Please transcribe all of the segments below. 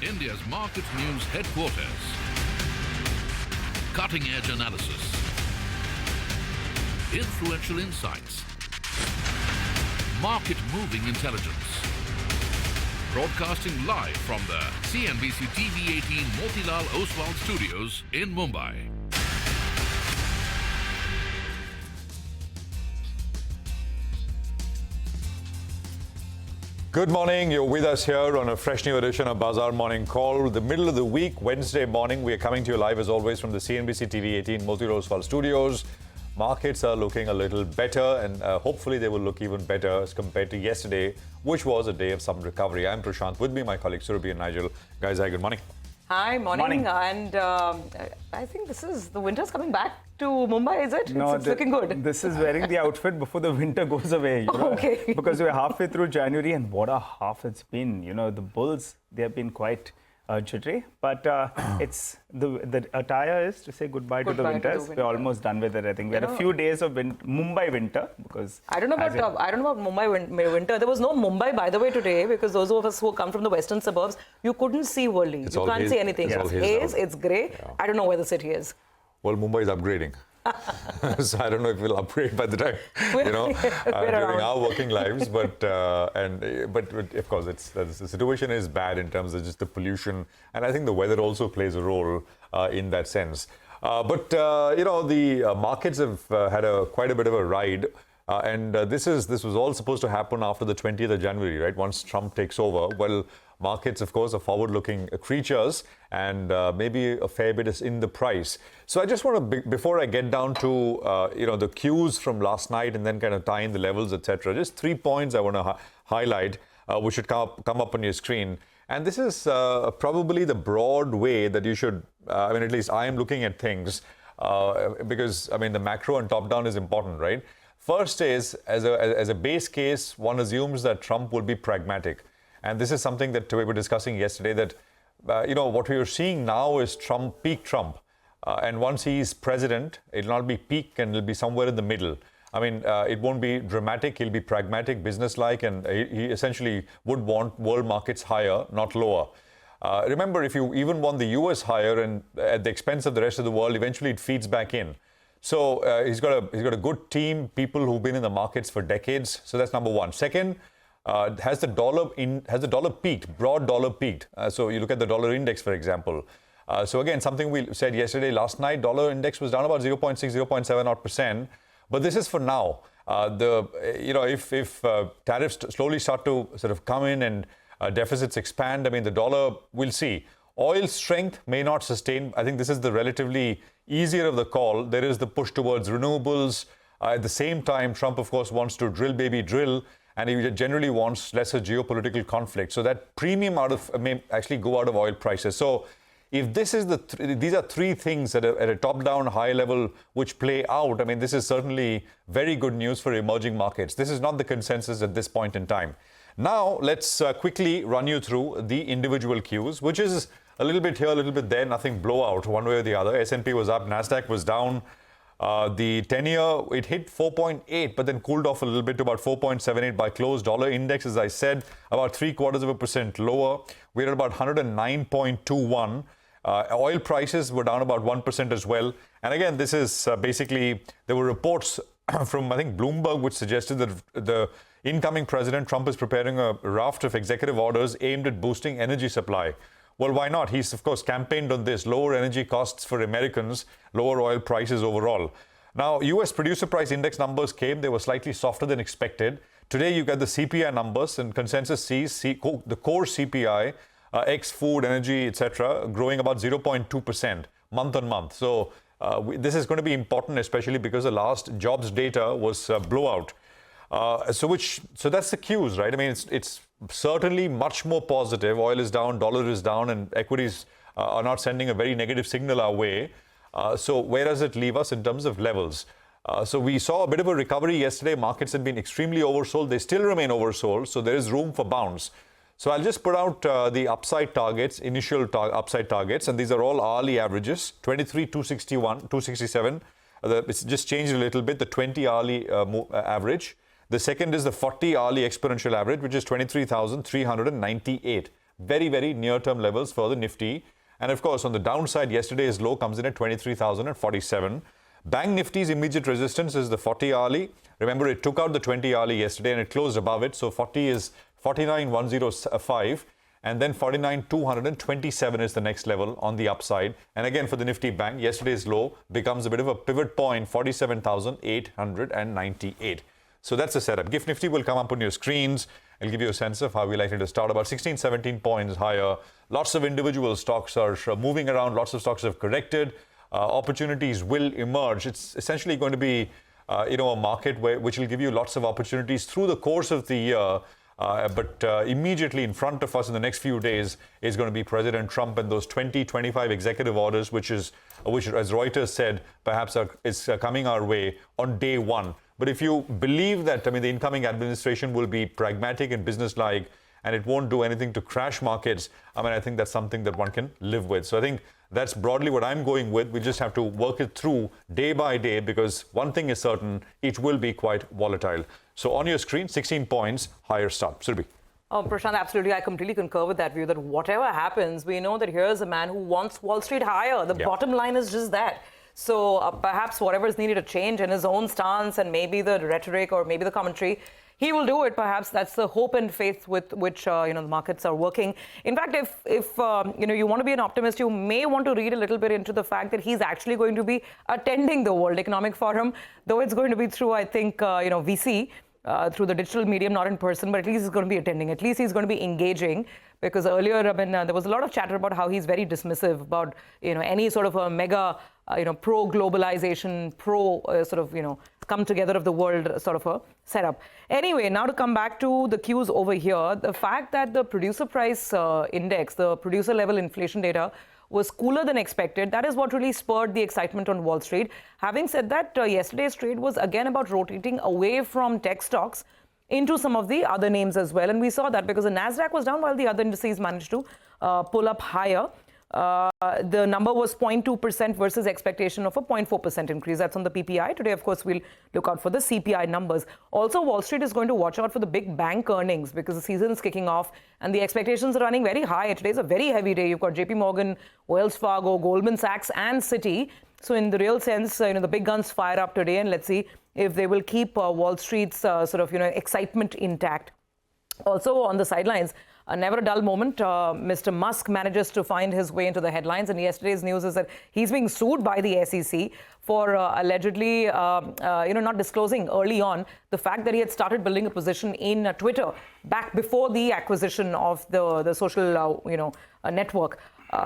India's market news headquarters. Cutting-edge analysis. Influential insights. Market-moving intelligence. Broadcasting live from the CNBC-TV18 Motilal Oswal studios in Mumbai. Good morning. You're with us here on a fresh new edition of Bazaar Morning Call. The middle of the week, Wednesday morning, we are coming to you live as always from the CNBC-TV18 Motilal Oswal studios. Markets are looking a little better and hopefully they will look even better as compared to yesterday, which was a day of some recovery. I'm Prashant. With me, my colleagues Rupee and Nigel. Guys, hi, good morning. Hi, morning. And I think the winter's coming back to Mumbai, is it? No, it's looking good. This is wearing the outfit before the winter goes away. You know? Okay. Because we're halfway through January and what a half it's been. You know, the bulls, they have been quite jittery. But it's the attire is to say goodbye to the winters. We're almost done with it, I think. We had a few days of Mumbai winter because... I don't know about Mumbai winter. There was no Mumbai, by the way, today because those of us who come from the western suburbs, you couldn't see Worli. You can't see anything. It's haze, it's grey. Yeah. I don't know where the city is. Well, Mumbai is upgrading. So I don't know if we'll upgrade by the time, during our working lives. But of course, the situation is bad in terms of just the pollution. And I think the weather also plays a role in that sense. The markets have had quite a bit of a ride. This was all supposed to happen after the 20th of January, right? Once Trump takes over. Well, markets, of course, are forward-looking creatures, and maybe a fair bit is in the price. So I just want to, before I get down to the cues from last night and then kind of tie in the levels, etc., just 3 points I want to highlight, which should come up on your screen. And this is probably the broad way that you should, at least I am looking at things, because, the macro and top-down is important, right? First is, as a base case, one assumes that Trump will be pragmatic. And this is something that we were discussing yesterday, that, what we are seeing now is peak Trump. And once he's president, it'll not be peak and it'll be somewhere in the middle. It won't be dramatic. He'll be pragmatic, businesslike, and he essentially would want world markets higher, not lower. Remember, if you even want the US higher and at the expense of the rest of the world, eventually it feeds back in. So he's got a good team, people who've been in the markets for decades. So that's number one. Second, has the dollar peaked? Broad dollar peaked? So you look at the dollar index, for example. So again, something we said yesterday, last night, dollar index was down about 0.6, 0.7%. But this is for now. If tariffs slowly start to sort of come in and deficits expand, the dollar, we'll see. Oil strength may not sustain. I think this is the relatively easier of the call. There is the push towards renewables. At the same time, Trump, of course, wants to drill, baby, drill. And he generally wants lesser geopolitical conflict. So that premium may actually go out of oil prices. So if this is these are three things at a top-down, high level which play out, this is certainly very good news for emerging markets. This is not the consensus at this point in time. Now, let's quickly run you through the individual cues, which is a little bit here, a little bit there, nothing blowout one way or the other. S&P was up, NASDAQ was down. The 10-year, it hit 4.8, but then cooled off a little bit to about 4.78 by close. Dollar index, as I said, about 0.75% lower. We're at about 109.21. Oil prices were down about 1% as well. And again, this is basically, there were reports from, I think, Bloomberg, which suggested that the incoming president, Trump, is preparing a raft of executive orders aimed at boosting energy supply. Well, why not? He's, of course, campaigned on this. Lower energy costs for Americans, lower oil prices overall. Now, U.S. producer price index numbers came. They were slightly softer than expected. Today, you get the CPI numbers, and consensus sees the core CPI, ex-food, energy, etc., growing about 0.2% month on month. So this is going to be important, especially because the last jobs data was blowout. So that's the cues, right? It's certainly much more positive. Oil is down, dollar is down, and equities are not sending a very negative signal our way. So where does it leave us in terms of levels? So we saw a bit of a recovery yesterday. Markets had been extremely oversold. They still remain oversold, so there is room for bounce. So I'll just put out the upside targets, initial upside targets, and these are all hourly averages, 23,261, 267. It's just changed a little bit, the 20 hourly average. The second is the 40 hourly exponential average, which is 23,398. very, very near-term levels for the Nifty. And of course, on the downside, yesterday's low comes in at 23,047. Bank Nifty's immediate resistance is the 40 hourly. Remember, it took out the 20 hourly yesterday and it closed above it. So 40 is 49,105. And then 49,227 is the next level on the upside. And again, for the Nifty Bank, yesterday's low becomes a bit of a pivot point, 47,898. So that's the setup. GIFT Nifty will come up on your screens. I'll give you a sense of how we're likely to start. About 16, 17 points higher. Lots of individual stocks are moving around. Lots of stocks have corrected. Opportunities will emerge. It's essentially going to be, a market which will give you lots of opportunities through the course of the year. But immediately in front of us in the next few days is going to be President Trump and those 25 executive orders, which as Reuters said, perhaps is coming our way on day one. But if you believe that, the incoming administration will be pragmatic and businesslike, and it won't do anything to crash markets, I think that's something that one can live with. So I think that's broadly what I'm going with. We just have to work it through day by day, because one thing is certain, it will be quite volatile. So on your screen, 16 points higher start. Surabhi. Oh, Prashant, absolutely. I completely concur with that view that whatever happens, we know that here's a man who wants Wall Street higher. The bottom line is just that. So perhaps whatever is needed to change in his own stance and maybe the rhetoric or maybe the commentary, he will do it. Perhaps that's the hope and faith with which the markets are working. In fact, if you want to be an optimist, you may want to read a little bit into the fact that he's actually going to be attending the World Economic Forum, though it's going to be through, I think, VC. Through the digital medium, not in person, but at least he's going to be attending. At least he's going to be engaging, because earlier, there was a lot of chatter about how he's very dismissive about, any sort of a mega, pro-globalization, come together of the world sort of a setup. Anyway, now to come back to the cues over here, the fact that the producer price index, the producer level inflation data, was cooler than expected. That is what really spurred the excitement on Wall Street. Having said that, yesterday's trade was again about rotating away from tech stocks into some of the other names as well. And we saw that because the Nasdaq was down while the other indices managed to pull up higher. The number was 0.2% versus expectation of a 0.4% increase. That's on the PPI. Today, of course, we'll look out for the CPI numbers. Also, Wall Street is going to watch out for the big bank earnings because the season is kicking off and the expectations are running very high. Today's a very heavy day. You've got JP Morgan, Wells Fargo, Goldman Sachs and Citi. So in the real sense, the big guns fire up today, and let's see if they will keep Wall Street's excitement intact. Also on the sidelines, never a dull moment. Mr. Musk manages to find his way into the headlines, and yesterday's news is that he's being sued by the SEC for allegedly, not disclosing early on the fact that he had started building a position in Twitter back before the acquisition of the social, network.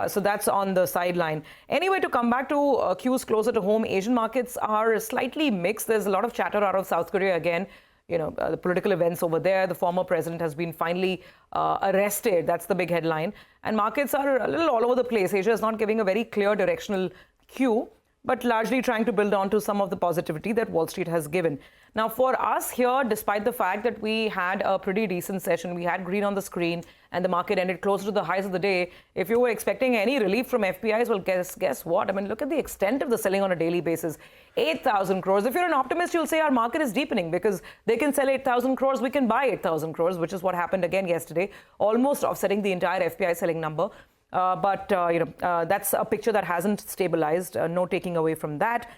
So that's on the sideline. Anyway, to come back to cues closer to home, Asian markets are slightly mixed. There's a lot of chatter out of South Korea again. The political events over there. The former president has been finally arrested. That's the big headline. And markets are a little all over the place. Asia is not giving a very clear directional cue, but largely trying to build on to some of the positivity that Wall Street has given. Now, for us here, despite the fact that we had a pretty decent session, we had green on the screen, and the market ended closer to the highs of the day. If you were expecting any relief from FPIs, well, guess what? Look at the extent of the selling on a daily basis. 8,000 crores. If you're an optimist, you'll say our market is deepening because they can sell 8,000 crores, we can buy 8,000 crores, which is what happened again yesterday, almost offsetting the entire FPI selling number. But that's a picture that hasn't stabilized. No taking away from that.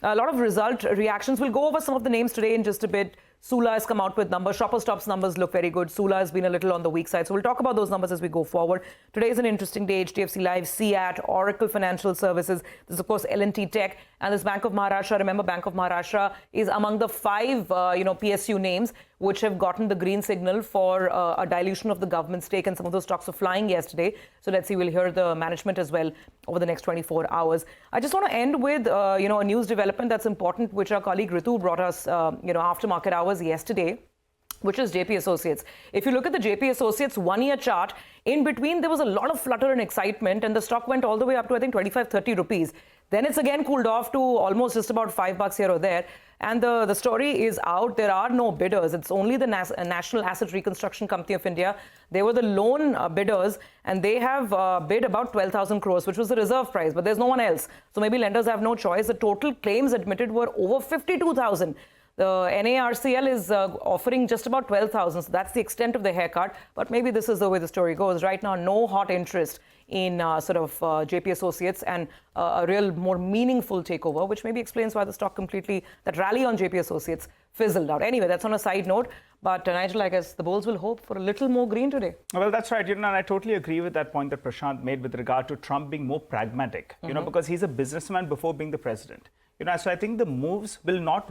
A lot of result reactions. We'll go over some of the names today in just a bit. Sula has come out with numbers. Shopper Stop's numbers look very good. Sula has been a little on the weak side. So we'll talk about those numbers as we go forward. Today is an interesting day. HDFC Live, CEAT, Oracle Financial Services. There's, of course, L&T Tech. And this Bank of Maharashtra. Remember, Bank of Maharashtra is among the 5, PSU names which have gotten the green signal for a dilution of the government stake. And some of those stocks are flying yesterday. So let's see. We'll hear the management as well over the next 24 hours. I just want to end with, a news development that's important, which our colleague Ritu brought us, after market hours yesterday, which is JP Associates. If you look at the JP Associates 1-year chart, in between there was a lot of flutter and excitement, and the stock went all the way up to, I think, 25-30 rupees. Then it's again cooled off to almost just about $5 here or there. And the story is out. There are no bidders. It's only the National Asset Reconstruction Company of India. They were the lone bidders, and they have bid about 12,000 crores, which was the reserve price. But there's no one else. So maybe lenders have no choice. The total claims admitted were over 52,000. The NARCL is offering just about 12,000. So that's the extent of the haircut. But maybe this is the way the story goes. Right now, no hot interest in JP Associates and a real more meaningful takeover, which maybe explains why the stock that rally on JP Associates fizzled out. Anyway, that's on a side note. But Nigel, I guess the bulls will hope for a little more green today. Well, that's right. And I totally agree with that point that Prashant made with regard to Trump being more pragmatic, because he's a businessman before being the president. So I think the moves will not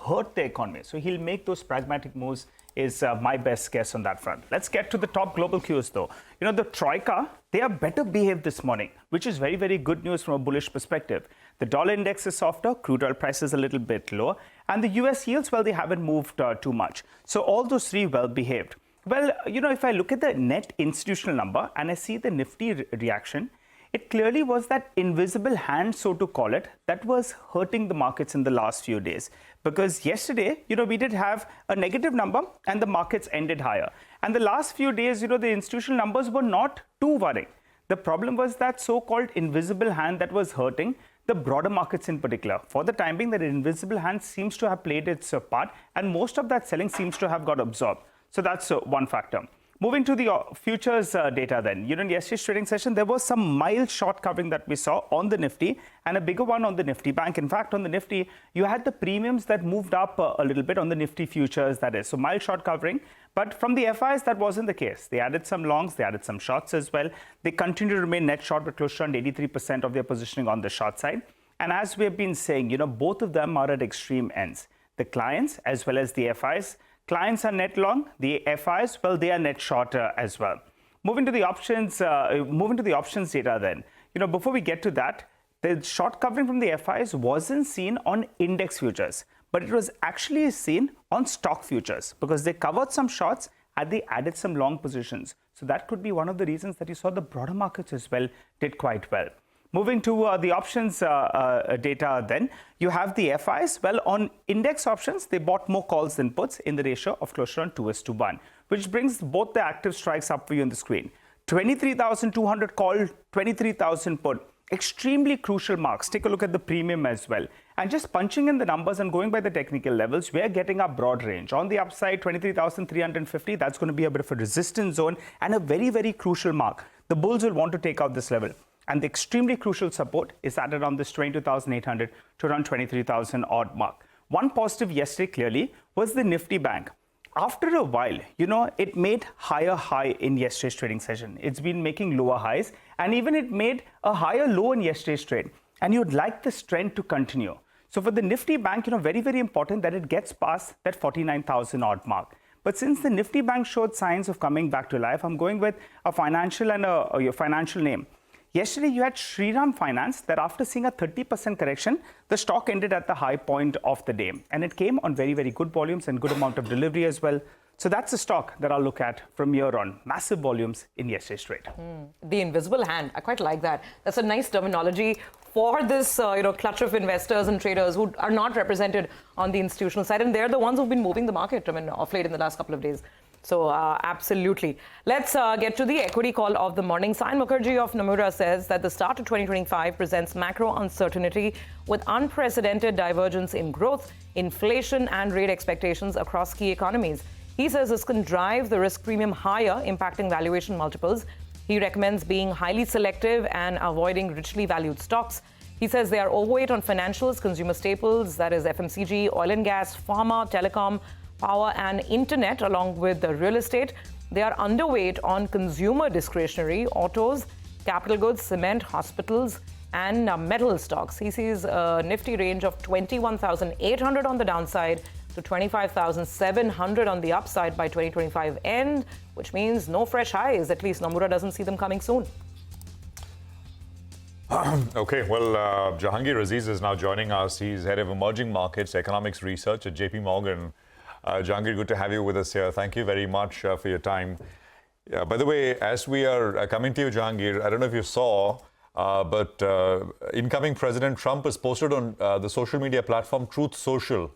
hurt the economy. So he'll make those pragmatic moves is my best guess on that front. Let's get to the top global cues though. The Troika, they are better behaved this morning, which is very, very good news from a bullish perspective. The dollar index is softer, crude oil prices a little bit lower, and the US yields, well, they haven't moved too much. So all those three well behaved. Well, if I look at the net institutional number and I see the Nifty reaction, it clearly was that invisible hand, so to call it, that was hurting the markets in the last few days. Because yesterday, we did have a negative number and the markets ended higher. And the last few days, the institutional numbers were not too worrying. The problem was that so-called invisible hand that was hurting the broader markets in particular. For the time being, that invisible hand seems to have played its part and most of that selling seems to have got absorbed. So that's one factor. Moving to the futures data then. In yesterday's trading session, there was some mild short covering that we saw on the Nifty and a bigger one on the Nifty Bank. In fact, on the Nifty, you had the premiums that moved up a little bit on the Nifty futures, that is. So mild short covering. But from the FIs, that wasn't the case. They added some longs, they added some shorts as well. They continue to remain net short with close to around 83% of their positioning on the short side. And as we have been saying, both of them are at extreme ends. The clients as well as the FIs. Clients are net long, the FIs, well, they are net short as well. Moving to the options data then. Before we get to that, the short covering from the FIs wasn't seen on index futures, but it was actually seen on stock futures because they covered some shorts and they added some long positions. So that could be one of the reasons that you saw the broader markets as well did quite well. Moving to the options data then, you have the FIs. Well, on index options, they bought more calls than puts in the ratio of close to 2:1, which brings both the active strikes up for you on the screen. 23,200 call, 23,000 put. Extremely crucial marks. Take a look at the premium as well. And just punching in the numbers and going by the technical levels, we're getting a broad range. On the upside, 23,350, that's going to be a bit of a resistance zone and a very, very crucial mark. The bulls will want to take out this level. And the extremely crucial support is at around this 22,800 to around 23,000 odd mark. One positive yesterday clearly was the Nifty Bank. After a while, it made higher high in yesterday's trading session. It's been making lower highs and even it made a higher low in yesterday's trade. And you'd like this trend to continue. So for the Nifty Bank, very, very important that it gets past that 49,000 odd mark. But since the Nifty Bank showed signs of coming back to life, I'm going with a financial and a financial name. Yesterday, you had Shriram Finance that after seeing a 30% correction, the stock ended at the high point of the day. And it came on very, very good volumes and good amount of delivery as well. So that's a stock that I'll look at from here on. Massive volumes in yesterday's trade. The invisible hand. I quite like that. That's a nice terminology for this clutch of investors and traders who are not represented on the institutional side. And they're the ones who've been moving the market, off late in the last couple of days. So absolutely. Let's get to the equity call of the morning. Sayan Mukherjee of Nomura says that the start of 2025 presents macro uncertainty with unprecedented divergence in growth, inflation and rate expectations across key economies. He says this can drive the risk premium higher, impacting valuation multiples. He recommends being highly selective and avoiding richly valued stocks. He says they are overweight on financials, consumer staples, that is FMCG, oil and gas, pharma, telecom, power and internet, along with the real estate. They are underweight on consumer discretionary, autos, capital goods, cement, hospitals, and metal stocks. He sees a Nifty range of 21,800 on the downside to 25,700 on the upside by 2025 end, which means no fresh highs. At least Nomura doesn't see them coming soon. Okay, well, Jangir Aziz is now joining us. He's head of emerging markets economics research at JP Morgan. Jangir, good to have you with us here. Thank you very much for your time. By the way, as we are coming to you, Jangir, I don't know if you saw, but incoming President Trump has posted on the social media platform Truth Social.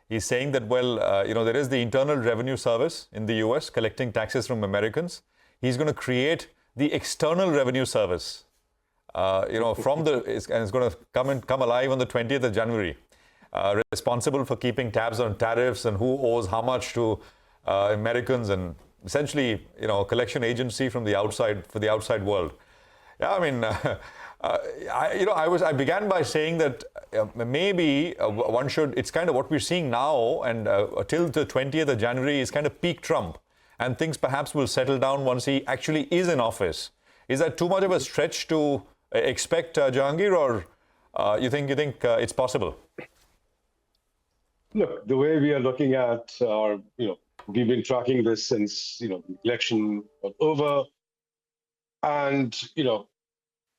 He's saying that, well, there is the Internal Revenue Service in the US collecting taxes from Americans. He's going to create the External Revenue Service, and it's going to come alive on the 20th of January. responsible for keeping tabs on tariffs and who owes how much to Americans, and essentially, a collection agency from the outside for the outside world. Yeah, I mean, I began by saying that maybe one should. It's kind of what we're seeing now, and till the 20th of January is kind of peak Trump, and things perhaps will settle down once he actually is in office. Is that too much of a stretch to expect, Jangir, or you think it's possible? Look, the way we are looking at we've been tracking this since, the election was over. And,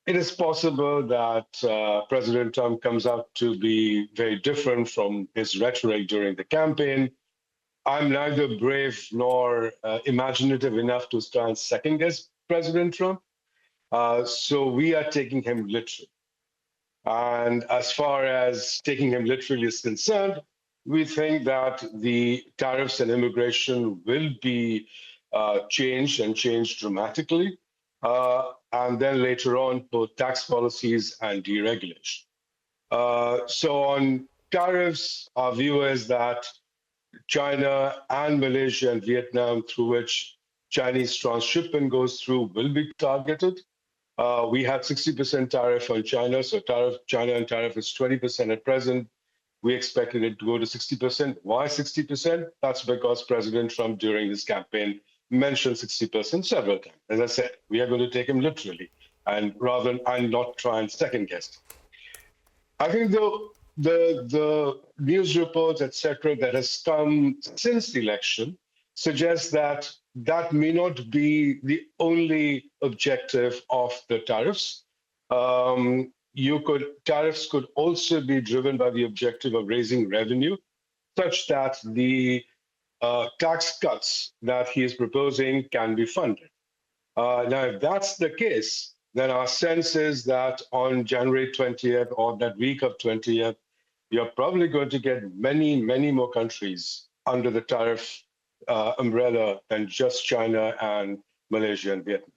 it is possible that President Trump comes out to be very different from his rhetoric during the campaign. I'm neither brave nor imaginative enough to try and second guess President Trump. So we are taking him literally. And as far as taking him literally is concerned, we think that the tariffs and immigration will be changed dramatically. And then later on, both tax policies and deregulation. So on tariffs, our view is that China and Malaysia and Vietnam, through which Chinese transshipment goes through, will be targeted. We had 60% tariff on China, so China and tariff is 20% at present. We expected it to go to 60%. Why 60%? That's because President Trump, during his campaign, mentioned 60% several times. As I said, we are going to take him literally, and not try and second guess. I think the news reports, etc., that has come since the election suggests that that may not be the only objective of the tariffs. Tariffs could also be driven by the objective of raising revenue, such that the tax cuts that he is proposing can be funded. Now, if that's the case, then our sense is that on January 20th or that week of 20th, you're probably going to get many, many more countries under the tariff umbrella than just China and Malaysia and Vietnam.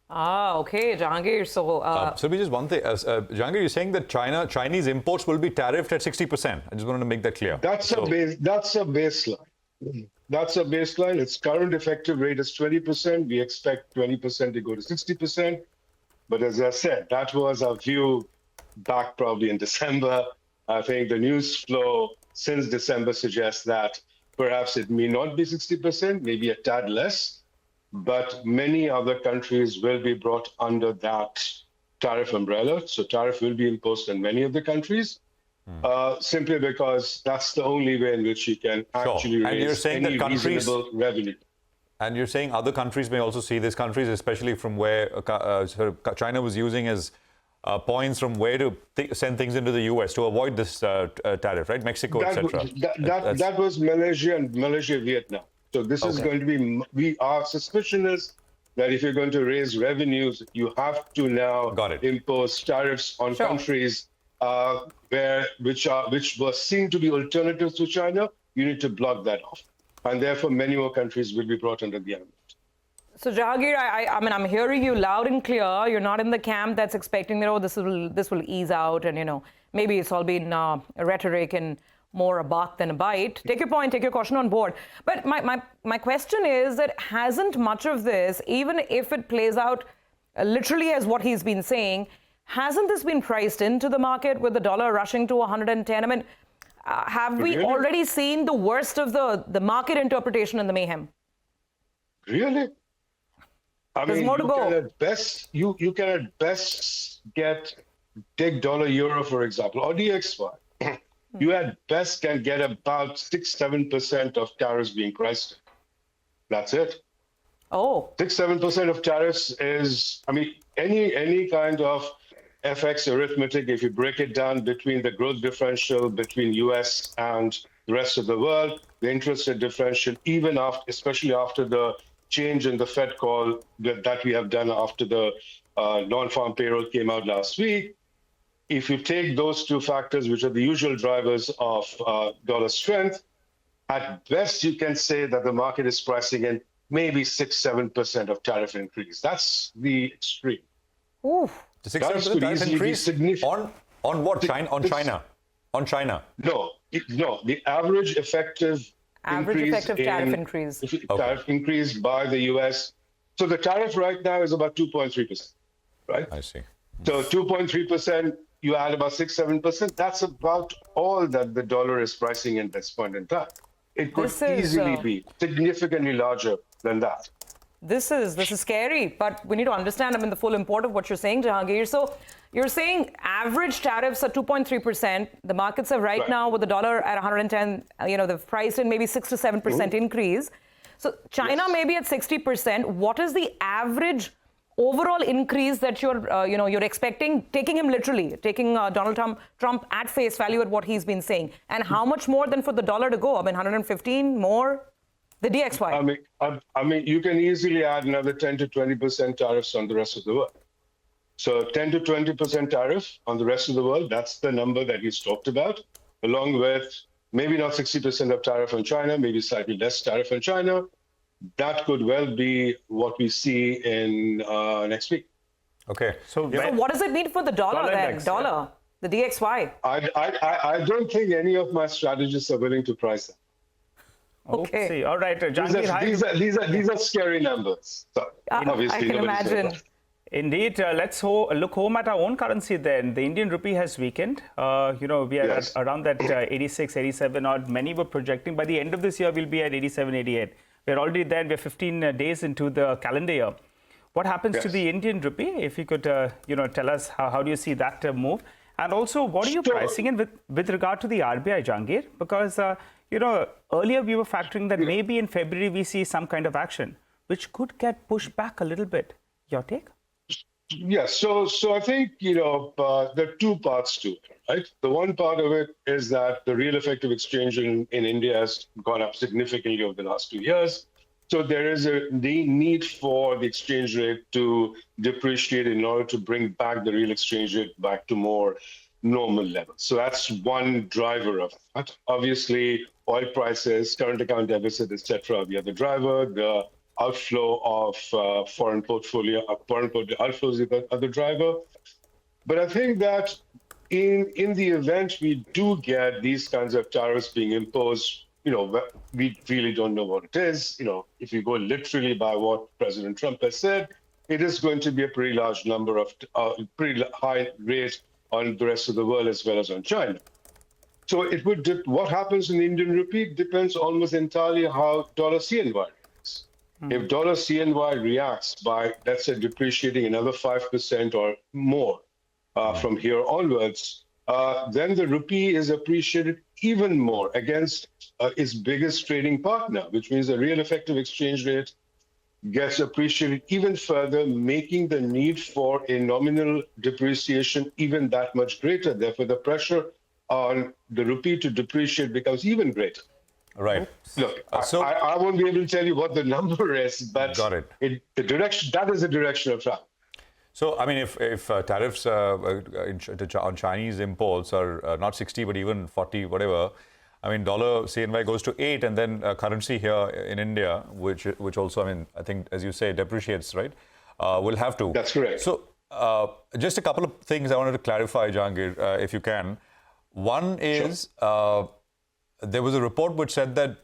Okay, Jangir. So we just one thing. Jangir, you're saying that Chinese imports will be tariffed at 60%. I just wanted to make that clear. That's a baseline. That's a baseline. Its current effective rate is 20%. We expect 20% to go to 60%. But as I said, that was our view back probably in December. I think the news flow since December suggests that perhaps it may not be 60%, maybe a tad less. But many other countries will be brought under that tariff umbrella. So tariff will be imposed on many of the countries, simply because that's the only way in which you can actually raise any reasonable revenue. And you're saying other countries may also see these countries, especially from where China was using as points from where to send things into the US to avoid this tariff, right? Mexico, etc. That was Malaysia, Vietnam. So this is going to be, our suspicion is that if you're going to raise revenues, you have to now impose tariffs on countries which were seen to be alternatives to China. You need to block that off. And therefore, many more countries will be brought under the element. So Jangir, I mean, I'm hearing you loud and clear. You're not in the camp that's expecting, this will ease out, and maybe it's all been rhetoric and more a bark than a bite. Take your point, take your caution on board. But my question is that hasn't much of this, even if it plays out literally as what he's been saying, hasn't this been priced into the market with the dollar rushing to 110? I mean, have we already seen the worst of the market interpretation and the mayhem? Really? I mean, more to go. You can at best take dollar euro, for example, or DXY. You at best can get about 6-7% of tariffs being priced in. That's it. 6-7% of tariffs is, I mean, any kind of FX arithmetic, if you break it down between the growth differential between US and the rest of the world, the interest rate differential, even after, especially after the change in the Fed call that we have done after the non-farm payroll came out last week. If you take those two factors, which are the usual drivers of dollar strength, at best you can say that the market is pricing in maybe 6-7% of tariff increase. That's the extreme. Oof. The 6-7% tariff increase on what? On China? On China? No, the average effective tariff increase. Tariff increase by the US. So the tariff right now is about 2.3%, right? I see. So 2.3%, you add about 6-7%. That's about all that the dollar is pricing in this point in time. It could easily be significantly larger than that. This is scary, but we need to understand, the full import of what you're saying, Jahangir. So you're saying average tariffs are 2.3%. The markets have right now, with the dollar at 110, they've priced in maybe 6 to 7% increase. So China may be at 60%. What is the average overall increase that you're expecting, taking him literally, taking Donald Trump at face value at what he's been saying? And how much more than for the dollar to go? 115 more? The DXY. I mean, you can easily add another 10 to 20% tariffs on the rest of the world. So 10 to 20% tariff on the rest of the world, that's the number that he's talked about, along with maybe not 60% of tariff on China, maybe slightly less tariff on China. That could well be what we see in next week. Okay. So what does it mean for the dollar then? The DXY? I don't think any of my strategists are willing to price that. Okay. All right. These are scary numbers. So, obviously, I can imagine. Indeed. Let's look home at our own currency then. The Indian rupee has weakened. We are around that 86, 87 odd. Many were projecting by the end of this year we'll be at 87, 88. We're already there. We're 15 days into the calendar year. What happens to the Indian rupee? If you could, tell us how do you see that move? And also, what are you pricing in with regard to the RBI, Jangir? Because earlier we were factoring that maybe in February we see some kind of action, which could get pushed back a little bit. Your take? Yes. So I think, there are two parts to it, right? The one part of it is that the real effective exchange in India has gone up significantly over the last 2 years. So there is the need for the exchange rate to depreciate in order to bring back the real exchange rate back to more normal levels. So that's one driver of that. Obviously, oil prices, current account deficit, etc., are the other driver. The outflow of foreign portfolio outflows is the other driver. But I think that in the event we do get these kinds of tariffs being imposed, we really don't know what it is. If you go literally by what President Trump has said, it is going to be a pretty large number of pretty high rate on the rest of the world as well as on China. So it would what happens in the Indian rupee depends almost entirely how dollar CNY reacts. If dollar CNY reacts by, let's say, depreciating another 5% or more from here onwards, then the rupee is appreciated even more against its biggest trading partner, which means the real effective exchange rate gets appreciated even further, making the need for a nominal depreciation even that much greater. Therefore, the pressure on the rupee to depreciate becomes even greater. Right. Look, I won't be able to tell you what the number is, but the direction, that is the direction of travel. So, I mean, if tariffs on Chinese imports are not 60, but even 40, whatever, I mean, dollar CNY goes to 8, and then currency here in India, which also, I mean, I think, as you say, depreciates, right? Will have to. That's correct. So, just a couple of things I wanted to clarify, Jangir, if you can. One is, there was a report which said that,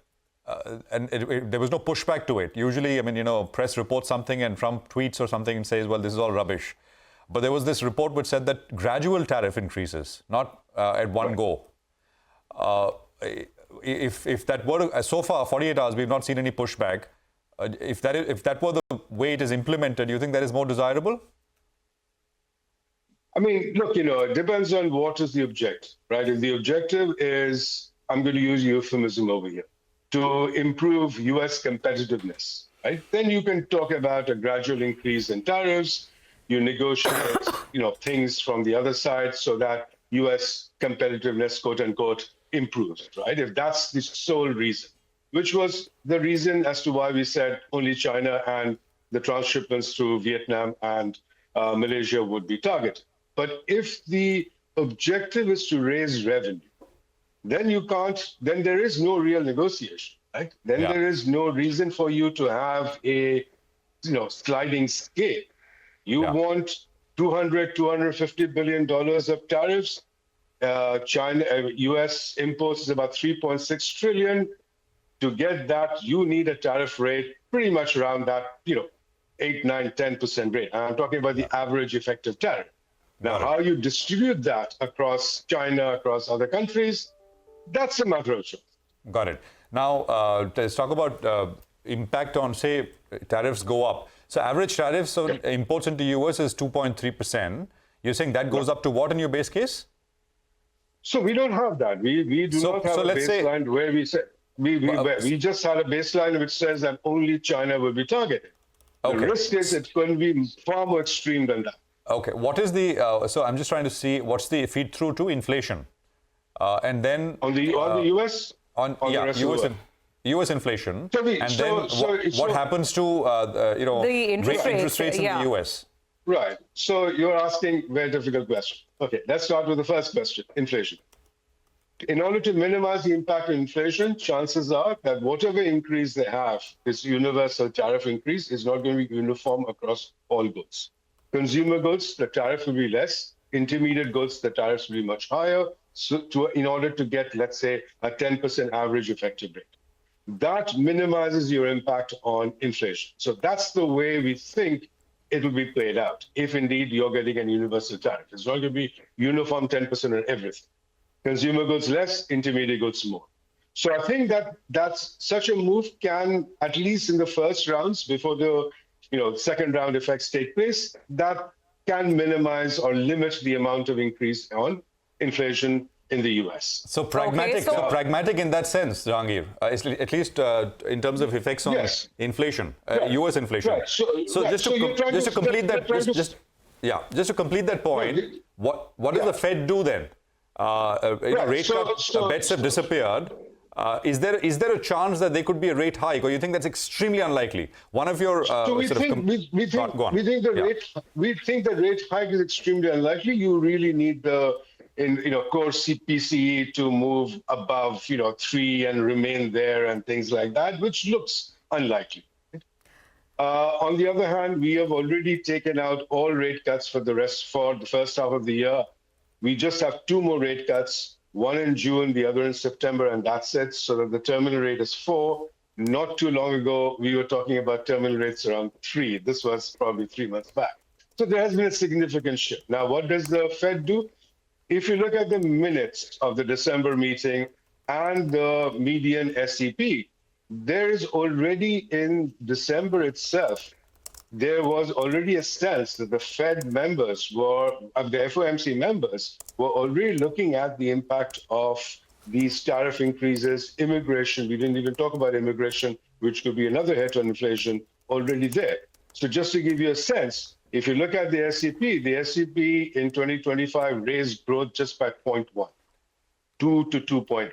and there was no pushback to it. Usually, I mean, press reports something and Trump tweets or something and says, well, this is all rubbish. But there was this report which said that gradual tariff increases, not at one go. If that were to, so far, 48 hours, we've not seen any pushback. If that were the way it is implemented, do you think that is more desirable? I mean, look, it depends on what is the objective, right? If the objective is, I'm going to use euphemism over here, to improve U.S. competitiveness, right? Then you can talk about a gradual increase in tariffs. You negotiate, things from the other side so that U.S. competitiveness, quote unquote, improves, right? If that's the sole reason, which was the reason as to why we said only China and the transshipments through Vietnam and Malaysia would be targeted. But if the objective is to raise revenue, then then there is no real negotiation, right? Then there is no reason for you to have a, sliding scale. You want $250 billion of tariffs, US imports is about 3.6 trillion. To get that, you need a tariff rate pretty much around that, 8, 9, 10% rate. And I'm talking about the average effective tariff. Now, how you distribute that across China, across other countries, that's a matter of choice. Got it. Now, let's talk about impact on, say, tariffs go up. So average tariffs on imports into US is 2.3%. You're saying that goes up to what in your base case? So we don't have that. We do not have a baseline where we say, we just had a baseline which says that only China will be targeted. The risk is it's going to be far more extreme than that. Okay. What is the, so I'm just trying to see what's the feed through to inflation? And then on the US, on the rest of the world. US inflation, what happens to the interest rates in the US? Right. So you're asking a very difficult question. Okay, let's start with the first question: inflation. In order to minimize the impact of inflation, chances are that whatever increase they have, this universal tariff increase, is not going to be uniform across all goods. Consumer goods, the tariff will be less. Intermediate goods, the tariffs will be much higher. So in order to get, let's say, a 10% average effective rate. That minimizes your impact on inflation. So that's the way we think it will be played out, if indeed you're getting a universal tariff. It's not going to be uniform 10% on everything. Consumer goods less, intermediate goods more. So I think that's such a move can, at least in the first rounds, before the second round effects take place, that can minimize or limit the amount of increase on inflation in the US. So pragmatic, pragmatic in that sense, Jangir, at least in terms of effects on inflation, US inflation. Right. So just to complete that point, what does the Fed do then? Rate cut bets have disappeared. Is there a chance that there could be a rate hike, or you think that's extremely unlikely? One of your we think the rate hike is extremely unlikely. You really need the core PCE to move above 3 and remain there and things like that, which looks unlikely. On the other hand, we have already taken out all rate cuts for the first half of the year. We just have 2 more rate cuts, one in June, the other in September, and that's it. So that the terminal rate is 4. Not too long ago, we were talking about terminal rates around 3. This was probably 3 months back. So there has been a significant shift. Now, what does the Fed do? If you look at the minutes of the December meeting and the median SEP, there is already in December itself, there was already a sense that the Fed members the FOMC members were already looking at the impact of these tariff increases, immigration. We didn't even talk about immigration, which could be another hit on inflation, already there. So just to give you a sense, if you look at the SEP in 2025 raised growth just by 0.1, 2 to 2.1.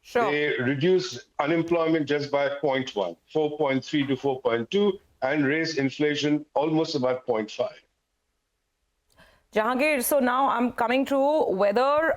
Sure. They reduced unemployment just by 0.1, 4.3 to 4.2, and raised inflation almost about 0.5. Jahangir, so now I'm coming to whether,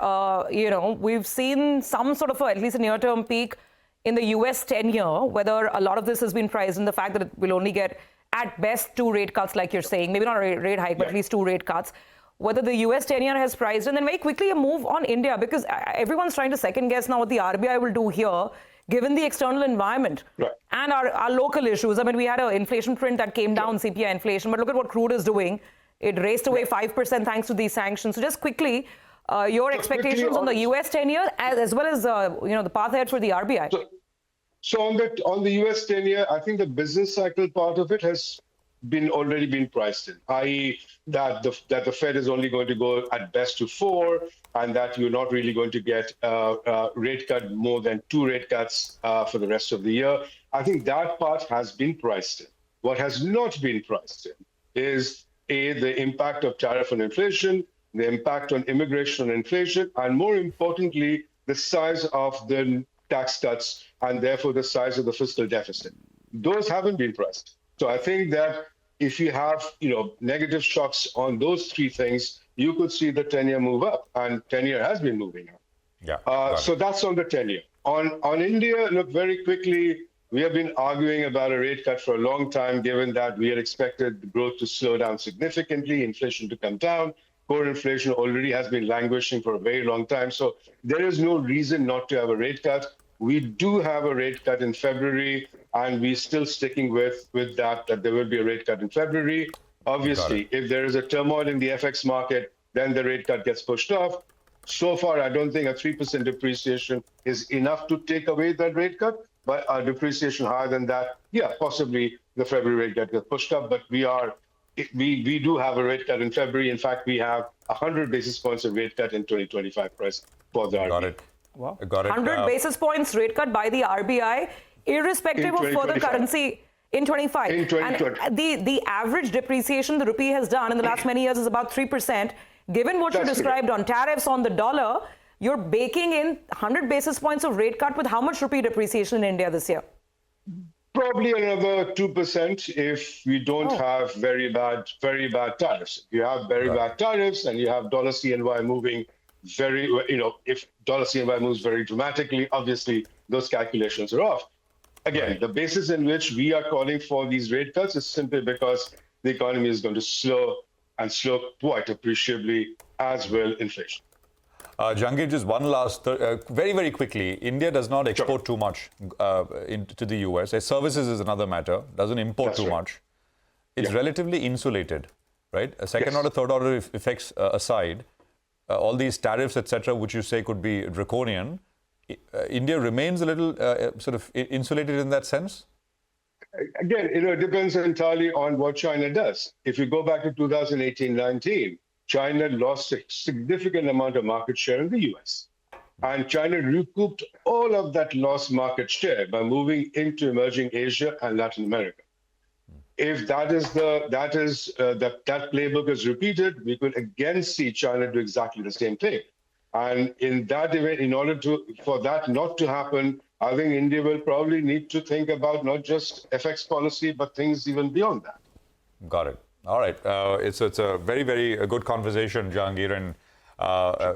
we've seen some sort of, at least a near-term peak in the US 10-year, whether a lot of this has been priced in the fact that it will only get, at best, 2 rate cuts, like you're saying, maybe not a rate hike, but at least 2 rate cuts. Whether the US 10-year has priced, and then very quickly a move on India, because everyone's trying to second guess now what the RBI will do here, given the external environment and our local issues. I mean, we had an inflation print that came down, CPI inflation, but look at what crude is doing. It raced away 5% thanks to these sanctions. So just quickly, your expectations on the US 10-year as well as the path ahead for the RBI. So on the US 10-year, I think the business cycle part of it has already been priced in, i.e. that the Fed is only going to go at best to 4, and that you're not really going to get a rate cut more than 2 rate cuts for the rest of the year. I think that part has been priced in. What has not been priced in is the impact of tariff on inflation, the impact on immigration on inflation, and more importantly, the size of the tax cuts and therefore the size of the fiscal deficit. Those haven't been priced. So I think that if you have negative shocks on those 3 things, you could see the 10-year move up, and 10-year has been moving up. Yeah. So that's on the 10-year. On India, look, very quickly, we have been arguing about a rate cut for a long time, given that we had expected growth to slow down significantly, inflation to come down. core inflation already has been languishing for a very long time. So there is no reason not to have a rate cut. We do have a rate cut in February, and we're still sticking with that there will be a rate cut in February. Obviously, if there is a turmoil in the FX market, then the rate cut gets pushed off. So far, I don't think a 3% depreciation is enough to take away that rate cut, but a depreciation higher than that, yeah, possibly the February rate cut gets pushed up, but we do have a rate cut in February. In fact, we have 100 basis points of rate cut in 2025 price for the RBI. Got it. Wow. Got it. 100 basis points rate cut by the RBI, irrespective of further currency in 25. In 2020. And the average depreciation the rupee has done in the last many years is about 3%. Given what you described on tariffs on the dollar, you're baking in 100 basis points of rate cut with how much rupee depreciation in India this year? Probably another 2% if we don't have very bad tariffs. You have very bad tariffs and you have dollar CNY moving if dollar CNY moves very dramatically, obviously those calculations are off. Again, the basis in which we are calling for these rate cuts is simply because the economy is going to slow quite appreciably, as will inflation. Jangir, just one last, very, very quickly. India does not export too much to the US. Services is another matter, doesn't import too much. It's relatively insulated, right? A second order, third order effects aside, all these tariffs, etc., which you say could be draconian, India remains a little sort of insulated in that sense? Again, it depends entirely on what China does. If you go back to 2018-19, China lost a significant amount of market share in the US. And China recouped all of that lost market share by moving into emerging Asia and Latin America. If that playbook is repeated, we could again see China do exactly the same thing. And in that event, in order for that not to happen, I think India will probably need to think about not just FX policy, but things even beyond that. Got it. All right. It's a very, very good conversation, Jangir, and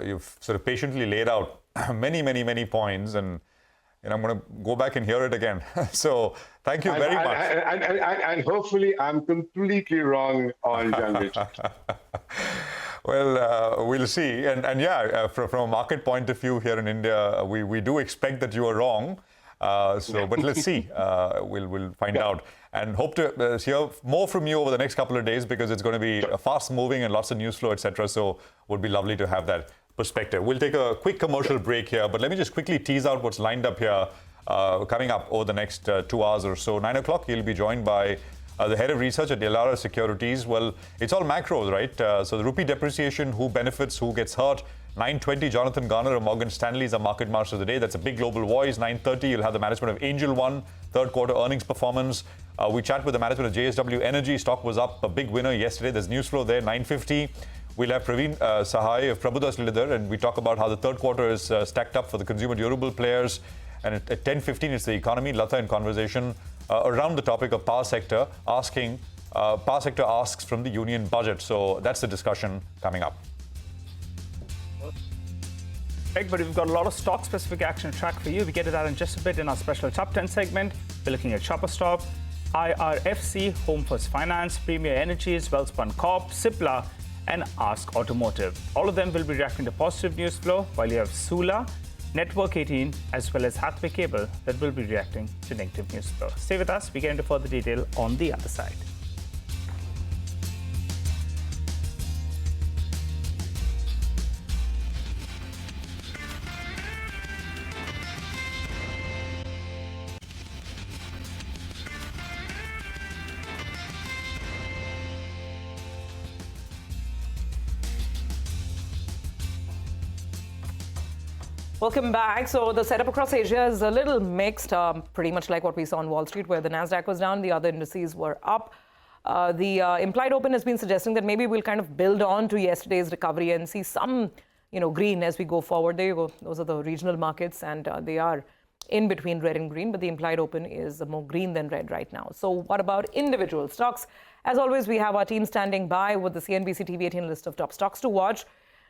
you've sort of patiently laid out many points, and I'm going to go back and hear it again. So thank you very much. And hopefully I'm completely wrong on Jangir. Well, we'll see. And yeah, from a market point of view here in India, we do expect that you are wrong. But let's see. We'll find out. And hope to hear more from you over the next couple of days, because it's going to be fast moving and lots of news flow, etc. So would be lovely to have that perspective. We'll take a quick commercial break here, but let me just quickly tease out what's lined up here coming up over the next 2 hours or so. 9 o'clock, you'll be joined by the head of research at Elara Securities. Well, it's all macros, right? So the rupee depreciation, who benefits, who gets hurt. 9:20, Jonathan Garner of Morgan Stanley is our market master of the day. That's a big global voice. 9:30, you'll have the management of Angel One, third quarter earnings performance. We chat with the management of JSW Energy. Stock was up, a big winner yesterday. There's news flow there. 9:50, we'll have Praveen Sahai of Prabhudas Lilladher, and we talk about how the third quarter is stacked up for the consumer durable players. And at 10:15, it's the economy. Latha in conversation around the topic of power sector, power sector asks from the union budget. So that's the discussion coming up. Right, but we've got a lot of stock-specific action to track for you. We get to that in just a bit in our special Top 10 segment. We're looking at Shopper Stop, IRFC, Home First Finance, Premier Energies, Wellspun Corp, Cipla, and Ask Automotive. All of them will be reacting to positive news flow, while you have Sula, Network 18, as well as Hathway Cable that will be reacting to negative news flow. Stay with us. We get into further detail on the other side. Welcome back. So the setup across Asia is a little mixed, pretty much like what we saw on Wall Street, where the Nasdaq was down, the other indices were up. The implied open has been suggesting that maybe we'll kind of build on to yesterday's recovery and see some, green as we go forward. There you go. Those are the regional markets, and they are in between red and green, but the implied open is more green than red right now. So what about individual stocks? As always, we have our team standing by with the CNBC-TV18 list of top stocks to watch.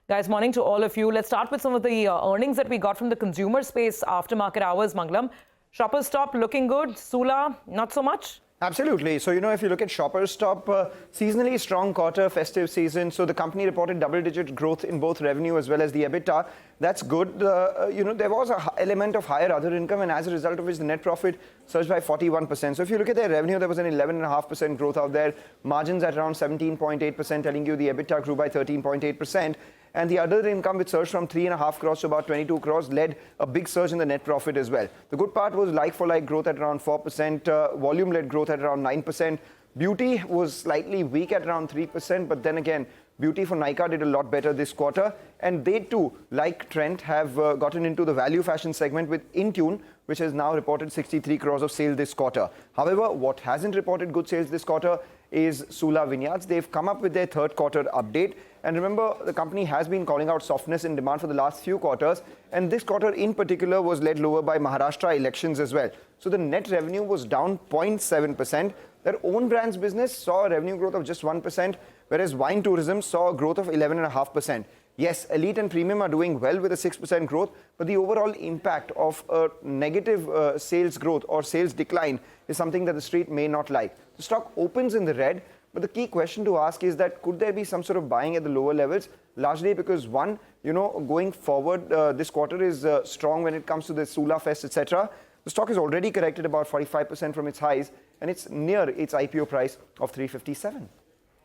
Guys, morning to all of you. Let's start with some of the earnings that we got from the consumer space after market hours. Mangalam, Shoppers Stop looking good. Sula, not so much. Absolutely. So, if you look at Shoppers Stop, seasonally strong quarter, festive season. So the company reported double-digit growth in both revenue as well as the EBITDA. That's good. There was an element of higher other income, and as a result of which the net profit surged by 41%. So if you look at their revenue, there was an 11.5% growth out there. Margins at around 17.8%, telling you the EBITDA grew by 13.8%. And the other income, which surged from 3.5 crores to about 22 crores, led a big surge in the net profit as well. The good part was like-for-like growth at around 4%, volume-led growth at around 9%. Beauty was slightly weak at around 3%, but then again, Beauty for Nykaa did a lot better this quarter. And they too, like Trent, have gotten into the value fashion segment with Intune, which has now reported 63 crores of sales this quarter. However, what hasn't reported good sales this quarter is Sula Vineyards. They've come up with their third quarter update. And remember, the company has been calling out softness in demand for the last few quarters. And this quarter in particular was led lower by Maharashtra elections as well. So the net revenue was down 0.7%. Their own brands business saw a revenue growth of just 1%, whereas wine tourism saw a growth of 11.5%. Yes, elite and premium are doing well with a 6% growth, but the overall impact of a negative sales growth or sales decline is something that the street may not like. The stock opens in the red, but the key question to ask is that could there be some sort of buying at the lower levels? Largely because one, going forward, this quarter is strong when it comes to the Sula Fest, etc. The stock is already corrected about 45% from its highs, and it's near its IPO price of 357.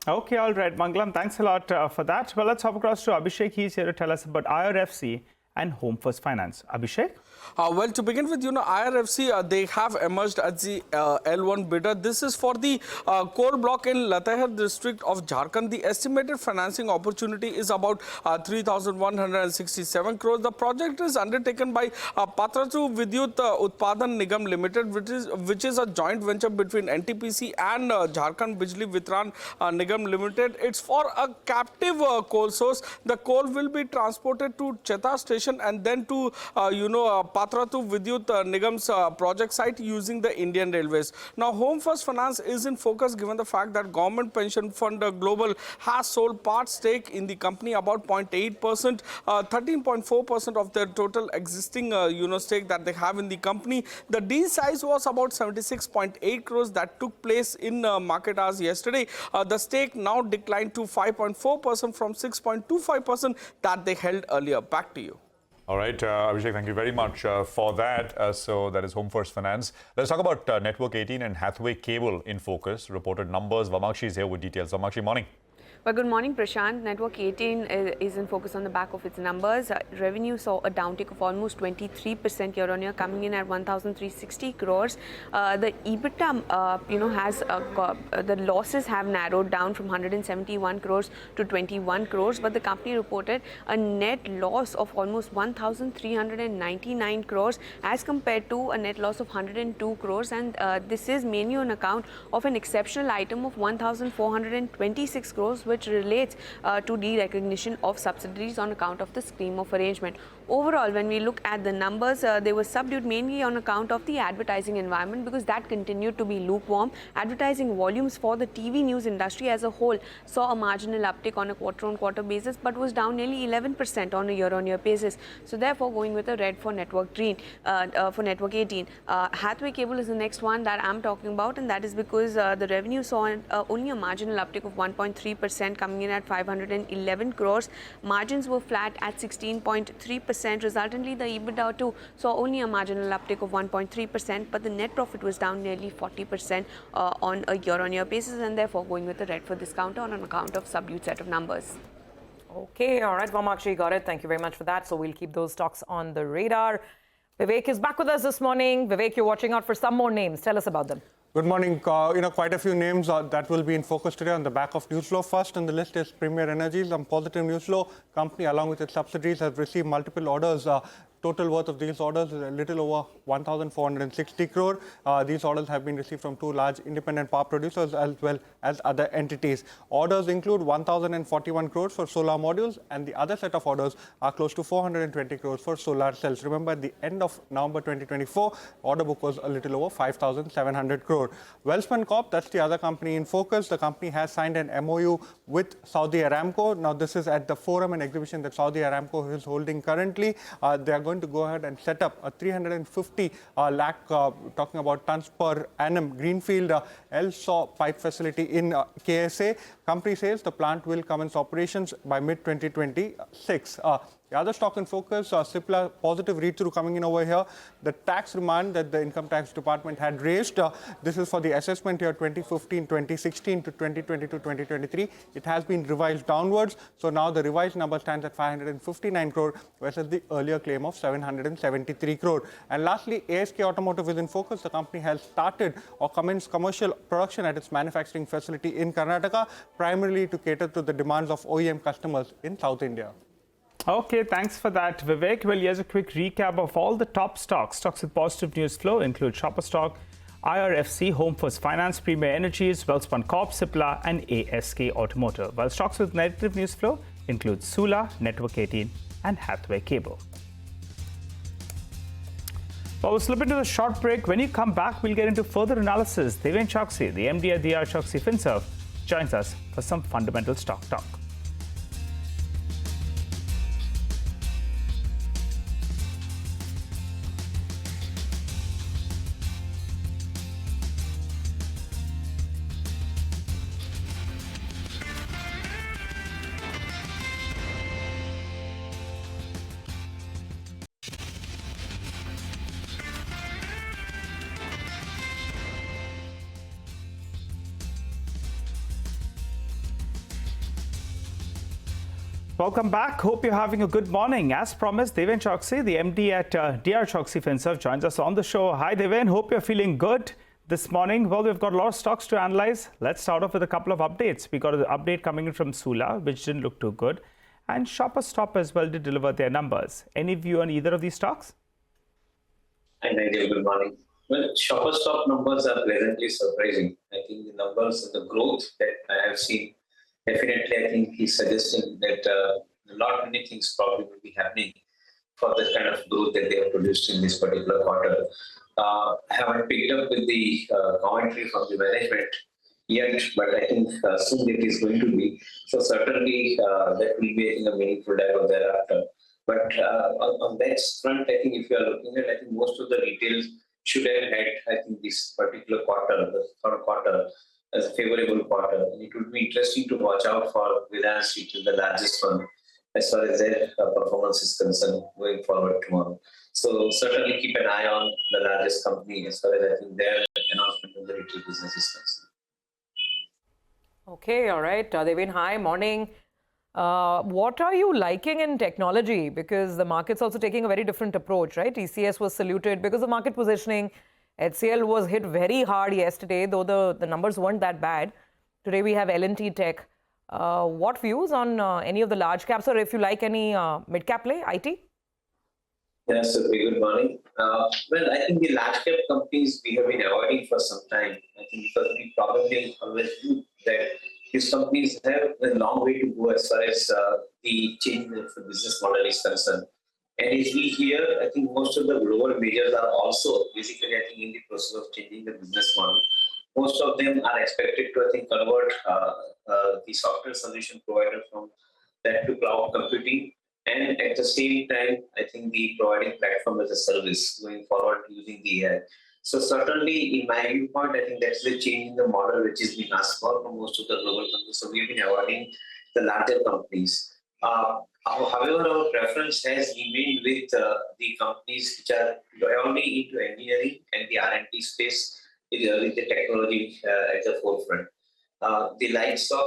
Okay, all right. Mangalam, thanks a lot for that. Well, let's hop across to Abhishek. He's here to tell us about IRFC and Home First Finance. Abhishek? Well, to begin with, IRFC, they have emerged as the L1 bidder. This is for the coal block in Latehar district of Jharkhand. The estimated financing opportunity is about 3,167 crores. The project is undertaken by Patratu Vidyut Utpadan Nigam Limited, which is a joint venture between NTPC and Jharkhand Bijli Vitran Nigam Limited. It's for a captive coal source. The coal will be transported to Cheta station and then to, Patratu Vidyut Nigam's project site using the Indian Railways. Now, Home First Finance is in focus given the fact that Government Pension Fund Global has sold part stake in the company, about 0.8%, 13.4% of their total existing, stake that they have in the company. The deal size was about 76.8 crores that took place in market hours yesterday. The stake now declined to 5.4% from 6.25% that they held earlier. Back to you. All right, Abhishek, thank you very much for that. So that is Home First Finance. Let's talk about Network 18 and Hathway Cable in focus. Reported numbers. Vamakshi is here with details. Vamakshi, morning. Well, good morning, Prashant. Network 18 is in focus on the back of its numbers. Revenue saw a downtick of almost 23% year-on-year, coming in at 1,360 crores. The EBITDA, the losses have narrowed down from 171 crores to 21 crores, but the company reported a net loss of almost 1,399 crores as compared to a net loss of 102 crores. And this is mainly on account of an exceptional item of 1,426 crores, which relates to derecognition of subsidiaries on account of the scheme of arrangement. Overall, when we look at the numbers, they were subdued mainly on account of the advertising environment, because that continued to be lukewarm. Advertising volumes for the TV news industry as a whole saw a marginal uptick on a quarter-on-quarter basis, but was down nearly 11% on a year-on-year basis. So therefore, going with a red for Network 18. Hathway Cable is the next one that I'm talking about, and that is because the revenue saw only a marginal uptick of 1.3%, coming in at 511 crores. Margins were flat at 16.3%. Resultantly, the EBITDA too saw only a marginal uptick of 1.3%, but the net profit was down nearly 40% on a year-on-year basis, and therefore going with the red for this counter on account of subdued set of numbers. Okay, all right, Vamakshi, got it. Thank you very much for that. So we'll keep those stocks on the radar. Vivek is back with us this morning. Vivek, you're watching out for some more names. Tell us about them. Good morning. Quite a few names that will be in focus today on the back of news flow. First on the list is Premier Energy. Some positive news flow. Company, along with its subsidiaries, have received multiple orders. Total worth of these orders is a little over 1,460 crore. These orders have been received from two large independent power producers as well as other entities. Orders include 1,041 crores for solar modules, and the other set of orders are close to 420 crores for solar cells. Remember, at the end of November 2024, order book was a little over 5,700 crore. Welspun Corp, that's the other company in focus. The company has signed an MOU with Saudi Aramco. Now, this is at the forum and exhibition that Saudi Aramco is holding currently. They are going to go ahead and set up a 350 lakh, talking about tons per annum, greenfield LSAW pipe facility in KSA. Company says the plant will commence operations by mid-2026. The other stock in focus, Cipla, positive read-through coming in over here. The tax remand that the Income Tax Department had raised, this is for the assessment year 2015-2016 to 2022-2023. It has been revised downwards. So now the revised number stands at 559 crore versus the earlier claim of 773 crore. And lastly, ASK Automotive is in focus. The company has started or commenced commercial production at its manufacturing facility in Karnataka, primarily to cater to the demands of OEM customers in South India. Okay, thanks for that, Vivek. Well, here's a quick recap of all the top stocks. Stocks with positive news flow include Shopper Stock, IRFC, Home First Finance, Premier Energies, Welspun Corp, Cipla, and ASK Automotive. While stocks with negative news flow include Sula, Network 18, and Hathway Cable. Well, we'll slip into the short break. When you come back, we'll get into further analysis. Deven Choksi, the MD at DR Choksi FinServ, joins us for some fundamental stock talk. Welcome back. Hope you're having a good morning. As promised, Deven Choksi, the MD at DR Choksi FinServ, joins us on the show. Hi, Deven. Hope you're feeling good this morning. Well, we've got a lot of stocks to analyze. Let's start off with a couple of updates. We got an update coming in from Sula, which didn't look too good. And Shopper Stop as well did deliver their numbers. Any view on either of these stocks? Hi, Nigel. Good morning. Well, Shopper Stop numbers are pleasantly surprising. I think the numbers and the growth that I have seen, definitely, I think he's suggesting that many things probably will be happening for the kind of growth that they have produced in this particular quarter. I haven't picked up with the commentary from the management yet, but I think soon it is going to be. So certainly that will be, I think, a meaningful dialogue thereafter. But on that front, I think if you are looking at, I think most of the retail should have had, I think, this particular quarter, the third quarter, as a favorable quarter. And it would be interesting to watch out for Vedanta Street, the largest one, as far as their performance is concerned going forward tomorrow. So certainly keep an eye on the largest company as far as I think their announcement of the retail business is concerned. Okay, all right. Devin, hi, morning. What are you liking in technology? Because the market's also taking a very different approach, right? TCS was saluted because of market positioning. HCL was hit very hard yesterday, though the numbers weren't that bad. Today we have L&T Tech. What views on any of the large caps, or if you like any mid-cap play, IT? Yes, a very good morning. Well, I think the large cap companies we have been avoiding for some time. I think because we probably always knew that these companies have a long way to go as far as the change of the business model is concerned. And as we hear, I think most of the global majors are also basically, I think, in the process of changing the business model. Most of them are expected to, I think, convert the software solution provider from that to cloud computing. And at the same time, I think the providing platform as a service going forward using the AI. So certainly, in my viewpoint, I think that's the change in the model which is being asked for from most of the global companies. So we've been avoiding the larger companies. However, our preference has remained with the companies which are only into engineering and the R&D space with the technology at the forefront. The likes of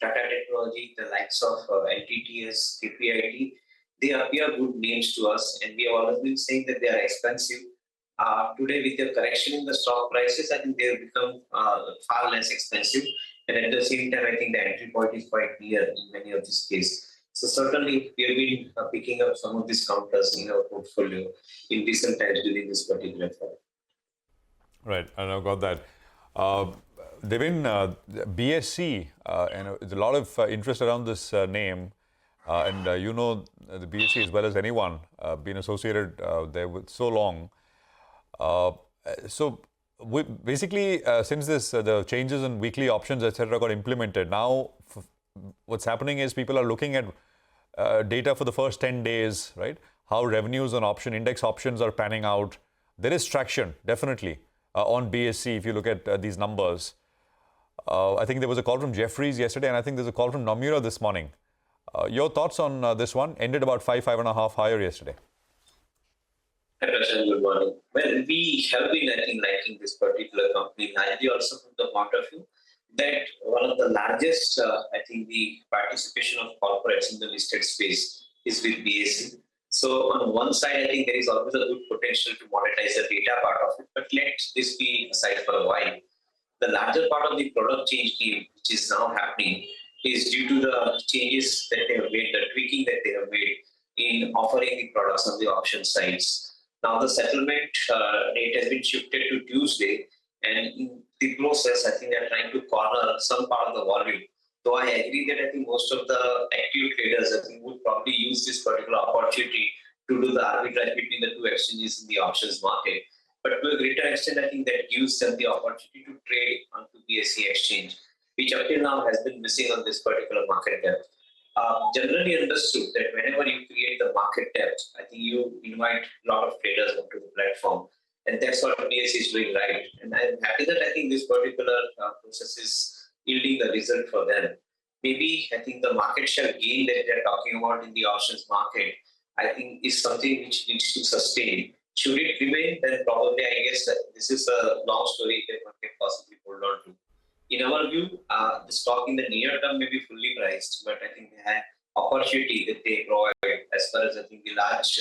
Tata Technology, the likes of LTTS, KPIT, they appear good names to us, and we have always been saying that they are expensive. Today, with the correction in the stock prices, I think they have become far less expensive, and at the same time, I think the entry point is quite near in many of these cases. So certainly, we have been picking up some of these counters in our portfolio in recent times during this particular fall. Right, and I've got that. Devin, BSC, there's a lot of interest around this name, and you know the BSC as well as anyone, been associated there with so long. So we basically, since the changes in weekly options, etc., got implemented, now what's happening is people are looking at data for the first 10 days, right? how revenues on index options are panning out. There is traction, definitely, on BSE if you look at these numbers. I think there was a call from Jefferies yesterday, and I think there's a call from Nomura this morning. Your thoughts on this one? Ended about 5.5 higher yesterday. Hi, Prashant. Good morning. Well, we have been, I think, liking this particular company, largely also from the point of view that one of the largest, I think, the participation of corporates in the listed space is with BSE. So on one side, I think there is always a good potential to monetize the data part of it, but let this be aside for a while. The larger part of the product change game, which is now happening, is due to the changes that they have made, the tweaking that they have made in offering the products on the option sites. Now the settlement date has been shifted to Tuesday, and in the process, I think they are trying to corner some part of the volume. Though I agree that I think most of the active traders, I think, would probably use this particular opportunity to do the arbitrage between the two exchanges in the options market. But to a greater extent, I think that gives them the opportunity to trade onto BSE exchange, which up till now has been missing on this particular market depth. Generally understood that whenever you create the market depth, I think you invite a lot of traders onto the platform. And that's what BSE is doing right. And I'm happy that I think this particular process is yielding the result for them. Maybe I think the market share gain that they're talking about in the options market, I think is something which needs to sustain. Should it remain, then probably I guess that this is a long story that one can possibly hold on to. In our view, the stock in the near term may be fully priced, but I think the opportunity that they provide as far as I think the large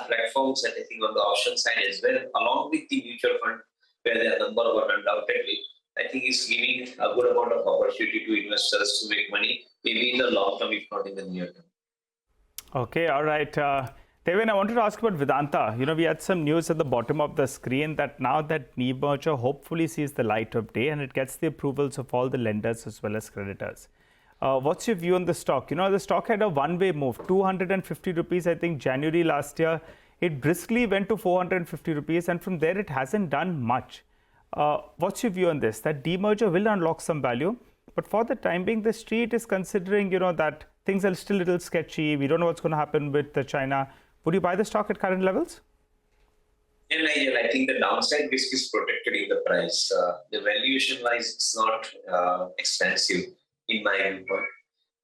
platforms that I think on the option side as well, along with the mutual fund, where they are number one undoubtedly, I think is giving a good amount of opportunity to investors to make money, maybe in the long term, if not in the near term. Okay, all right. Devin, I wanted to ask about Vedanta. You know, we had some news at the bottom of the screen that now that demerger hopefully sees the light of day and it gets the approvals of all the lenders as well as creditors. What's your view on the stock? You know, the stock had a one-way move, 250 rupees, I think, January last year. It briskly went to 450 rupees, and from there it hasn't done much. What's your view on this? That demerger will unlock some value, but for the time being, the street is considering, you know, that things are still a little sketchy. We don't know what's going to happen with China. Would you buy the stock at current levels? Yeah, Nigel, I think the downside risk is protected in the price. The valuation-wise, it's not expensive in my viewpoint.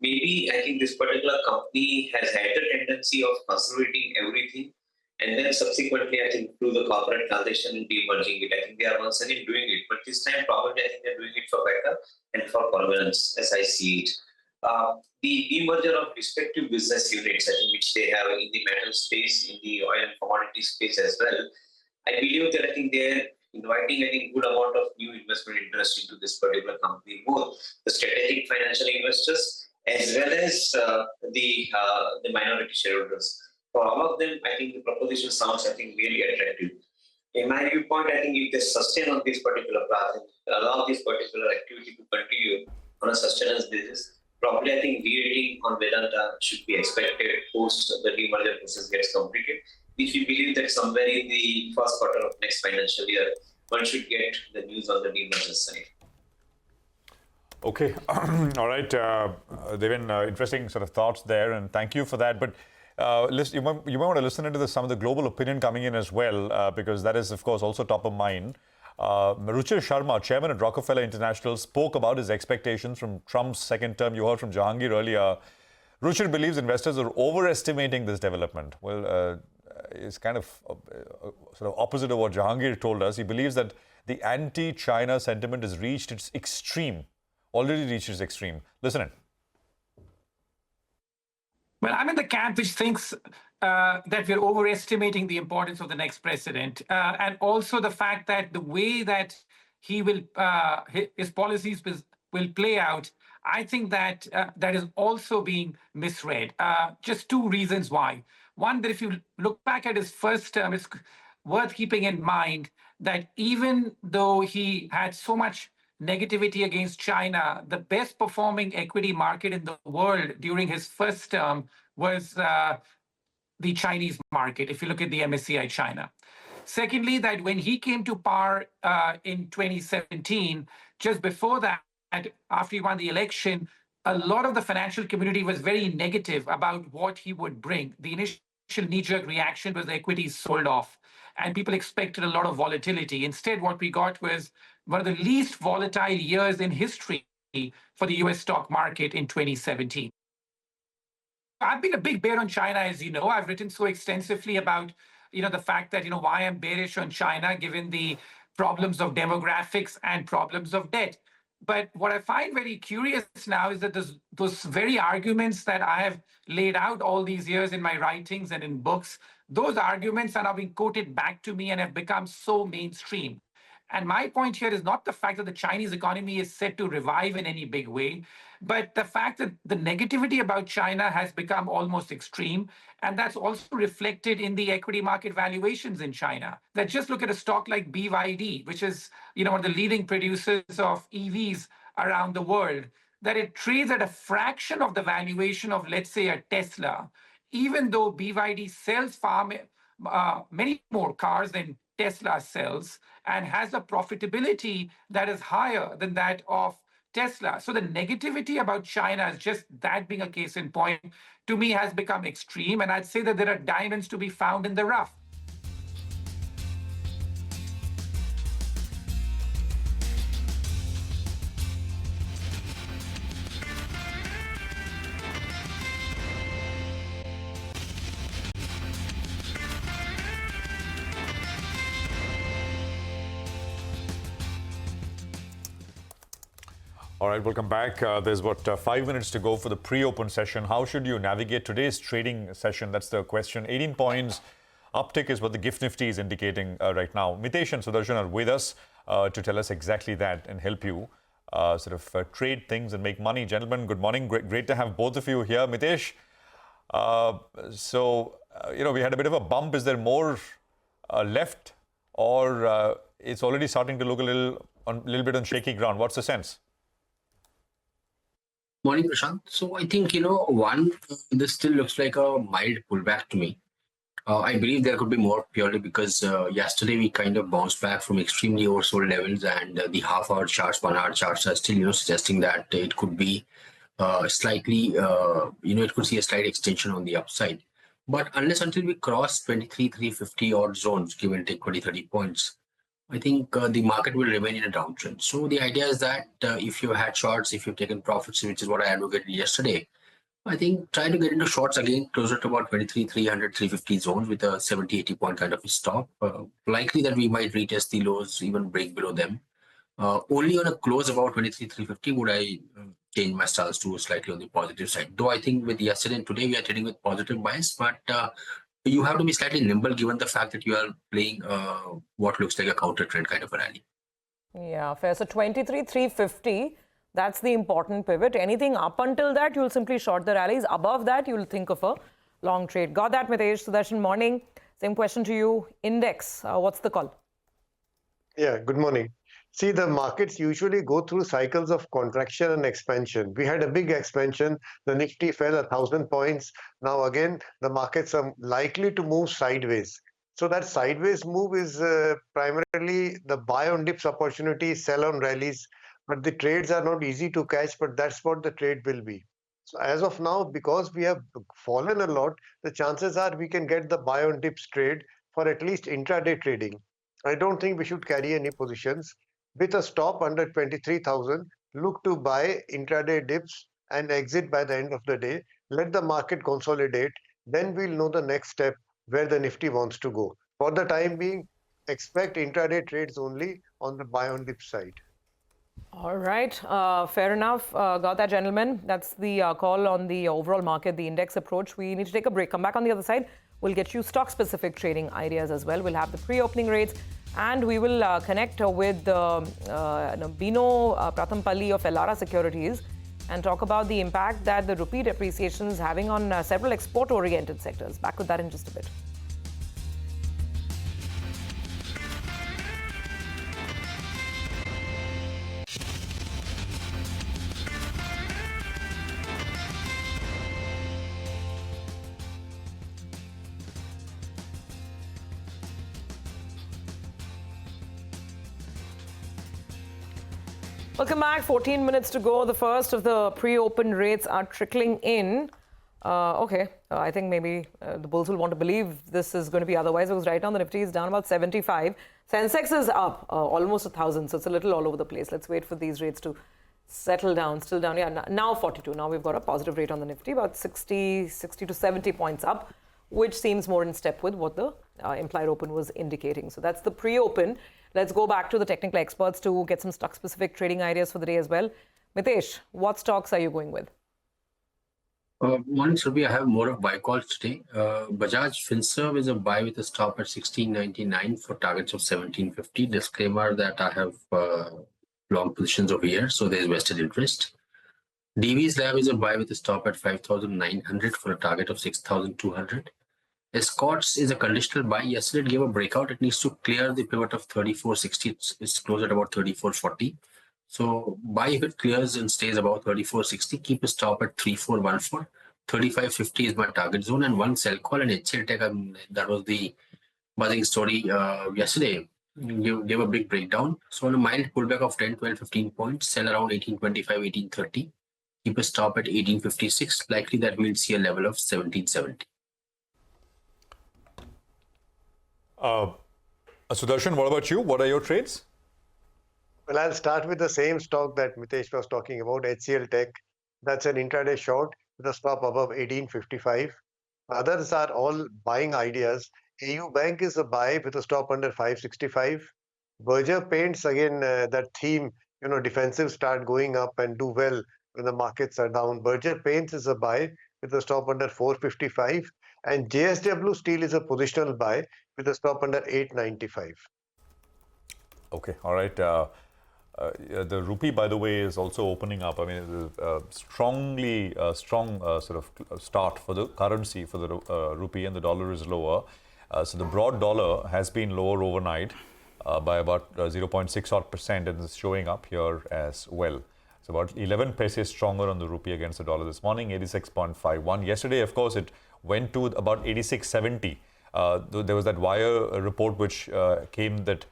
Maybe I think this particular company has had the tendency of consolidating everything, and then subsequently, I think through the corporate transaction and demerging it. I think they are once again doing it, but this time probably I think they're doing it for better and for permanence, as I see it. The demerger of respective business units, I think, which they have in the metal space, in the oil and commodity space as well, I believe that I think they're inviting, I think, good amount of new investment interest into this particular company, both the strategic financial investors as well as the minority shareholders. For all of them, I think the proposition sounds, I think, really attractive. In my viewpoint, I think if they sustain on this particular path and allow this particular activity to continue on a sustenance basis, probably I think re-rating on Vedanta should be expected post the demerger process gets completed, which we believe that somewhere in the first quarter of next financial year, one should get the news on the demerger side. Okay, all right, Devin, interesting sort of thoughts there, and thank you for that. But you might want to listen into some of the global opinion coming in as well, because that is, of course, also top of mind. Ruchir Sharma, chairman at Rockefeller International, spoke about his expectations from Trump's second term. You heard from Jangir earlier. Ruchir believes investors are overestimating this development. Well, it's kind of sort of opposite of what Jangir told us. He believes that the anti-China sentiment has reached its extreme, already reached its extreme. Listen in. Well, I'm in the camp which thinks that we're overestimating the importance of the next president, and also the fact that the way that he will his policies will play out. I think that that is also being misread. Just two reasons why. One, that if you look back at his first term, it's worth keeping in mind that even though he had so much negativity against China, the best performing equity market in the world during his first term was the Chinese market, if you look at the MSCI China. Secondly, that when he came to power in 2017, just before that, after he won the election, a lot of the financial community was very negative about what he would bring. The initial knee-jerk reaction was the equities sold off, and people expected a lot of volatility. Instead, what we got was one of the least volatile years in history for the US stock market in 2017. I've been a big bear on China, as you know. I've written so extensively about, the fact that, why I'm bearish on China, given the problems of demographics and problems of debt. But what I find very curious now is that those very arguments that I have laid out all these years in my writings and in books, those arguments are now being quoted back to me and have become so mainstream. And my point here is not the fact that the Chinese economy is set to revive in any big way, but the fact that the negativity about China has become almost extreme. And that's also reflected in the equity market valuations in China. That just look at a stock like BYD, which is one of the leading producers of EVs around the world, that it trades at a fraction of the valuation of, let's say, a Tesla, even though BYD sells many more cars than Tesla sells and has a profitability that is higher than that of Tesla. So the negativity about China, is just that being a case in point, to me has become extreme. And I'd say that there are diamonds to be found in the rough. All right, welcome back. There's what 5 minutes to go for the pre-open session. How should you navigate today's trading session? That's the question. 18 points uptick is what the GIFT Nifty is indicating right now. Mitesh and Sudarshan are with us to tell us exactly that and help you trade things and make money. Gentlemen, good morning. Great to have both of you here. Mitesh, we had a bit of a bump. Is there more left, or it's already starting to look a little bit on shaky ground? What's the sense? Morning, Prashant. So I think, this still looks like a mild pullback to me. I believe there could be more purely because yesterday we kind of bounced back from extremely oversold levels, and the half-hour charts, 1 hour charts are still, suggesting that it could be slightly, it could see a slight extension on the upside. But until we cross 23,350 odd zones, give and take 20-30 points, I think the market will remain in a downtrend. So the idea is that if you had shorts, if you've taken profits, which is what I advocated yesterday, I think try to get into shorts again closer to about 23,300, 350 zones with a 70-80 point kind of a stop. Likely that we might retest the lows, even break below them. Only on a close about 23,350 would I change my stance to slightly on the positive side. Though I think with yesterday and today we are trading with positive bias, but you have to be slightly nimble given the fact that you are playing what looks like a counter trend kind of a rally. Yeah, fair. So 23,350, that's the important pivot. Anything up until that, you'll simply short the rallies. Above that, you'll think of a long trade. Got that, Mitesh? Sudarshan, morning. Same question to you. Index, what's the call? Yeah, good morning. See, the markets usually go through cycles of contraction and expansion. We had a big expansion. The Nifty fell 1,000 points. Now again, the markets are likely to move sideways. So that sideways move is primarily the buy on dips opportunity, sell on rallies. But the trades are not easy to catch, but that's what the trade will be. So as of now, because we have fallen a lot, the chances are we can get the buy on dips trade for at least intraday trading. I don't think we should carry any positions. With a stop under 23,000, look to buy intraday dips and exit by the end of the day. Let the market consolidate. Then we'll know the next step where the Nifty wants to go. For the time being, expect intraday trades only on the buy on dip side. All right. Fair enough. Got that, gentlemen. That's the call on the overall market, the index approach. We need to take a break. Come back on the other side. We'll get you stock-specific trading ideas as well. We'll have the pre-opening rates. And we will connect with Bino Prathampalli of Elara Securities and talk about the impact that the rupee depreciation is having on several export-oriented sectors. Back with that in just a bit. Welcome back. 14 minutes to go. The first of the pre-open rates are trickling in. Okay, I think maybe the bulls will want to believe this is going to be otherwise, because right now the Nifty is down about 75. Sensex is up almost 1,000, so it's a little all over the place. Let's wait for these rates to settle down. Still down, yeah, now 42. Now we've got a positive rate on the Nifty, about 60 to 70 points up, which seems more in step with what the implied open was indicating. So that's the pre-open. Let's go back to the technical experts to get some stock-specific trading ideas for the day as well. Mitesh, what stocks are you going with? Morning, Rupee. I have more of buy calls today. Bajaj Finserv is a buy with a stop at 16.99 for targets of 17.50. Disclaimer that I have long positions over here, so there is vested interest. DV's Lab is a buy with a stop at 5,900 for a target of 6,200. Escorts is a conditional buy. Yesterday it gave a breakout. It needs to clear the pivot of 34.60. It's closed at about 34.40. So buy if it clears and stays above 34.60. Keep a stop at 34.14. 35.50 is my target zone, and one sell call and HCL Tech. That was the buzzing story yesterday. Gave a big breakdown. So on a mild pullback of 10, 12, 15 points, sell around 18.25, 18.30. Keep a stop at 18.56. Likely that we'll see a level of 17.70. Sudarshan, what about you? What are your trades? Well, I'll start with the same stock that Mitesh was talking about, HCL Tech. That's an intraday short with a stop above 18.55. Others are all buying ideas. AU Bank is a buy with a stop under 5.65. Berger Paints, again, that theme, defensive start going up and do well when the markets are down. Berger Paints is a buy with a stop under 4.55. And JSW Steel is a positional buy with a stop under 8.95. Okay, all right. The rupee, by the way, is also opening up. I mean, it's a strong sort of start for the currency, for the rupee, and the dollar is lower. So the broad dollar has been lower overnight by about 0.6% and is showing up here as well. So about 11 paise stronger on the rupee against the dollar this morning, 86.51. Yesterday, of course, it went to about 86.70. There was that wire report which came that,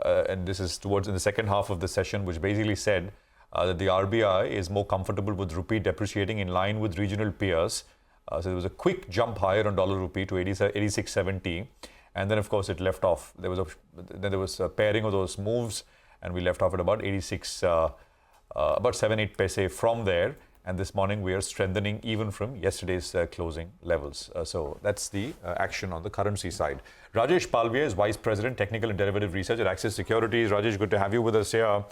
and this is towards in the second half of the session, which basically said that the RBI is more comfortable with rupee depreciating in line with regional peers. So there was a quick jump higher on dollar rupee to 86.70, and then of course it left off. There was a pairing of those moves, and we left off at about 86, about 7-8 paise from there. And this morning we are strengthening even from yesterday's closing levels. So that's the action on the currency side. Rajesh Palviya is Vice President, Technical and Derivative Research at Axis Securities. Rajesh, good to have you with us here.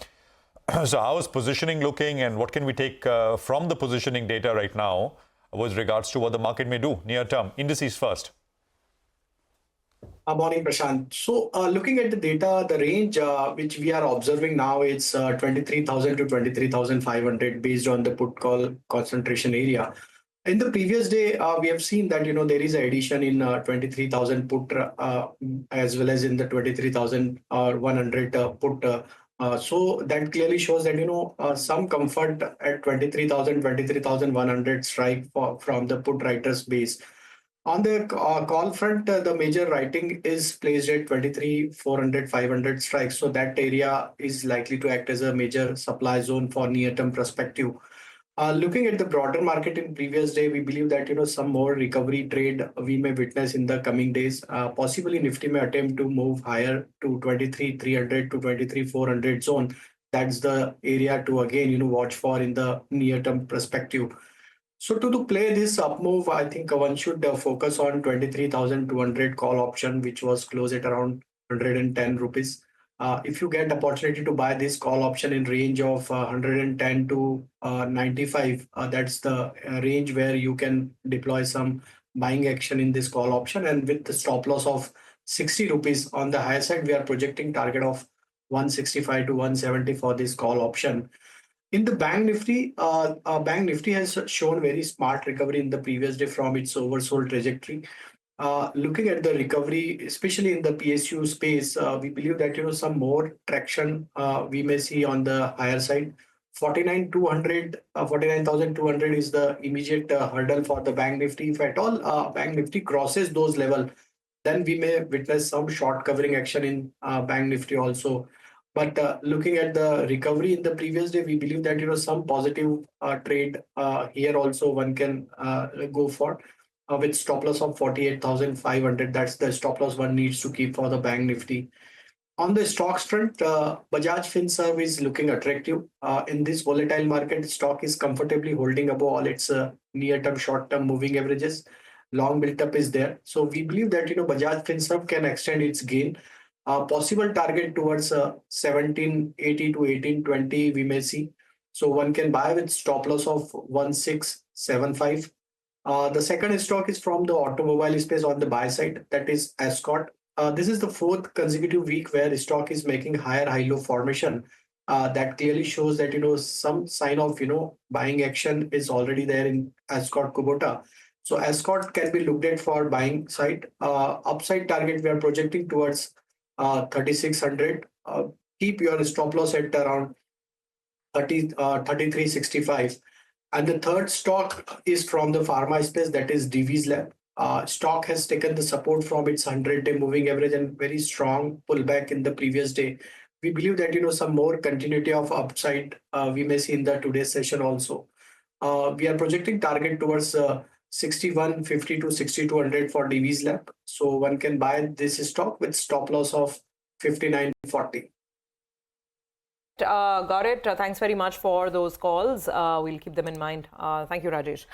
So how is positioning looking, and what can we take from the positioning data right now with regards to what the market may do near term? Indices first. Morning, Prashant. So looking at the data, the range which we are observing now is 23,000 to 23,500 based on the put call concentration area. In the previous day, we have seen that, there is an addition in 23,000 put as well as in the 23,100 put. So that clearly shows that, some comfort at 23,000, 23,100 strike from the put writers base. On the call front, the major writing is placed at 23,400, 500 strikes. So that area is likely to act as a major supply zone for near-term perspective. Looking at the broader market in previous day, we believe that, some more recovery trade we may witness in the coming days. Possibly Nifty may attempt to move higher to 23,300 to 23,400 zone. That's the area to again, watch for in the near-term perspective. So to play this up move, I think one should focus on 23,200 call option, which was closed at around 110 rupees. If you get opportunity to buy this call option in range of 110 to 95, that's the range where you can deploy some buying action in this call option. And with the stop loss of 60 rupees on the higher side, we are projecting target of 165 to 170 for this call option. In the Bank Nifty, Bank Nifty has shown very smart recovery in the previous day from its oversold trajectory. Looking at the recovery, especially in the PSU space, we believe that some more traction we may see on the higher side. 49,200 is the immediate hurdle for the Bank Nifty. If at all Bank Nifty crosses those levels, then we may witness some short covering action in Bank Nifty also. But looking at the recovery in the previous day, we believe that some positive trade here also one can go for with stop loss of 48,500. That's the stop loss one needs to keep for the Bank Nifty. On the stocks front, Bajaj Finserv is looking attractive. In this volatile market, stock is comfortably holding above all its near-term, short-term moving averages. Long built-up is there. So we believe that Bajaj Finserv can extend its gain. Possible target towards 1780 to 1820 we may see. So one can buy with stop loss of 1675. The second stock is from the automobile space on the buy side, that is Escort. This is the fourth consecutive week where the stock is making higher high-low formation. That clearly shows that some sign of buying action is already there in Escort Kubota. So Escort can be looked at for buying side. Upside target we are projecting towards 3600. Keep your stop loss at around 3365. And the third stock is from the pharma space, that is Divi's Lab. Stock has taken the support from its 100-day moving average and very strong pullback in the previous day. We believe that some more continuity of upside we may see in the today's session also. We are projecting target towards 6150 to 6200 for Divi's Lab. So one can buy this stock with stop loss of 5940. Got it. Thanks very much for those calls. We'll keep them in mind. Thank you, Rajesh.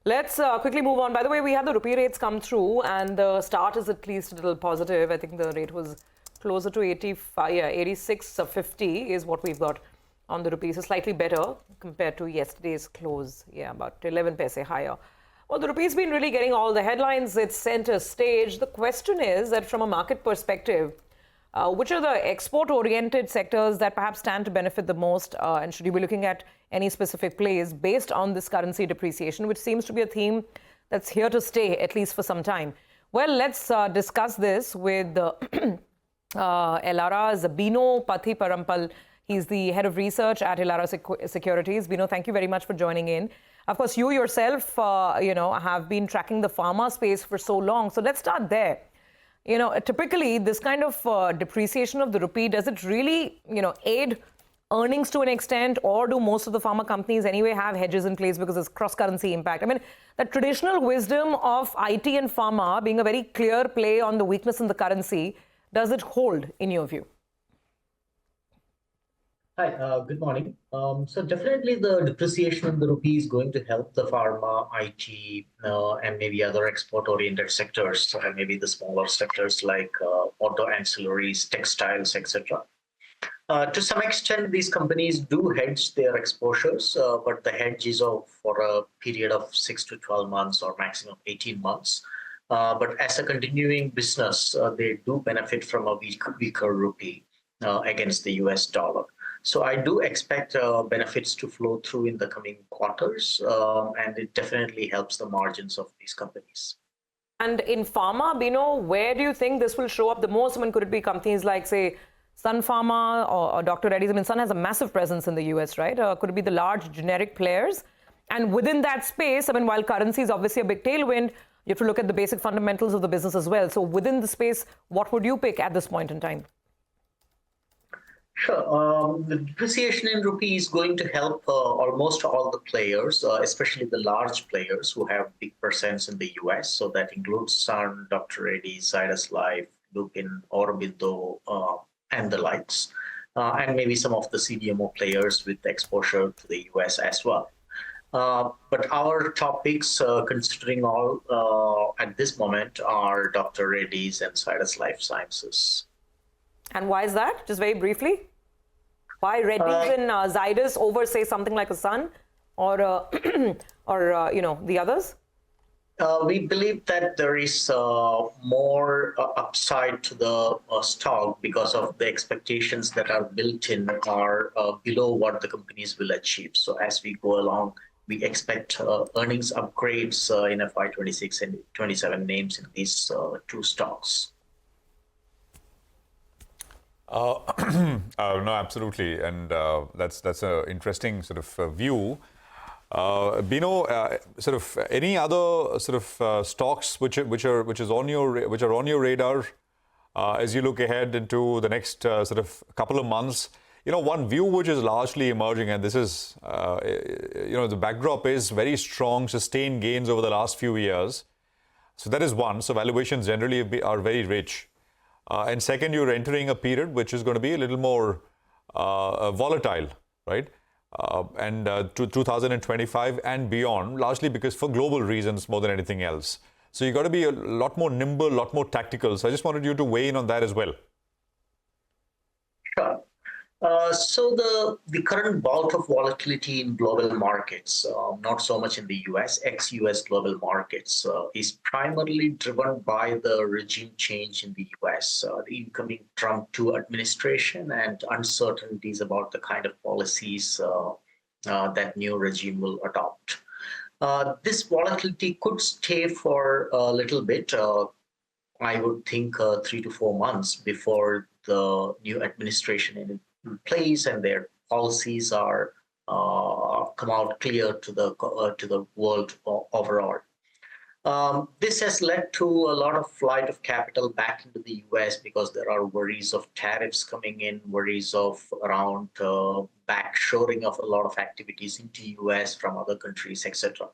Let's quickly move on. By the way, we had the rupee rates come through, and the start is at least a little positive. I think the rate was closer to 86.50 is what we've got on the rupee. So slightly better compared to yesterday's close. Yeah, about 11 paise higher. Well, the rupee's been really getting all the headlines. It's center stage. The question is that from a market perspective, which are the export-oriented sectors that perhaps stand to benefit the most? And should you be looking at any specific plays based on this currency depreciation, which seems to be a theme that's here to stay, at least for some time? Well, let's discuss this with Elara Bino Pathiparampal. He's the head of research at Elara Securities. Bino, thank you very much for joining in. Of course, you yourself, have been tracking the pharma space for so long. So let's start there. Typically, this kind of depreciation of the rupee, does it really, aid earnings to an extent, or do most of the pharma companies anyway have hedges in place because there's cross-currency impact? I mean, the traditional wisdom of IT and pharma being a very clear play on the weakness in the currency, does it hold in your view? Hi, good morning. So definitely the depreciation of the rupee is going to help the pharma, IT, and maybe other export-oriented sectors, and maybe the smaller sectors like auto ancillaries, textiles, etc. To some extent, these companies do hedge their exposures, but the hedge is for a period of 6 to 12 months or maximum 18 months. But as a continuing business, they do benefit from a weaker rupee against the US dollar. So I do expect benefits to flow through in the coming quarters, and it definitely helps the margins of these companies. And in pharma, Bino, where do you think this will show up the most? I mean, could it be companies like, say, Sun Pharma or Dr. Reddy's? I mean, Sun has a massive presence in the US, right? Could it be the large generic players? And within that space, I mean, while currency is obviously a big tailwind, you have to look at the basic fundamentals of the business as well. So within the space, what would you pick at this point in time? Sure. The depreciation in rupee is going to help almost all the players, especially the large players who have big presence in the US. So that includes Sun, Dr. Reddy's, Zydus Life, Lupin, Aurobindo, and the likes, and maybe some of the CDMO players with exposure to the US as well. But our topics, considering all at this moment, are Dr. Reddy's and Zydus Life Sciences. And why is that? Just very briefly. Why Reddy's and Zydus over, say, something like a Sun or the others? We believe that there is more upside to the stock because of the expectations that are built in are below what the companies will achieve. So as we go along, we expect earnings upgrades in FY26 and 27 names in these two stocks. No, absolutely, and that's an interesting sort of view. Bino, sort of any other sort of stocks which are on your radar as you look ahead into the next sort of couple of months, one view which is largely emerging, and this is, the backdrop is very strong, sustained gains over the last few years. So that is one. So valuations generally are very rich. And second, you're entering a period which is going to be a little more volatile, right? And to 2025 and beyond, largely because for global reasons more than anything else. So you've got to be a lot more nimble, a lot more tactical. So I just wanted you to weigh in on that as well. Sure. So the current bout of volatility in global markets, not so much in the US, ex-US global markets, is primarily driven by the regime change in the US, the incoming Trump 2 administration, and uncertainties about the kind of policies that new regime will adopt. This volatility could stay for a little bit. I would think 3 to 4 months before the new administration in place and their policies are come out clear to the world overall. This has led to a lot of flight of capital back into the US because there are worries of tariffs coming in, worries of around backshoring of a lot of activities into US from other countries, etc.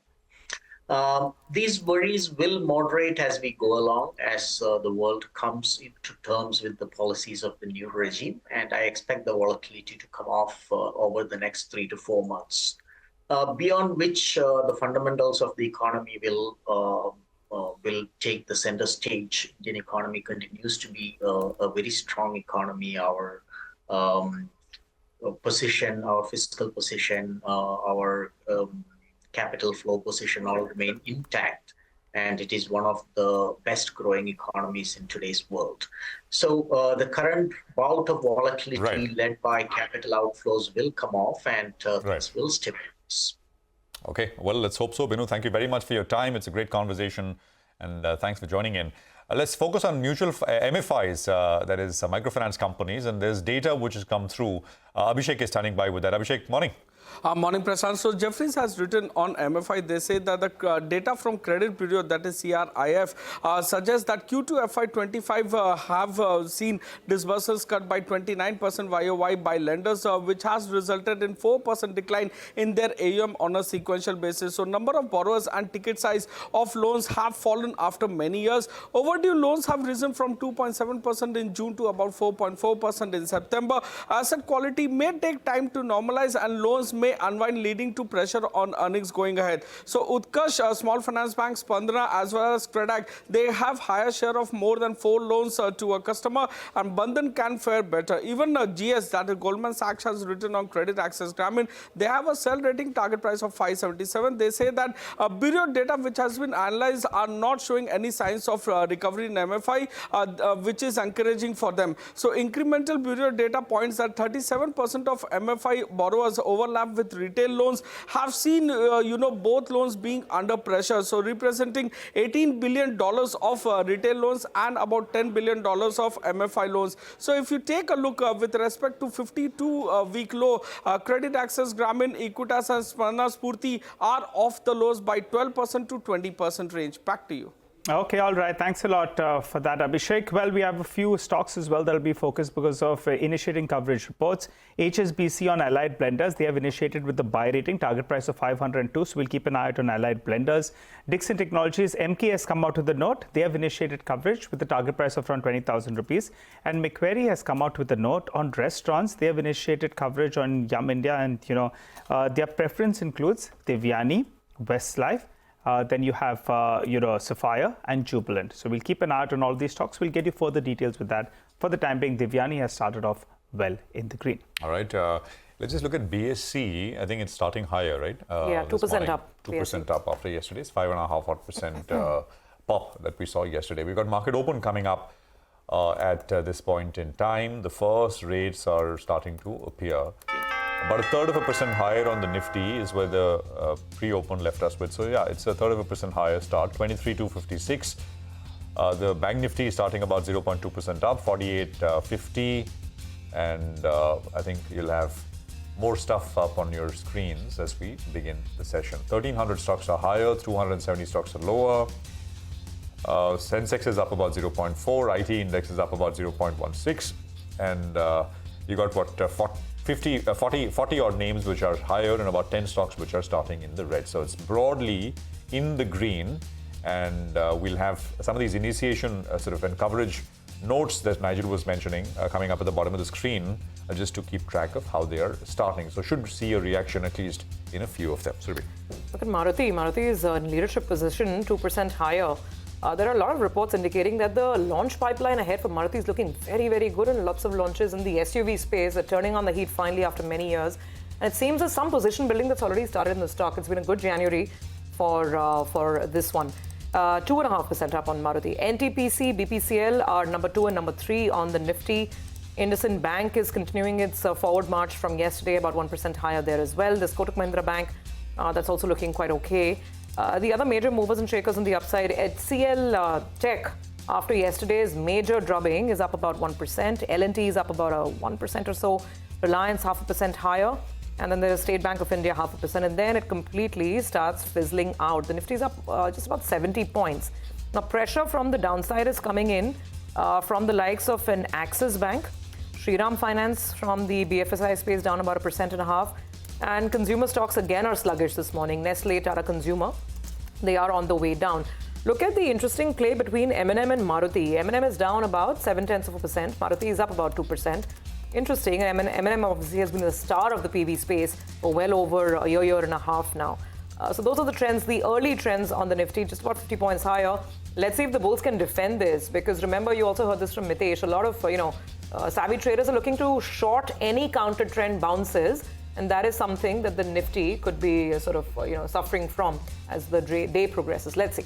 These worries will moderate as we go along, as the world comes into terms with the policies of the new regime, and I expect the volatility to come off over the next 3 to 4 months. Beyond which, the fundamentals of the economy will take the center stage. The economy continues to be a very strong economy. Our position, our fiscal position, our capital flow position all remain intact, and it is one of the best growing economies in today's world. So the current bout of volatility led by capital outflows will come off, and things will stabilize. Okay, well, let's hope so. Binu, thank you very much for your time. It's a great conversation, and thanks for joining in. Let's focus on mutual MFIs, that is microfinance companies, and there's data which has come through. Abhishek is standing by with that. Abhishek, morning. Morning, Prashant. So Jefferies has written on MFI, they say that the data from Credit Bureau, that is CRIF, suggests that Q2 FY25 have seen disbursals cut by 29% YOY by lenders, which has resulted in 4% decline in their AUM on a sequential basis. So number of borrowers and ticket size of loans have fallen after many years. Overdue loans have risen from 2.7% in June to about 4.4% in September. Asset quality may take time to normalize and loans may unwind, leading to pressure on earnings going ahead. So Utkarsh, small finance bank, Spandana, as well as Credit, they have higher share of more than 4 loans to a customer, and Bandhan can fare better. Even GS, that is Goldman Sachs, has written on Credit Access Grameen. They have a sell rating target price of 577. They say that bureau data which has been analyzed are not showing any signs of recovery in MFI, which is encouraging for them. So incremental bureau data points that 37% of MFI borrowers overlap with retail loans, have seen both loans being under pressure, so representing $18 billion of retail loans and about $10 billion of MFI loans. So if you take a look with respect to 52-week low, Credit Access Grameen, Equitas and Spandana Spurti are off the lows by 12% to 20% range. Back to you. Okay, all right. Thanks a lot for that, Abhishek. Well, we have a few stocks as well that will be focused because of initiating coverage reports. HSBC on Allied Blenders, they have initiated with the buy rating, target price of 502. So we'll keep an eye out on Allied Blenders. Dixon Technologies, MK has come out with a note. They have initiated coverage with the target price of around 20,000 rupees. And Macquarie has come out with a note on restaurants. They have initiated coverage on Yum India, and their preference includes Devyani, Westlife. Then you have, Sapphire and Jubilant. So we'll keep an eye out on all these stocks. We'll get you further details with that. For the time being, Devyani has started off well in the green. All right. Let's just look at BSC. I think it's starting higher, right? Yeah, 2% up. 2% up after yesterday's 5.5% pop that we saw yesterday. We've got market open coming up at this point in time. The first rates are starting to appear. About 1/3% higher on the Nifty is where the pre-open left us with. So yeah, it's 1/3% higher start, 23,256. The Bank Nifty is starting about 0.2% up, 48.50. And I think you'll have more stuff up on your screens as we begin the session. 1,300 stocks are higher, 270 stocks are lower. Sensex is up about 0.4. IT index is up about 0.16. And you got what, 40 odd names which are higher and about 10 stocks which are starting in the red. So it's broadly in the green. And we'll have some of these initiation sort of and coverage notes that Nigel was mentioning coming up at the bottom of the screen just to keep track of how they are starting. So should see a reaction at least in a few of them. Rupee. Look at Maruti. Maruti is in leadership position, 2% higher. There are a lot of reports indicating that the launch pipeline ahead for Maruti is looking very, very good, and lots of launches in the SUV space are turning on the heat finally after many years. And it seems there's some position building that's already started in the stock. It's been a good January for this one. 2.5% up on Maruti. NTPC, BPCL are number 2 and number 3 on the Nifty. IndusInd Bank is continuing its forward march from yesterday, about 1% higher there as well. There's Kotak Mahindra Bank, that's also looking quite okay. The other major movers and shakers on the upside, HCL Tech, after yesterday's major drubbing, is up about 1%. L&T is up about 1% or so. Reliance, 0.5% higher. And then there's State Bank of India, 0.5%. And then it completely starts fizzling out. The Nifty is up just about 70 points. Now, pressure from the downside is coming in from the likes of an Axis Bank, Shriram Finance from the BFSI space down about 1.5%. And consumer stocks again are sluggish this morning. Nestle, Tata Consumer, they are on the way down. Look at the interesting play between M&M and Maruti. M&M is down about 0.7%. Maruti is up about 2%. Interesting. M&M obviously has been the star of the PV space for well over a year and a half now. So those are the trends, the early trends on the Nifty, just about 50 points higher. Let's see if the bulls can defend this, because remember, you also heard this from Mitesh. A lot of savvy traders are looking to short any counter trend bounces, and that is something that the Nifty could be sort of suffering from as the day progresses. Let's see.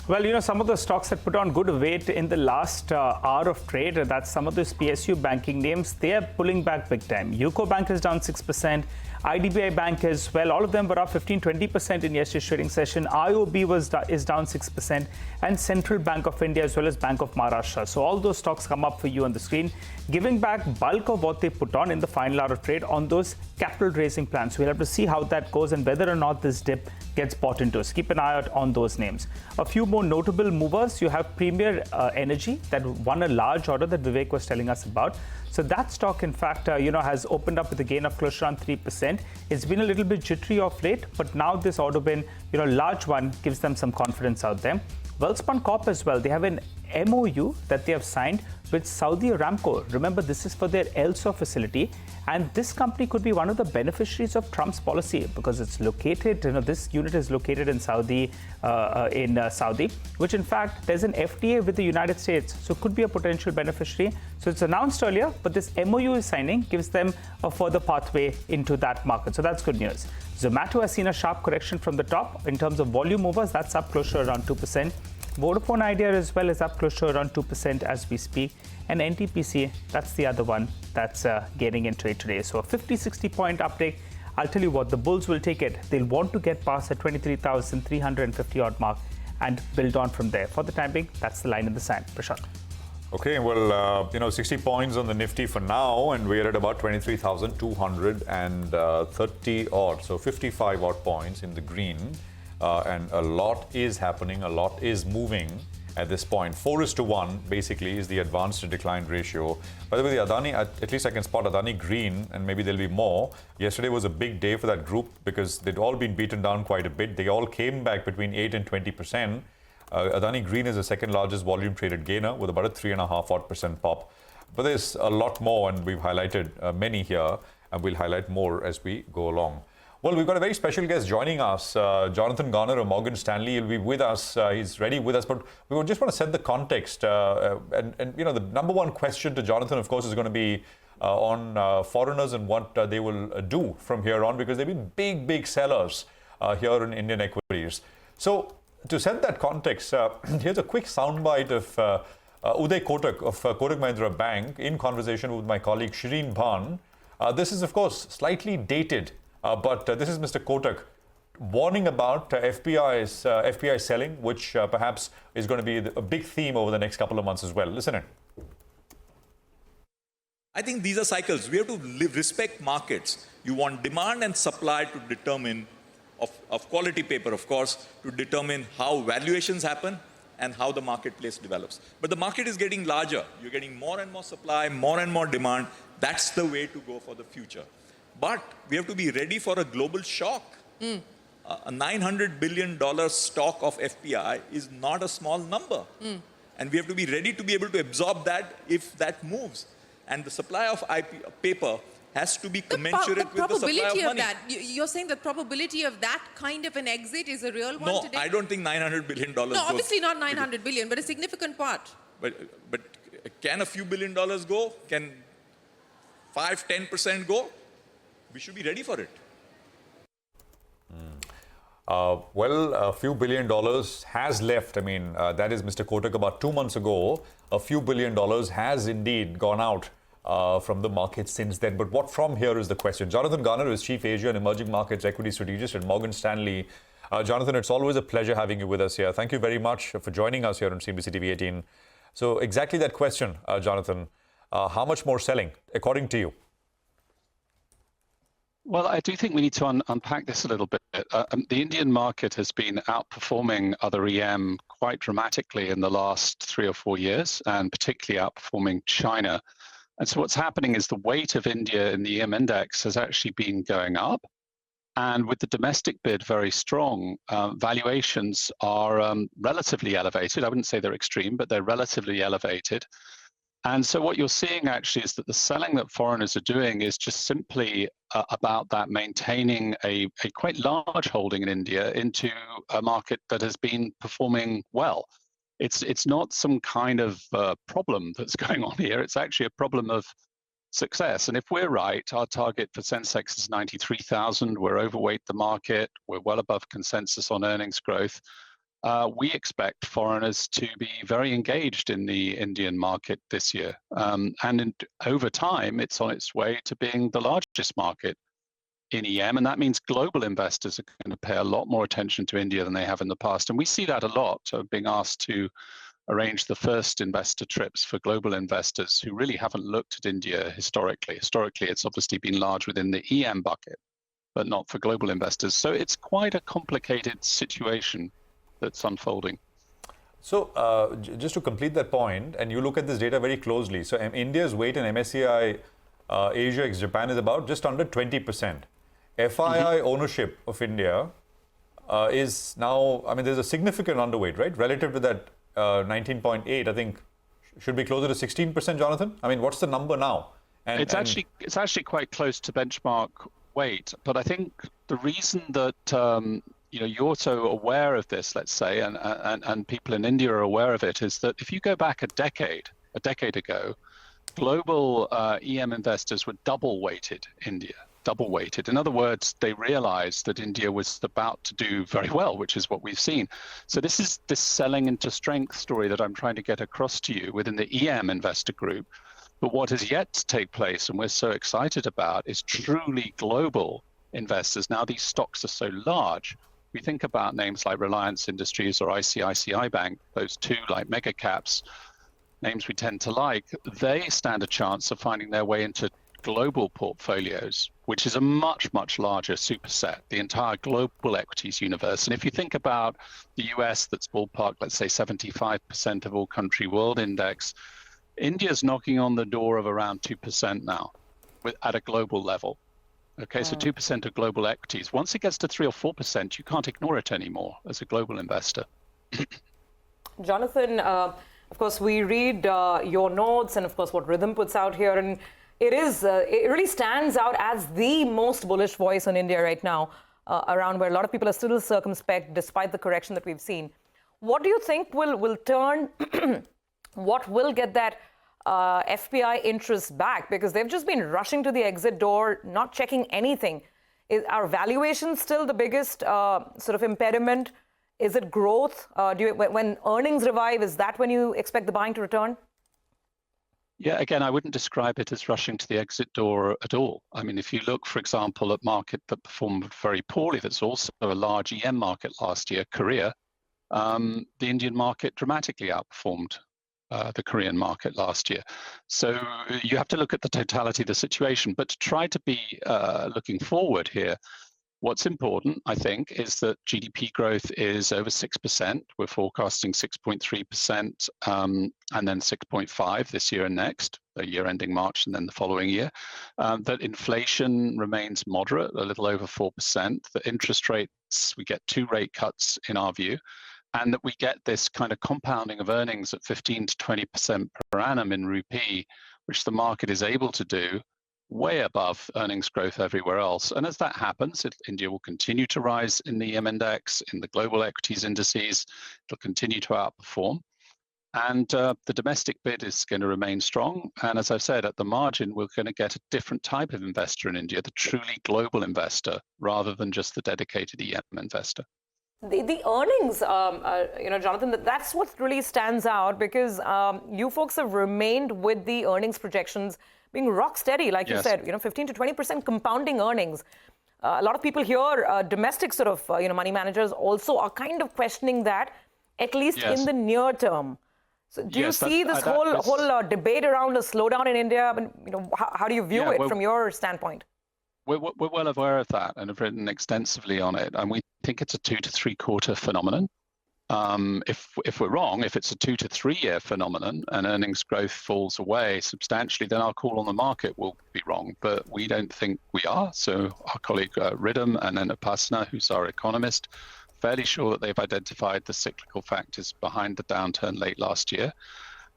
Well, some of the stocks that put on good weight in the last hour of trade, that's some of those PSU banking names, they are pulling back big time. UCO Bank is down 6%. IDBI Bank as well. All of them were up 15-20% in yesterday's trading session. IOB is down 6%, and Central Bank of India as well as Bank of Maharashtra. So all those stocks come up for you on the screen, giving back bulk of what they put on in the final hour of trade on those capital raising plans. We'll have to see how that goes and whether or not this dip gets bought into. So keep an eye out on those names. A few more notable movers. You have Premier Energy that won a large order that Vivek was telling us about. So that stock, in fact, has opened up with a gain of close to around 3%. It's been a little bit jittery of late, but now this order win, large one, gives them some confidence out there. Welspun Corp as well. They have an MOU that they have signed with Saudi Aramco. Remember, this is for their ELSO facility, and this company could be one of the beneficiaries of Trump's policy because it's located, this unit is located in Saudi, which in fact there's an FTA with the United States, so could be a potential beneficiary. So it's announced earlier, but this MOU is signing gives them a further pathway into that market. So that's good news. Zomato has seen a sharp correction from the top in terms of volume movers. That's up close to around 2%. Vodafone Idea as well is up close to around 2% as we speak. And NTPC, that's the other one that's getting into it today. So a 50-60 point uptake. I'll tell you what, the bulls will take it. They'll want to get past the 23,350 odd mark and build on from there. For the time being, that's the line in the sand. Prashant. Okay, well, 60 points on the Nifty for now, and we're at about 23,230 odd, so 55 odd points in the green. And a lot is happening, a lot is moving at this point. 4:1 basically is the advanced decline ratio. By the way, the Adani, at least I can spot Adani green, and maybe there'll be more. Yesterday was a big day for that group because they'd all been beaten down quite a bit. They all came back between 8 and 20%. Adani green is the second largest volume traded gainer with about a 3.5% pop. But there's a lot more, and we've highlighted many here, and we'll highlight more as we go along. Well, we've got a very special guest joining us, Jonathan Garner of Morgan Stanley. He'll be with us. He's ready with us, but we just want to set the context. And the number one question to Jonathan, of course, is going to be on foreigners and what they will do from here on, because they've been big sellers here in Indian equities. So to set that context, here's a quick soundbite of Uday Kotak of Kotak Mahindra Bank in conversation with my colleague Shireen Bhan. This is, of course, slightly dated. But this is Mr. Kotak warning about FPI selling, which perhaps is going to be a big theme over the next couple of months as well. Listen in. I think these are cycles. We have to respect markets. You want demand and supply to determine, of quality paper, of course, to determine how valuations happen and how the marketplace develops. But the market is getting larger. You're getting more and more supply, more and more demand. That's the way to go for the future. But we have to be ready for a global shock. A $900 billion stock of FPI is not a small number. And we have to be ready to be able to absorb that if that moves. And the supply of paper has to be commensurate with the supply of money. That. You're saying the probability of that kind of an exit is a real one today? No, I don't think $900 billion No, obviously not 900 billion, but a significant part. But can a few $1 billion go? Can 5-10% go? We should be ready for it. Well, a few $1 billion has left. I mean, that is Mr. Kotak about 2 months ago. A few $1 billion has indeed gone out from the market since then. But what from here is the question. Jonathan Garner is Chief Asia and Emerging Markets Equity Strategist at Morgan Stanley. Jonathan, it's always a pleasure having you with us here. Thank you very much for joining us here on CNBC-TV18. So exactly that question, Jonathan. How much more selling, according to you? Well, I do think we need to unpack this a little bit. The Indian market has been outperforming other EM quite dramatically in the last 3 or 4 years, and particularly outperforming China. And so what's happening is the weight of India in the EM index has actually been going up. And with the domestic bid very strong, valuations are relatively elevated. I wouldn't say they're extreme, but they're relatively elevated. And so what you're seeing actually is that the selling that foreigners are doing is just simply about that maintaining a quite large holding in India into a market that has been performing well. It's not some kind of problem that's going on here. It's actually a problem of success. And if we're right, our target for sensex is 93,000. We're overweight the market. We're well above consensus on earnings growth. We expect foreigners to be very engaged in the Indian market this year. Over time, it's on its way to being the largest market in EM. And that means global investors are going to pay a lot more attention to India than they have in the past. And we see that a lot, being asked to arrange the first investor trips for global investors who really haven't looked at India historically. Historically, it's obviously been large within the EM bucket, but not for global investors. So it's quite a complicated situation that's unfolding. So just to complete that point, and you look at this data very closely, so India's weight in MSCI Asia ex Japan is about just under 20%. FII ownership of India is now, I mean, there's a significant underweight, right? Relative to that 19.8, I think should be closer to 16%, Jonathan? I mean, what's the number now? It's actually quite close to benchmark weight, but I think the reason that you're so aware of this, let's say, and people in India are aware of it, is that if you go back a decade ago, global EM investors were double-weighted India, double-weighted. In other words, they realized that India was about to do very well, which is what we've seen. So this is this selling into strength story that I'm trying to get across to you within the EM investor group. But what has yet to take place, and we're so excited about, is truly global investors. Now these stocks are so large. We think about names like Reliance Industries or ICICI Bank, those two like mega caps, names we tend to like, they stand a chance of finding their way into global portfolios, which is a much, much larger superset, the entire global equities universe. And if you think about the US, that's ballpark, let's say 75% of all country world index, India's knocking on the door of around 2% now at a global level. Okay, so 2% of global equities. Once it gets to 3 or 4%, you can't ignore it anymore as a global investor. Jonathan, of course, we read your notes and, of course, what Rhythm puts out here. And it really stands out as the most bullish voice on India right now, around where a lot of people are still circumspect despite the correction that we've seen. What do you think will turn, what will get that FPI interest back? Because they've just been rushing to the exit door, not checking anything. Are valuations still the biggest sort of impediment? Is it growth? When earnings revive, is that when you expect the buying to return? Yeah, again, I wouldn't describe it as rushing to the exit door at all. I mean, if you look, for example, at market that performed very poorly, that's also a large EM market last year, Korea, the Indian market dramatically outperformed the Korean market last year. So you have to look at the totality of the situation. But to try to be looking forward here, What's important, I think, is that GDP growth is over 6%. We're forecasting 6.3% and then 6.5 this year and next, the year ending March and then the following year. That inflation remains moderate, a little over 4%. That interest rates, we get 2 rate cuts in our view, and that we get this kind of compounding of earnings at 15 to 20% per annum in Rupee, which the market is able to do way above earnings growth everywhere else. And as that happens, India will continue to rise in the EM index, in the global equities indices. It'll continue to outperform. And the domestic bid is going to remain strong. And as I've said, at the margin, we're going to get a different type of investor in India, the truly global investor, rather than just the dedicated EM investor. The earnings, Jonathan, that's what really stands out, because you folks have remained with the earnings projections being rock steady, like you said, 15 to 20% compounding earnings. A lot of people here, domestic sort of, money managers also are kind of questioning that, at least in the near term. So do you see this whole debate around a slowdown in India? I mean, how do you view it from your standpoint? We're well aware of that and have written extensively on it. And we think it's a 2 to 3 quarter phenomenon. If we're wrong, if it's a 2 to 3 year phenomenon and earnings growth falls away substantially, then our call on the market will be wrong. But we don't think we are. So our colleague Ridham and then Upasana, who's our economist, fairly sure that they've identified the cyclical factors behind the downturn late last year.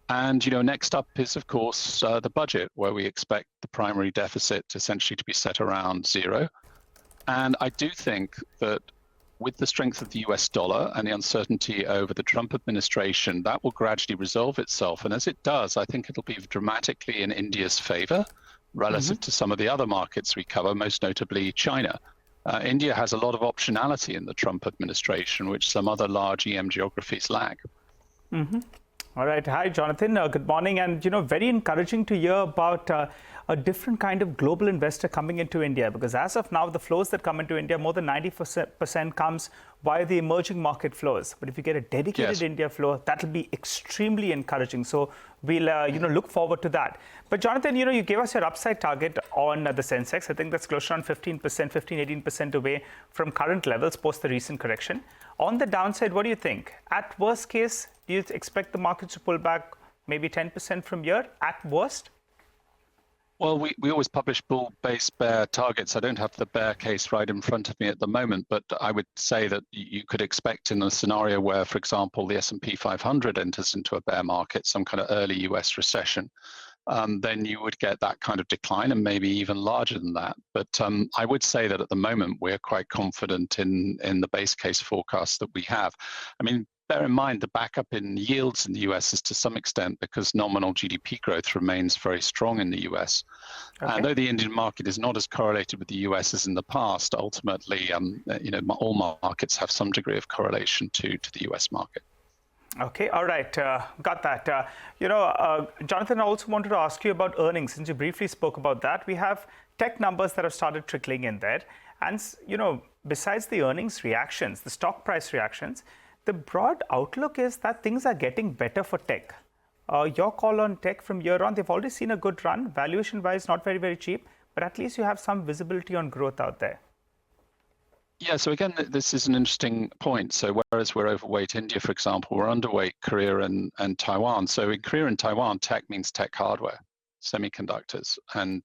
And, next up is, of course, the budget, where we expect the primary deficit essentially to be set around 0. And I do think that with the strength of the US dollar and the uncertainty over the Trump administration, that will gradually resolve itself. And as it does, I think it'll be dramatically in India's favor relative to some of the other markets we cover, most notably China. India has a lot of optionality in the Trump administration, which some other large EM geographies lack. All right. Hi, Jonathan. Good morning. And, very encouraging to hear about a different kind of global investor coming into India, because as of now, the flows that come into India, more than 90% comes via the emerging market flows. But if you get a dedicated India flow, that'll be extremely encouraging. So we'll, look forward to that. But Jonathan, you gave us your upside target on the sensex. I think that's close to around 18% away from current levels post the recent correction. On the downside, what do you think? At worst case, do you expect the markets to pull back maybe 10% from here at worst? Well, we always publish bull, base, bear targets. I don't have the bear case right in front of me at the moment, but I would say that you could expect in a scenario where, for example, the S&P 500 enters into a bear market, some kind of early US recession, then you would get that kind of decline and maybe even larger than that. But I would say that at the moment, we're quite confident in the base case forecast that we have. I mean, bear in mind, the backup in yields in the US is to some extent because nominal GDP growth remains very strong in the US. And though the Indian market is not as correlated with the US as in the past, ultimately, all markets have some degree of correlation to the US market. Okay, all right, got that. Jonathan, I also wanted to ask you about earnings, since you briefly spoke about that. We have tech numbers that have started trickling in there. And, besides the earnings reactions, the stock price reactions, the broad outlook is that things are getting better for tech. Your call on tech from here on, they've already seen a good run, valuation-wise, not very, very cheap, but at least you have some visibility on growth out there. Yeah, so again, this is an interesting point. So whereas we're overweight India, for example, we're underweight Korea and Taiwan. So in Korea and Taiwan, tech means tech hardware, semiconductors. And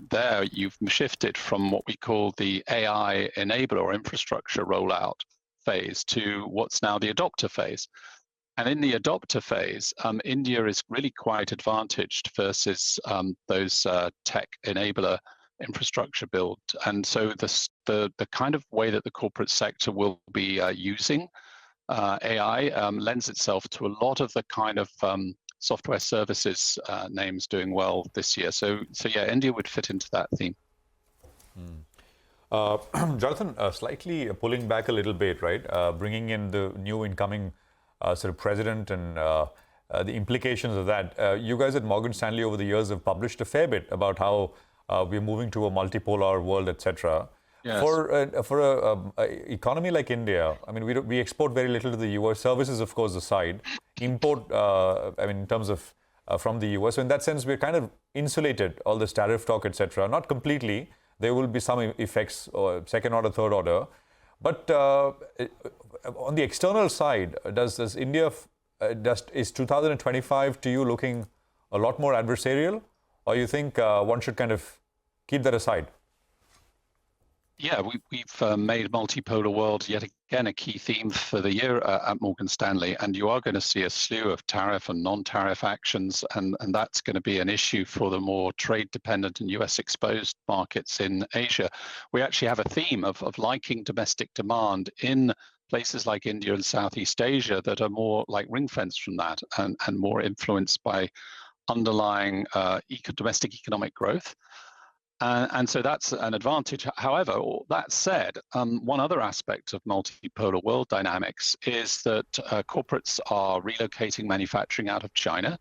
there you've shifted from what we call the AI enabler or infrastructure rollout phase to what's now the adopter phase. And in the adopter phase, India is really quite advantaged versus those tech enabler infrastructure build. And so the kind of way that the corporate sector will be using AI lends itself to a lot of the kind of software services names doing well this year. So yeah, India would fit into that theme. Jonathan, slightly pulling back a little bit, right? Bringing in the new incoming sort of president and the implications of that. You guys at Morgan Stanley over the years have published a fair bit about how we're moving to a multipolar world, etc. Yes. For an economy like India, I mean, we export very little to the US. Services, of course, aside. Import, in terms of from the US. So in that sense, we're kind of insulated, all this tariff talk, etc. Not completely, there will be some effects, or second order, third order. But on the external side, does India, is 2025 to you looking a lot more adversarial, or you think one should kind of keep that aside? Yeah, we've made multipolar world yet again a key theme for the year at Morgan Stanley, and you are going to see a slew of tariff and non-tariff actions, and that's going to be an issue for the more trade-dependent and US-exposed markets in Asia. We actually have a theme of liking domestic demand in places like India and Southeast Asia that are more like ring-fenced from that and more influenced by underlying domestic economic growth. And so that's an advantage. However, all that said, one other aspect of multipolar world dynamics is that corporates are relocating manufacturing out of China,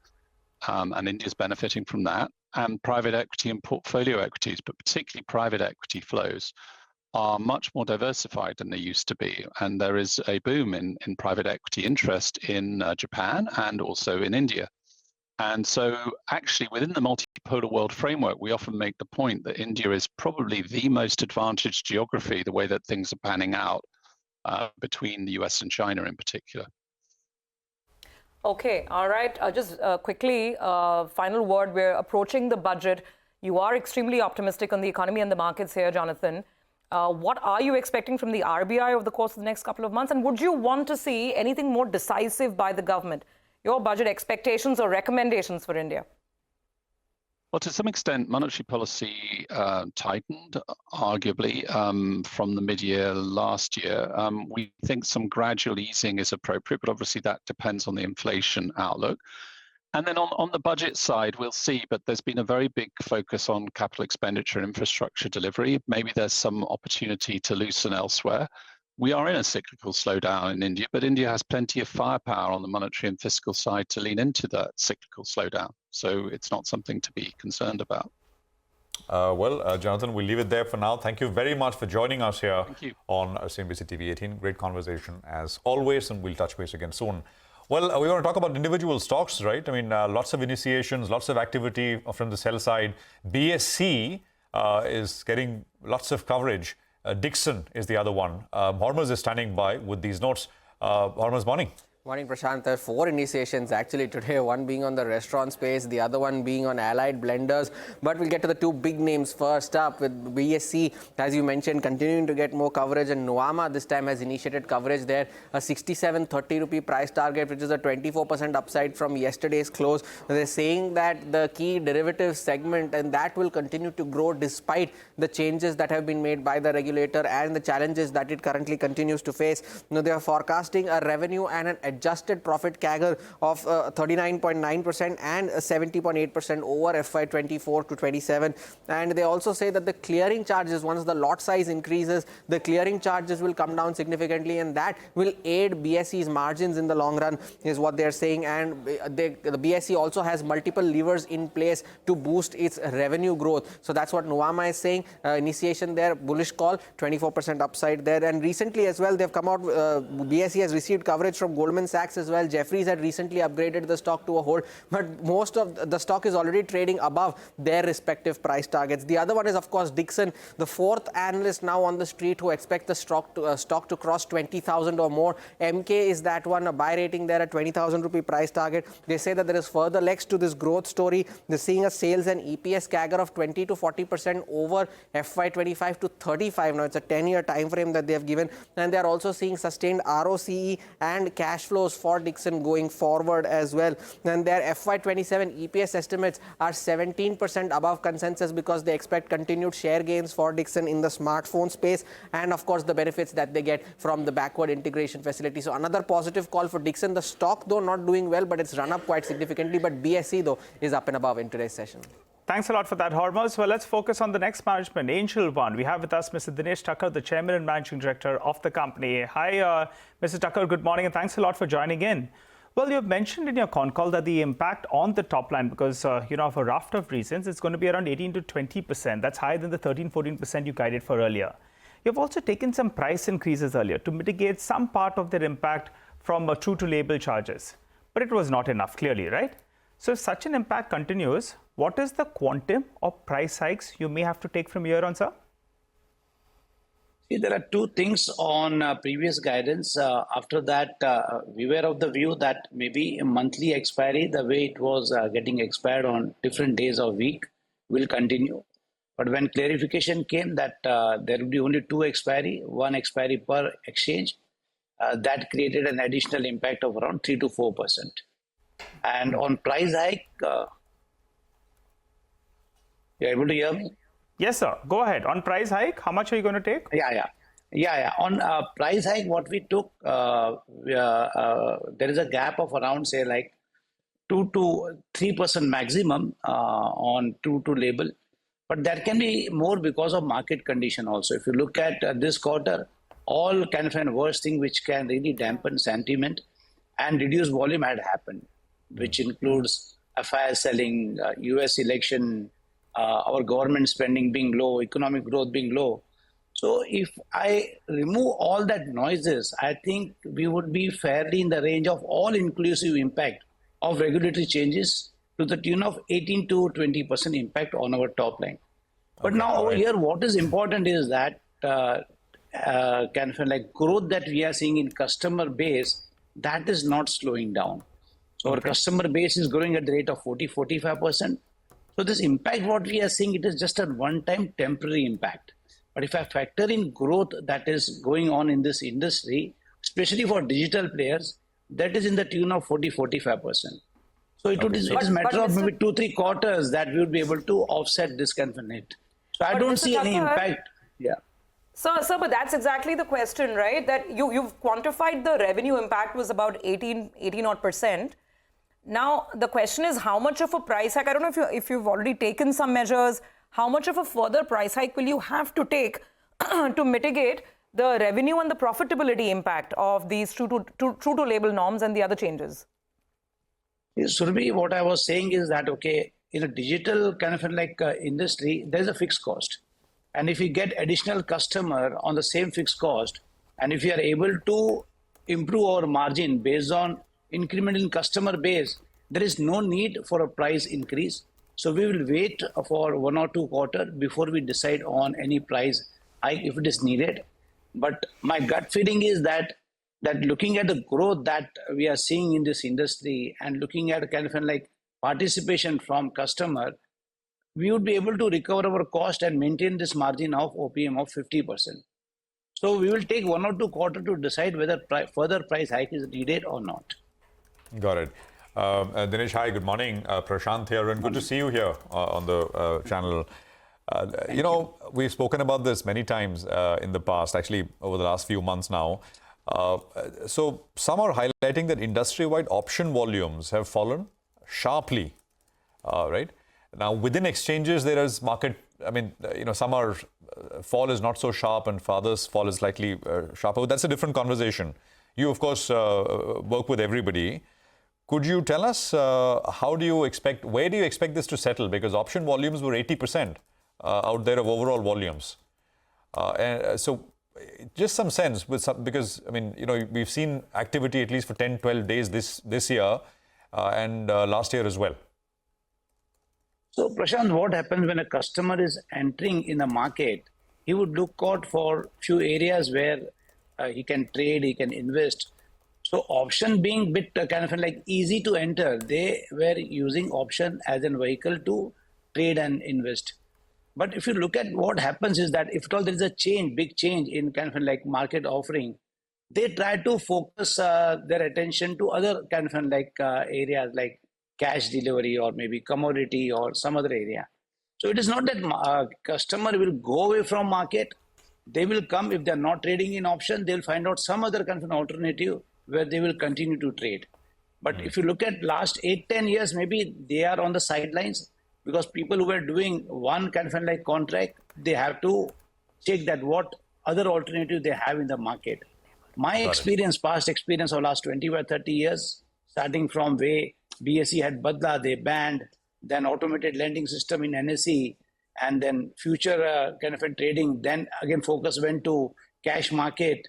and India's benefiting from that, and private equity and portfolio equities, but particularly private equity flows, are much more diversified than they used to be. And there is a boom in private equity interest in Japan and also in India. And so actually within the multipolar world framework, we often make the point that India is probably the most advantaged geography, the way that things are panning out between the US and China in particular. Okay, all right. Just quickly, final word. We're approaching the budget. You are extremely optimistic on the economy and the markets here, Jonathan. What are you expecting from the RBI over the course of the next couple of months? And would you want to see anything more decisive by the government? Your budget expectations or recommendations for India? Well, to some extent, monetary policy tightened, arguably, from the mid-year last year. We think some gradual easing is appropriate, but obviously that depends on the inflation outlook. And then on the budget side, we'll see, but there's been a very big focus on capital expenditure and infrastructure delivery. Maybe there's some opportunity to loosen elsewhere. We are in a cyclical slowdown in India, but India has plenty of firepower on the monetary and fiscal side to lean into that cyclical slowdown. So it's not something to be concerned about. Jonathan, we'll leave it there for now. Thank you very much for joining us here on CNBC-TV18. Great conversation as always, and we'll touch base again soon. Well, we want to talk about individual stocks, right? I mean, lots of initiations, lots of activity from the sell side. BSC is getting lots of coverage. Dixon is the other one. Hormuz is standing by with these notes. Hormuz, morning. Morning, Prashant. There are 4 initiations actually today, one being on the restaurant space, the other one being on allied blenders. But we'll get to the 2 big names first up with BSC, as you mentioned, continuing to get more coverage. And Nuvama this time has initiated coverage there, a 67.30 rupee price target, which is a 24% upside from yesterday's close. They're saying that the key derivatives segment, and that will continue to grow despite the changes that have been made by the regulator and the challenges that it currently continues to face. They are forecasting a revenue and an adjusted profit CAGR of 39.9% and 70.8% over FY24 to 27. And they also say that the clearing charges, once the lot size increases, the clearing charges will come down significantly, and that will aid BSE's margins in the long run, is what they're saying. And the BSE also has multiple levers in place to boost its revenue growth. So that's what Nuvama is saying. Initiation there, bullish call, 24% upside there. And recently as well, they've come out, BSE has received coverage from Goldman Sachs as well. Jefferies had recently upgraded the stock to a hold, but most of the stock is already trading above their respective price targets. The other one is, of course, Dixon, the 4th analyst now on the street who expect the stock to cross 20,000 or more. MK is that one, a buy rating there at 20,000 rupee price target. They say that there is further legs to this growth story. They're seeing a sales and EPS CAGR of 20 to 40% over FY25 to 35. Now it's a 10-year time frame that they have given, and they are also seeing sustained ROCE and cash flows for Dixon going forward as well. And their FY27 EPS estimates are 17% above consensus because they expect continued share gains for Dixon in the smartphone space, and of course the benefits that they get from the backward integration facility. So another positive call for Dixon. The stock though not doing well, but it's run up quite significantly, but BSE though is up and above in today's session. Thanks a lot for that, Hormuz. Well, let's focus on the next management, Angel One. We have with us Mr. Dinesh Thakkar, the Chairman and Managing Director of the company. Hi, Mr. Thakkar, good morning, and thanks a lot for joining in. Well, you've mentioned in your con call that the impact on the top line, because, for a raft of reasons, it's going to be around 18 to 20%. That's higher than the 13-14% you guided for earlier. You've also taken some price increases earlier to mitigate some part of their impact from true to label charges. But it was not enough, clearly, right? So if such an impact continues, what is the quantum of price hikes you may have to take from here on, sir? See, there are two things on previous guidance. After that, we were of the view that maybe a monthly expiry, the way it was getting expired on different days of week, will continue. But when clarification came that there will be only two expiry, one expiry per exchange, that created an additional impact of around 3 to 4%. And on price hike, you're able to hear me? Yes, sir. Go ahead. On price hike, how much are you going to take? Yeah. On price hike, what we took, there is a gap of around, say, like 2 to 3% maximum on 2 to label. But that can be more because of market condition also. If you look at this quarter, all kind of an worst thing which can really dampen sentiment and reduce volume had happened, which includes FII selling, US election, our government spending being low, economic growth being low. So if I remove all that noises, I think we would be fairly in the range of all-inclusive impact of regulatory changes to the tune of 18 to 20% impact on our top line. But now over here, what is important is that kind of like growth that we are seeing in customer base, that is not slowing down. So our customer base is growing at the rate of 40-45%. So this impact, what we are seeing, it is just a one-time temporary impact. But if I factor in growth that is going on in this industry, especially for digital players, that is in the tune of 40-45%. So it is a matter of maybe 2-3 quarters that we would be able to offset this kind of a net. So I don't see any impact. Yeah. Sir, but that's exactly the question, right? That you've quantified the revenue impact was about 18 odd percent. Now, the question is how much of a price hike, I don't know if you've already taken some measures, how much of a further price hike will you have to take to mitigate the revenue and the profitability impact of these true to label norms and the other changes? Surabhi, what I was saying is that, okay, in a digital kind of like industry, there's a fixed cost. And if we get additional customer on the same fixed cost, and if we are able to improve our margin based on increment in customer base, there is no need for a price increase. So we will wait for 1 or 2 quarters before we decide on any price hike if it is needed. But my gut feeling is that looking at the growth that we are seeing in this industry and looking at kind of like participation from customer, we would be able to recover our cost and maintain this margin of OPM of 50%. So we will take 1 or 2 quarters to decide whether further price hike is needed or not. Got it. Dinesh, hi, good morning. Prashant here, and good to see you here on the channel. We've spoken about this many times in the past, actually over the last few months now. So some are highlighting that industry-wide option volumes have fallen sharply, right? Now, within exchanges, there is market, some are fall is not so sharp and others fall is slightly sharper. But that's a different conversation. You, of course, work with everybody. Could you tell us where do you expect this to settle? Because option volumes were 80% out there of overall volumes. So just some sense because we've seen activity at least for 10-12 days this year and last year as well. So Prashant, what happens when a customer is entering in the market? He would look out for few areas where he can trade, he can invest. So option being bit kind of like easy to enter, they were using option as a vehicle to trade and invest. But if you look at what happens is that if at all there is a big change in kind of like market offering, they try to focus their attention to other kind of like areas like cash delivery or maybe commodity or some other area. So it is not that customer will go away from market. They will come, if they are not trading in option, they'll find out some other kind of an alternative where they will continue to trade. But if you look at last 8-10 years, maybe they are on the sidelines because people who were doing one kind of like contract, they have to check that what other alternative they have in the market. My experience, past experience of last 20 or 30 years, starting from way BSE had Badla, they banned, then automated lending system in NSE, and then future kind of a trading, then again focus went to cash market.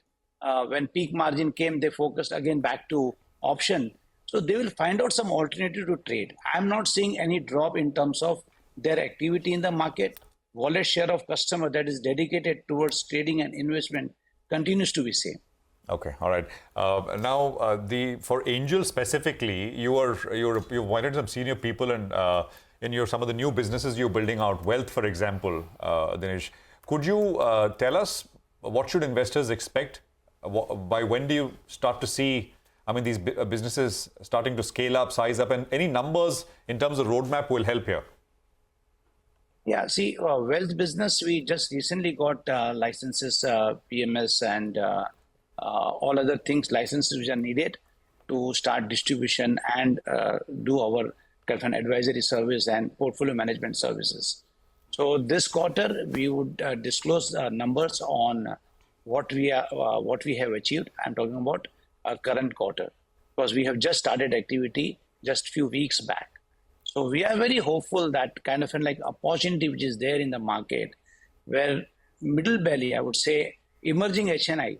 When peak margin came, they focused again back to option. So they will find out some alternative to trade. I'm not seeing any drop in terms of their activity in the market. wallet share of customer that is dedicated towards trading and investment continues to be same. Okay, all right. Now, for Angel specifically, you wanted some senior people and in some of the new businesses you're building out, wealth, for example, Dinesh. Could you tell us what should investors expect? By when do you start to see, these businesses starting to scale up, size up, and any numbers in terms of roadmap will help here? Yeah, see, wealth business, we just recently got licenses, PMS and all other things, licenses which are needed to start distribution and do our kind of an advisory service and portfolio management services. So this quarter, we would disclose numbers on what we have achieved. I'm talking about our current quarter, because we have just started activity just a few weeks back. So we are very hopeful that kind of like opportunity which is there in the market, where middle belly, I would say, emerging HNI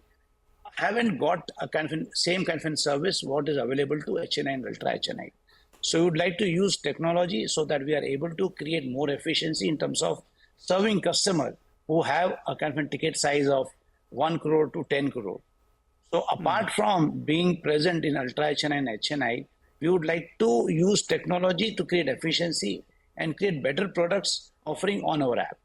haven't got a kind of same kind of service what is available to HNI and ultra HNI. So we would like to use technology so that we are able to create more efficiency in terms of serving customer who have a kind of ticket size of 1 crore to 10 crore. So apart from being present in ultra HNI and HNI, we would like to use technology to create efficiency and create better products offering on our app.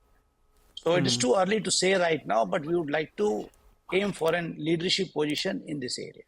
So it is too early to say right now, but we would like to aim for a leadership position in this area.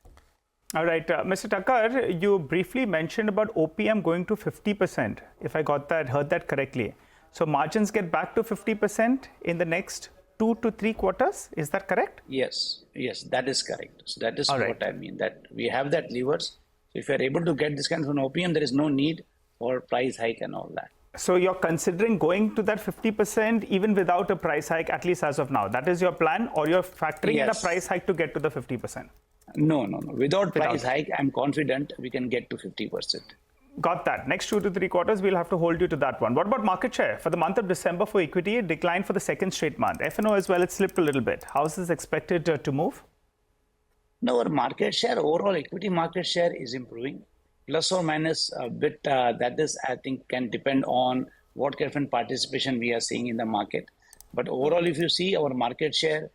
All right, Mr. Tucker, you briefly mentioned about OPM going to 50%, if I heard that correctly. So margins get back to 50% in the next 2 to 3 quarters. Is that correct? Yes, that is correct. So that is what I mean, that we have that levers. So if you are able to get this kind of an OPM, there is no need for price hike and all that. So you're considering going to that 50% even without a price hike, at least as of now. That is your plan, or you're factoring in a price hike to get to the 50%? No. Without price hike, I'm confident we can get to 50%. Got that. Next 2 to 3 quarters, we'll have to hold you to that one. What about market share? For the month of December for equity, it declined for the second straight month. F&O as well, it slipped a little bit. How is this expected to move? No, our market share, overall equity market share is improving. Plus or minus a bit, that is, I think, can depend on what kind of participation we are seeing in the market. But overall, if you see our market share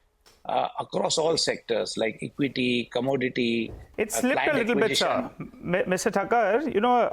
across all sectors like equity, commodity, it slipped a little bit, sir. Mr. Tucker,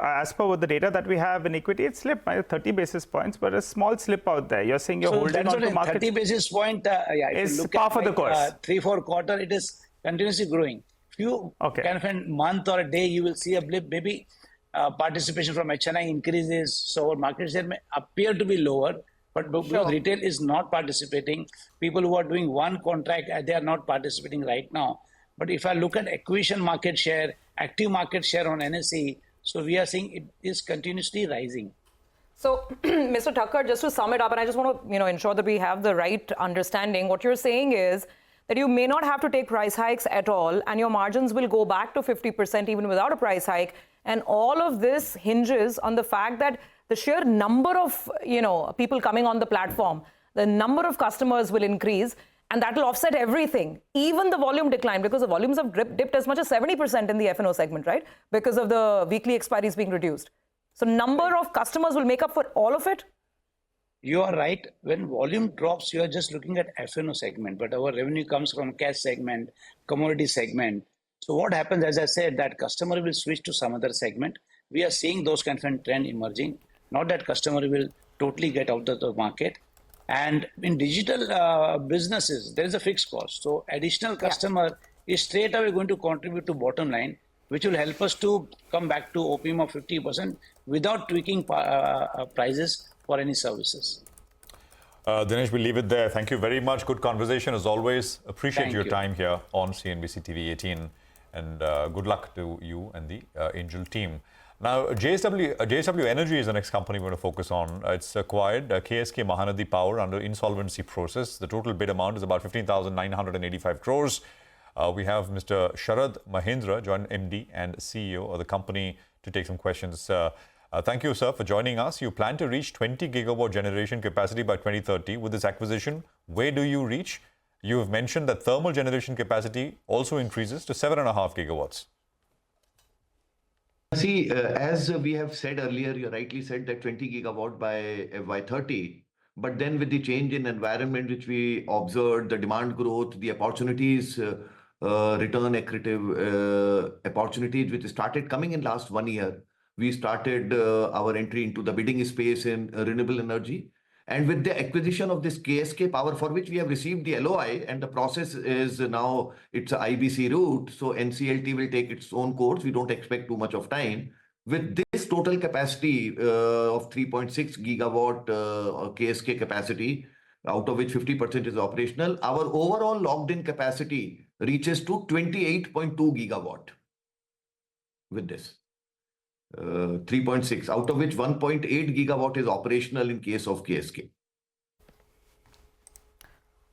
as per the data that we have in equity, it slipped by 30 basis points, but a small slip out there. You're saying you're holding on to market. 30 basis point, is par for the course. 3-4 quarter, it is continuously growing. Few kind of a month or a day, you will see a blip. Maybe participation from HNI increases, so our market share may appear to be lower, but because retail is not participating, people who are doing one contract, they are not participating right now. But if I look at acquisition market share, active market share on NSE, so we are seeing it is continuously rising. So, Mr. Tucker, just to sum it up, and I just want to ensure that we have the right understanding, what you're saying is that you may not have to take price hikes at all, and your margins will go back to 50% even without a price hike. And all of this hinges on the fact that the sheer number of people coming on the platform, the number of customers will increase, and that will offset everything, even the volume decline, because the volumes have dipped as much as 70% in the F&O segment, right? Because of the weekly expiries being reduced. So number of customers will make up for all of it? You are right. When volume drops, you are just looking at F&O segment, but our revenue comes from cash segment, commodity segment. So what happens, as I said, that customer will switch to some other segment. We are seeing those kind of trend emerging. Not that customer will totally get out of the market. And in digital businesses, there is a fixed cost. So additional customer is straight away going to contribute to bottom line, which will help us to come back to OPM of 50% without tweaking prices for any services. Dinesh, we'll leave it there. Thank you very much. Good conversation as always. Appreciate your time here on CNBC-TV18, and good luck to you and the Angel team. Now, JSW Energy is the next company we're going to focus on. It's acquired KSK Mahanadi Power under insolvency process. The total bid amount is about 15,985 crores. We have Mr. Sharad Mahendra, Joint MD and CEO of the company, to take some questions. Thank you, sir, for joining us. You plan to reach 20 gigawatt generation capacity by 2030. With this acquisition, where do you reach? You have mentioned that thermal generation capacity also increases to 7.5 gigawatts. See, as we have said earlier, you rightly said that 20 gigawatt by FY30. But then with the change in environment which we observed, the demand growth, the opportunities, return accretive opportunities which started coming in last 1 year, we started our entry into the bidding space in renewable energy. And with the acquisition of this KSK Power, for which we have received the LOI, and the process is now, it's a IBC route, so NCLT will take its own course. We don't expect too much of time. With this total capacity of 3.6 gigawatt KSK capacity, out of which 50% is operational, our overall logged-in capacity reaches to 28.2 gigawatt with this. 3.6, out of which 1.8 gigawatt is operational in case of KSK.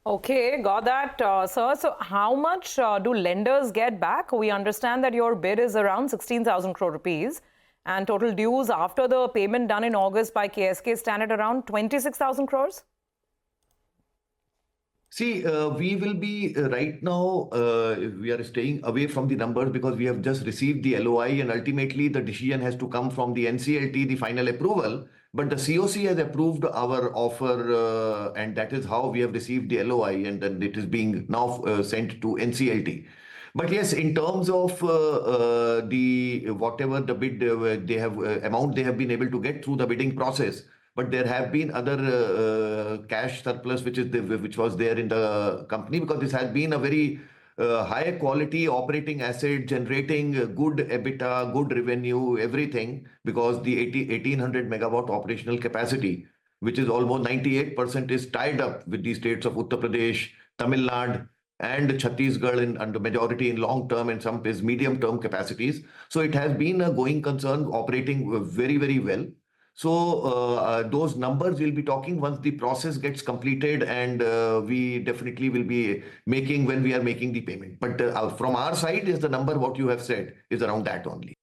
Okay, got that, sir. So how much do lenders get back? We understand that your bid is around 16,000 crore rupees and total dues after the payment done in August by KSK stand at around 26,000 crores. See, we will be right now, we are staying away from the numbers because we have just received the LOI and ultimately the decision has to come from the NCLT, the final approval. But the COC has approved our offer and that is how we have received the LOI, and then it is being now sent to NCLT. But yes, in terms of the whatever the bid they have amount they have been able to get through the bidding process, but there have been other cash surplus which was there in the company, because this has been a very high quality operating asset generating good EBITDA, good revenue, everything, because the 1800 megawatt operational capacity, which is almost 98%, is tied up with the states of Uttar Pradesh, Tamil Nadu, and Chhattisgarh and the majority in long term and some is medium term capacities. So it has been a going concern operating very, very well. So those numbers we'll be talking once the process gets completed, and we definitely will be making when we are making the payment. But from our side is the number what you have said is around that only.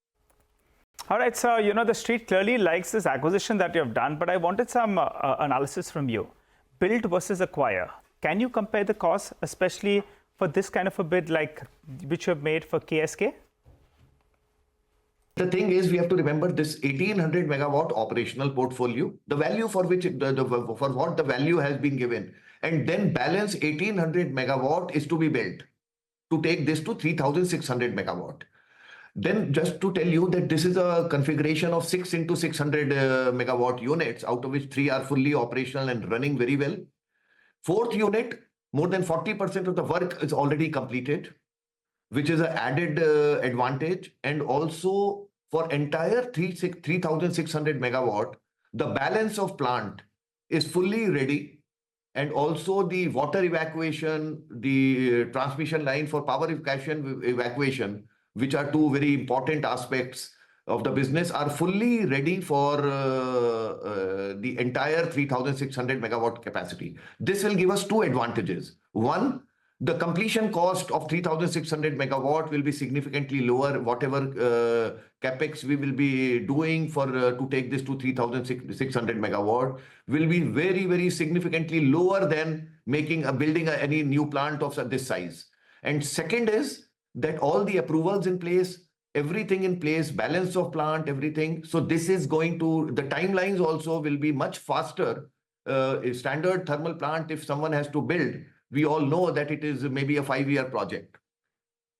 All right, so the street clearly likes this acquisition that you have done, but I wanted some analysis from you. Build versus acquire. Can you compare the cost, especially for this kind of a bid like which you have made for KSK? The thing is, we have to remember this 1800 megawatt operational portfolio, the value for which for what the value has been given, and then balance 1800 megawatt is to be built to take this to 3600 megawatt. Then just to tell you that this is a configuration of 6 into 600 megawatt units, out of which 3 are fully operational and running very well. Fourth unit, more than 40% of the work is already completed, which is an added advantage. And also for entire 3600 megawatt, the balance of plant is fully ready. And also the water evacuation, the transmission line for power evacuation, which are two very important aspects of the business, are fully ready for the entire 3600 megawatt capacity. This will give us two advantages. One, the completion cost of 3600 megawatt will be significantly lower. Whatever capex we will be doing for to take this to 3600 megawatt will be very, very significantly lower than building any new plant of this size. And second is that all the approvals in place, everything in place, balance of plant, everything. So this is going to, the timelines also will be much faster. A standard thermal plant, if someone has to build, we all know that it is maybe a 5-year project.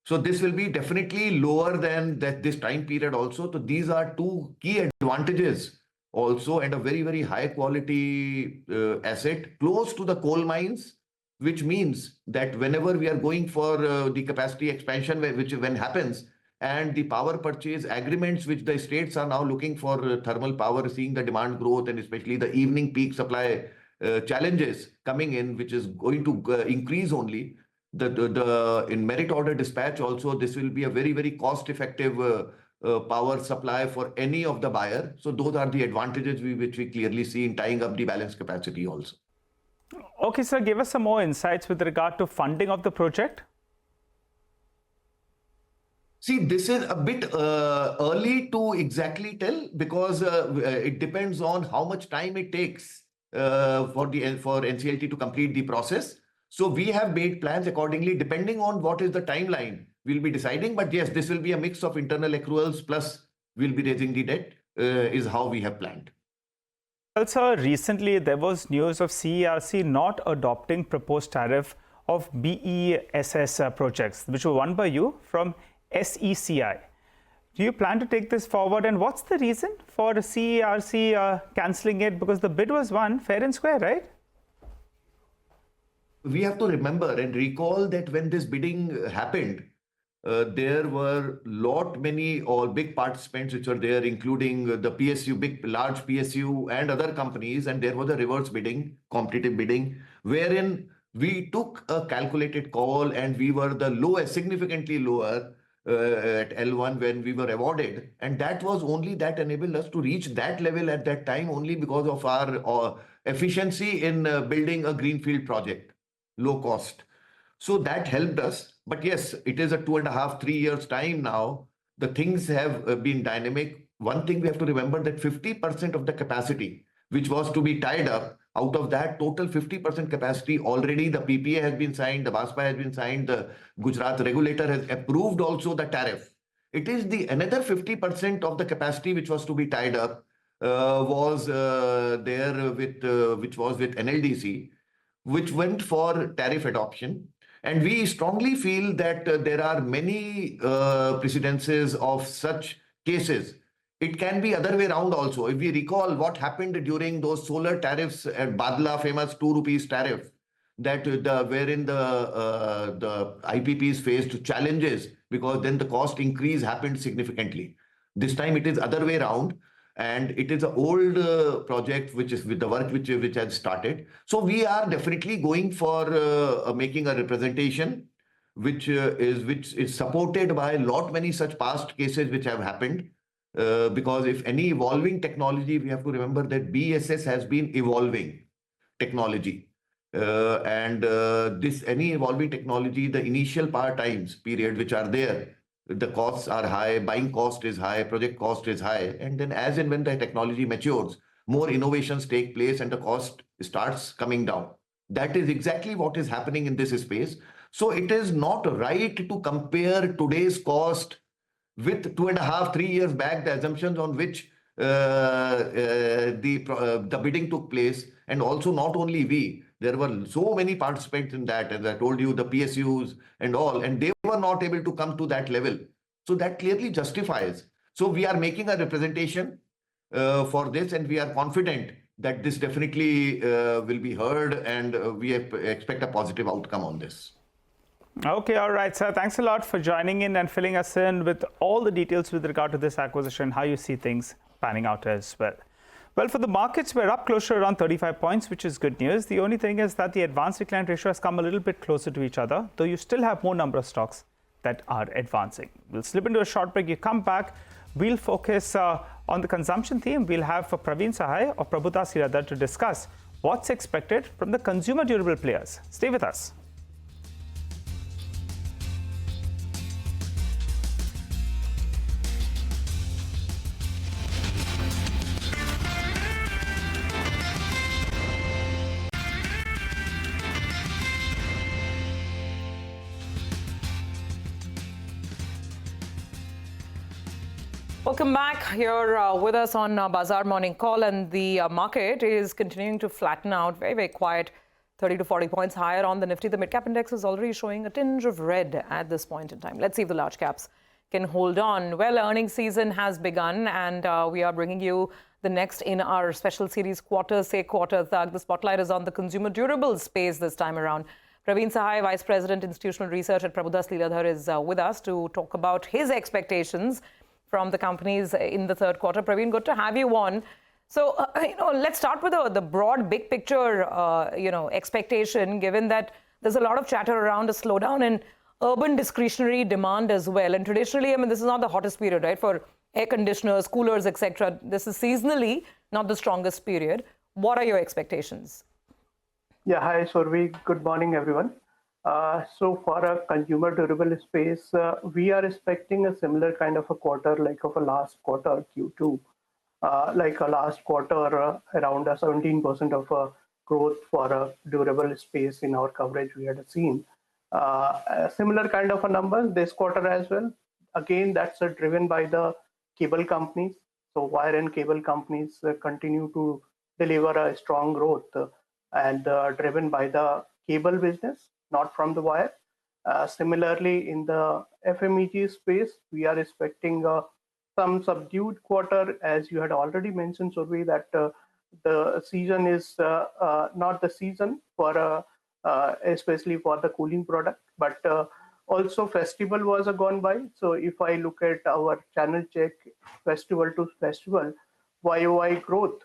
So this will be definitely lower than this time period also. So these are two key advantages also, and a very, very high quality asset close to the coal mines, which means that whenever we are going for the capacity expansion, which when happens, and the power purchase agreements which the states are now looking for thermal power, seeing the demand growth and especially the evening peak supply challenges coming in, which is going to increase only. In merit order dispatch also, this will be a very, very cost effective power supply for any of the buyer. So those are the advantages which we clearly see in tying up the balance capacity also. Okay, sir, give us some more insights with regard to funding of the project. See, this is a bit early to exactly tell, because it depends on how much time it takes for NCLT to complete the process. So we have made plans accordingly, depending on what is the timeline we'll be deciding. But yes, this will be a mix of internal accruals plus we'll be raising the debt is how we have planned. Also, recently there was news of CERC not adopting proposed tariff of BESS projects, which were won by you from SECI. Do you plan to take this forward, and what's the reason for CERC cancelling it? Because the bid was won fair and square, right? We have to remember and recall that when this bidding happened, there were many or big participants which were there, including the PSU, large PSU and other companies, and there was a reverse bidding, competitive bidding, wherein we took a calculated call and we were the lowest, significantly lower at L1 when we were awarded, and that was only that enabled us to reach that level at that time only because of our efficiency in building a greenfield project, low cost. So that helped us. But yes, it is a 2.5, 3 years time now. The things have been dynamic. One thing we have to remember that 50% of the capacity which was to be tied up, out of that total 50% capacity, already the PPA has been signed, the BASPA has been signed, the Gujarat regulator has approved also the tariff. It is the another 50% of the capacity which was to be tied up was there with which was with NLDC, which went for tariff adoption. And we strongly feel that there are many precedences of such cases. It can be other way around also. If we recall what happened during those solar tariffs at Badla, famous 2 rupees tariff, that wherein the IPPs faced challenges because then the cost increase happened significantly. This time it is other way around, and it is an old project which is with the work which has started. So we are definitely going for making a representation which is supported by many such past cases which have happened. Because if any evolving technology, we have to remember that BESS has been evolving technology. This any evolving technology, the initial power times period which are there, the costs are high, buying cost is high, project cost is high. And then as and when the technology matures, more innovations take place and the cost starts coming down. That is exactly what is happening in this space. So it is not right to compare today's cost with 2.5, 3 years back, the assumptions on which the bidding took place. And also not only we, there were so many participants in that, as I told you, the PSUs and all, and they were not able to come to that level. So that clearly justifies. So we are making a representation for this, and we are confident that this definitely will be heard, and we expect a positive outcome on this. Okay, all right, sir. Thanks a lot for joining in and filling us in with all the details with regard to this acquisition, how you see things panning out as well. Well, for the markets, we're up closer around 35 points, which is good news. The only thing is that the advance decline ratio has come a little bit closer to each other, though you still have more number of stocks that are advancing. We'll slip into a short break. You come back. We'll focus on the consumption theme. We'll have Praveen Sahai or Prabhudas Hiradhar to discuss what's expected from the consumer durable players. Stay with us. Welcome back. You're with us on Bazaar Morning Call, and the market is continuing to flatten out. Very, very quiet. 30 to 40 points higher on the Nifty. The mid-cap index is already showing a tinge of red at this point in time. Let's see if the large caps can hold on. Well, earnings season has begun, and we are bringing you the next in our special series, Quarter Se Quarter Thug. The spotlight is on the consumer durables space this time around. Praveen Sahai, Vice President, Institutional Research at Prabhudas Hiradhar, is with us to talk about his expectations from the companies in the third quarter. Praveen, good to have you on. So, let's start with the broad, big picture, expectation, given that there's a lot of chatter around a slowdown in urban discretionary demand as well. And traditionally, this is not the hottest period, right, for air conditioners, coolers, etc. This is seasonally not the strongest period. What are your expectations? Yeah, hi, Survi. Good morning, everyone. So for a consumer durable space, we are expecting a similar kind of a quarter like of a last quarter, Q2. Like a last quarter, around a 17% of a growth for a durable space in our coverage we had seen. A similar kind of a number this quarter as well. Again, that's driven by the cable companies. So wire and cable companies continue to deliver a strong growth and driven by the cable business, not from the wire. Similarly, in the FMEG space, we are expecting some subdued quarter, as you had already mentioned, Survi, that the season is not the season for especially for the cooling product, but also festival was gone by. So if I look at our channel check, festival to festival, YOY growth,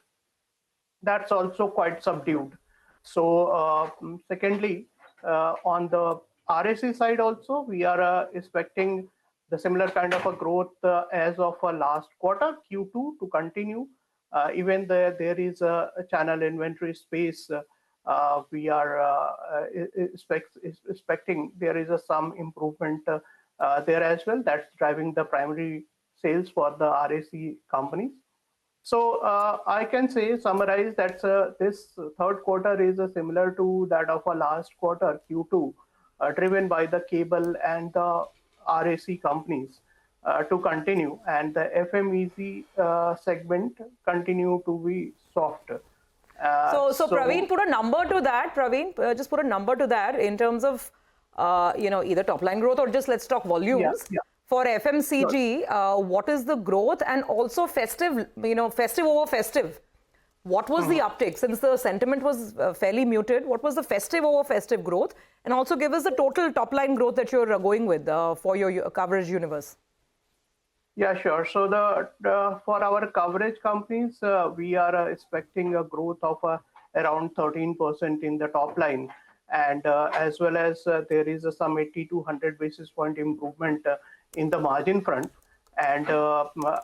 that's also quite subdued. So secondly, on the RAC side also, we are expecting the similar kind of a growth as of last quarter, Q2, to continue. Even there is a channel inventory space, we are expecting there is some improvement there as well. That's driving the primary sales for the RAC companies. So I can say, summarize that this third quarter is similar to that of a last quarter, Q2, driven by the cable and the RAC companies to continue, and the FMEG segment continue to be soft. So Praveen, put a number to that. Praveen, just put a number to that in terms of either top line growth or just let's talk volumes. Yeah. For FMCG, what is the growth, and also festive, festive over festive? What was the uptick, since the sentiment was fairly muted? What was the festive over festive growth? And also give us the total top line growth that you're going with for your coverage universe. Yeah, sure. So for our coverage companies, we are expecting a growth of around 13% in the top line, and as well as there is some 80 to 100 basis point improvement in the margin front, and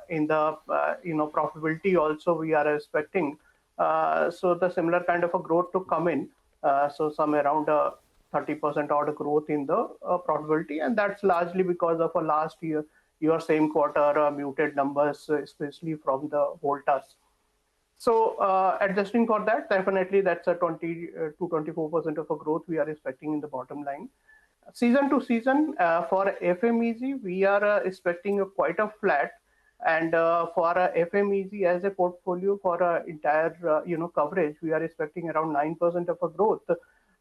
in the profitability also we are expecting. So the similar kind of a growth to come in. So some around 30% odd growth in the profitability, and that's largely because of last year, your same quarter muted numbers, especially from the Voltas. So adjusting for that, definitely that's a 20 to 24% of a growth we are expecting in the bottom line. Season to season, for FMEG, we are expecting quite a flat, and for FMEG as a portfolio for entire coverage, we are expecting around 9% of a growth.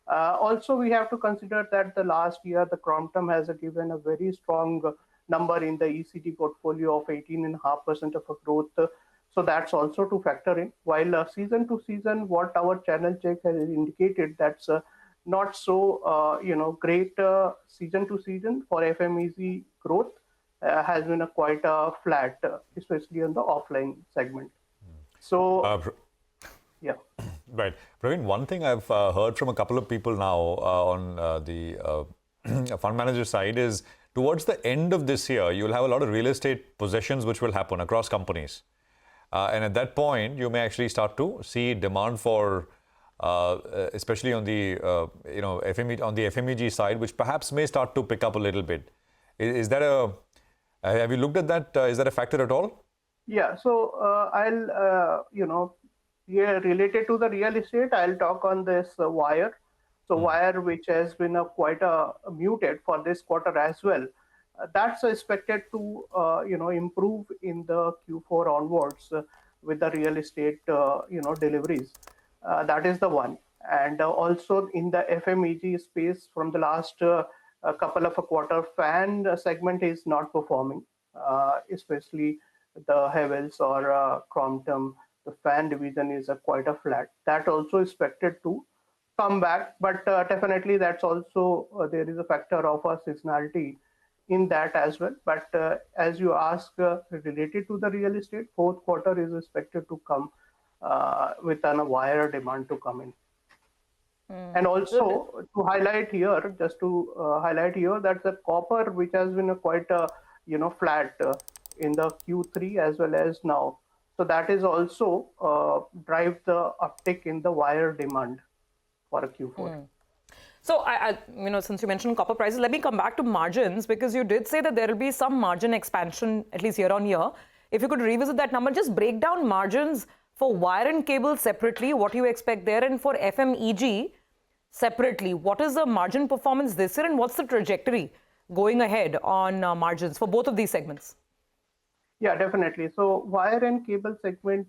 Also, we have to consider that the last year the Crompton has given a very strong number in the ECT portfolio of 18.5% of a growth. So that's also to factor in. While season to season, what our channel check has indicated, that's not so great season to season for FMEG growth has been quite flat, especially on the offline segment. So yeah. Right. Praveen, one thing I've heard from a couple of people now on the fund manager side is towards the end of this year, you'll have a lot of real estate possessions which will happen across companies. And at that point, you may actually start to see demand for especially on the FMEG side, which perhaps may start to pick up a little bit. Is that have you looked at that? Is that a factor at all? Yeah. So I'll related to the real estate, I'll talk on this wire. So wire, which has been quite muted for this quarter as well, that's expected to improve in the Q4 onwards with the real estate deliveries. That is the one. And also in the FMEG space, from the last couple of a quarter, fan segment is not performing, especially the Havels or Crompton. The fan division is quite flat. That also expected to come back, but definitely that's also there is a factor of seasonality in that as well. But as you ask, related to the real estate, fourth quarter is expected to come with a wire demand to come in. And also to highlight here, just to highlight here, that the copper, which has been quite flat in the Q3 as well as now. So that is also drive the uptick in the wire demand for a Q4. So, since you mentioned copper prices, let me come back to margins, because you did say that there will be some margin expansion, at least year on year. If you could revisit that number, just break down margins for wire and cable separately, what you expect there, and for FMEG separately, what is the margin performance this year, and what's the trajectory going ahead on margins for both of these segments? Yeah, definitely. So wire and cable segment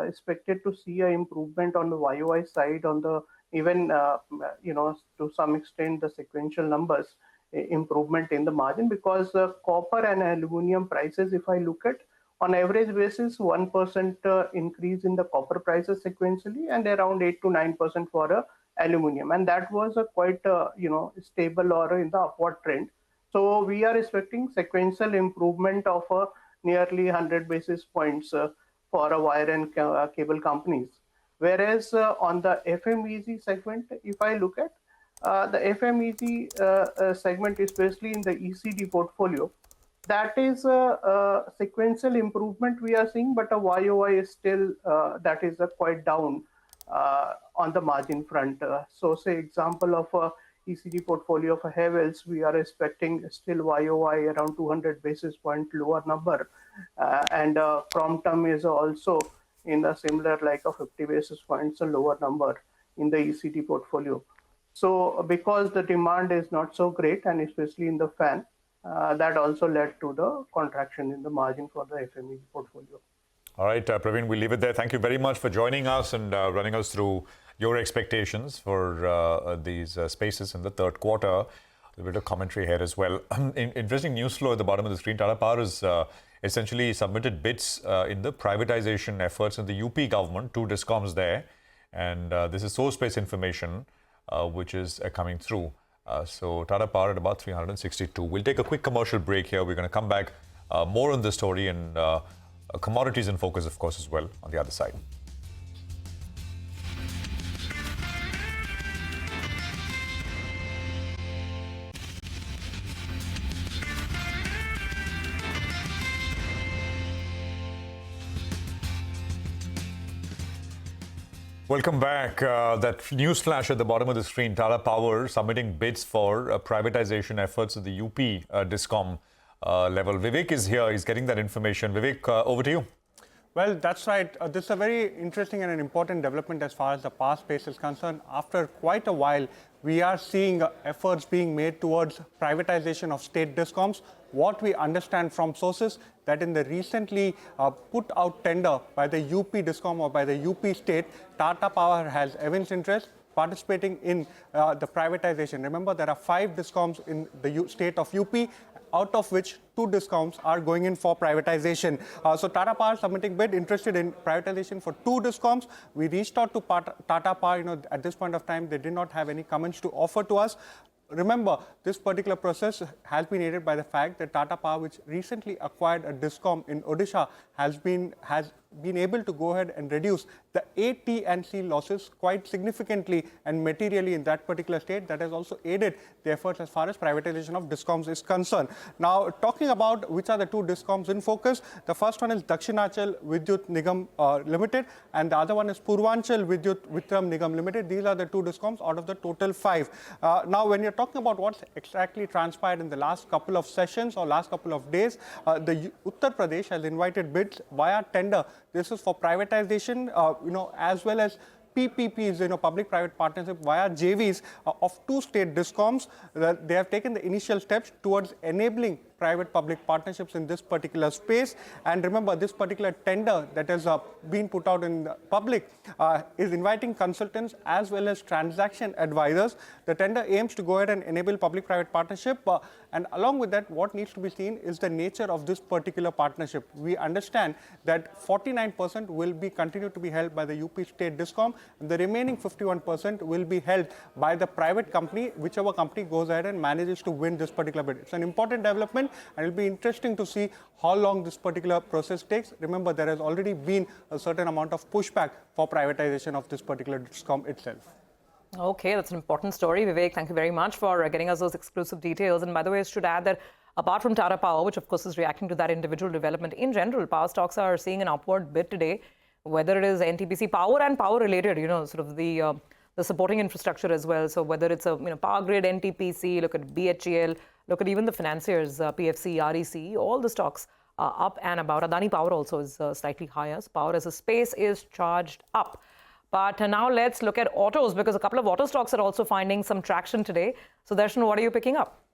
expected to see an improvement on the YOY side, on the even to some extent the sequential numbers improvement in the margin, because copper and aluminum prices, if I look at on average basis, 1% increase in the copper prices sequentially, and around 8 to 9% for aluminum, and that was a quite stable or in the upward trend. So we are expecting sequential improvement of nearly 100 basis points for a wire and cable companies. Whereas on the FMEG segment, if I look at the FMEG segment, especially in the ECD portfolio, that is a sequential improvement we are seeing, but a YOY is still that is quite down on the margin front. So say example of a ECD portfolio of a Havels, we are expecting still YOY around 200 basis point lower number, and Crompton is also in a similar like a 50 basis points a lower number in the ECD portfolio. So because the demand is not so great, and especially in the fan, that also led to the contraction in the margin for the FMEG portfolio. All right, Praveen, we'll leave it there. Thank you very much for joining us and running us through your expectations for these spaces in the third quarter. A bit of commentary here as well. Interesting news flow at the bottom of the screen. Tata Power has essentially submitted bids in the privatization efforts in the UP government, 2 discoms there. And this is source-based information which is coming through. So Tata Power at about 362. We'll take a quick commercial break here. We're going to come back more on this story, and commodities in focus, of course, as well on the other side. Welcome back. That news flash at the bottom of the screen, Tata Power submitting bids for privatization efforts at the UP discom level. Vivek is here. He's getting that information. Vivek, over to you. Well, that's right. This is a very interesting and an important development as far as the power space is concerned. After quite a while, we are seeing efforts being made towards privatization of state discoms. What we understand from sources that in the recently put out tender by the UP discom or by the UP state, Tata Power has evinced interest participating in the privatization. Remember, there are 5 discoms in the state of UP, out of which 2 discoms are going in for privatization. So Tata Power submitting bid, interested in privatization for 2 discoms. We reached out to Tata Power. At this point of time, they did not have any comments to offer to us. Remember, this particular process has been aided by the fact that Tata Power, which recently acquired a discom in Odisha, has been able to go ahead and reduce the AT&C losses quite significantly and materially in that particular state. That has also aided the efforts as far as privatization of discoms is concerned. Now, talking about which are the 2 discoms in focus, the first one is Dakshinachal Vidyut Nigam Limited, and the other one is Purvanchal Vidyut Vitram Nigam Limited. These are the 2 discoms out of the total 5. Now, when you're talking about what's exactly transpired in the last couple of sessions or last couple of days, the Uttar Pradesh has invited bids via tender. This is for privatization, as well as PPPs, public-private partnership via JVs of 2 state discoms. They have taken the initial steps towards enabling private-public partnerships in this particular space. And remember, this particular tender that has been put out in the public is inviting consultants as well as transaction advisors. The tender aims to go ahead and enable public-private partnership. And along with that, what needs to be seen is the nature of this particular partnership. We understand that 49% will be continued to be held by the UP State Discom, and the remaining 51% will be held by the private company, whichever company goes ahead and manages to win this particular bid. It's an important development, and it'll be interesting to see how long this particular process takes. Remember, there has already been a certain amount of pushback for privatization of this particular discom itself. Okay, that's an important story, Vivek. Thank you very much for getting us those exclusive details. And by the way, I should add that apart from Tata Power, which of course is reacting to that individual development, in general, power stocks are seeing an upward bid today, whether it is NTPC Power and power related, sort of the supporting infrastructure as well. So whether it's a power grid, NTPC, look at BHEL, look at even the financiers, PFC, REC, all the stocks are up and about. Adani Power also is slightly higher. So power as a space is charged up. But now let's look at autos, because a couple of auto stocks are also finding some traction today. So Darshan, what are you picking up?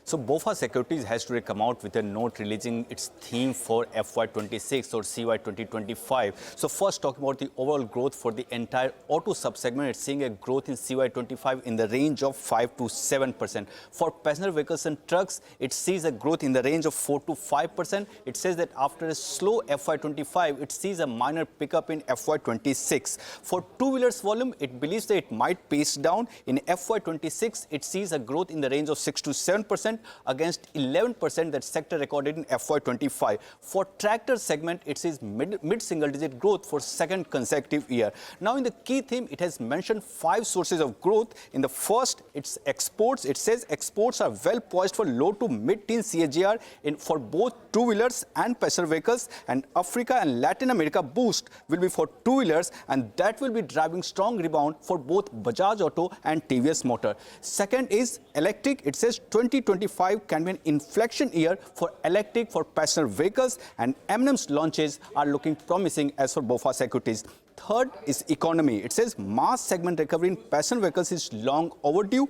So BofA Securities has today come out with a note releasing its theme for FY26 or CY 2025. So first talking about the overall growth for the entire auto subsegment, it's seeing a growth in CY 25 in the range of 5 to 7%. For passenger vehicles and trucks, it sees a growth in the range of 4 to 5%. It says that after a slow FY25, it sees a minor pickup in FY26. For two-wheelers volume, it believes that it might pace down. In FY26, it sees a growth in the range of 6 to 7% against 11% that sector recorded in FY25. For tractor segment, it sees mid-single-digit growth for second consecutive year. Now, in the key theme, it has mentioned 5 sources of growth. In the first, it's exports. It says exports are well poised for low to mid-teen CAGR for both two-wheelers and passenger vehicles, and Africa and Latin America boost will be for two-wheelers, and that will be driving strong rebound for both Bajaj Auto and TVS Motor. Second is electric. It says 2025 can be an inflection year for electric for passenger vehicles, and M&M's launches are looking promising as for BofA Securities. Third is economy. It says mass segment recovery in passenger vehicles is long overdue,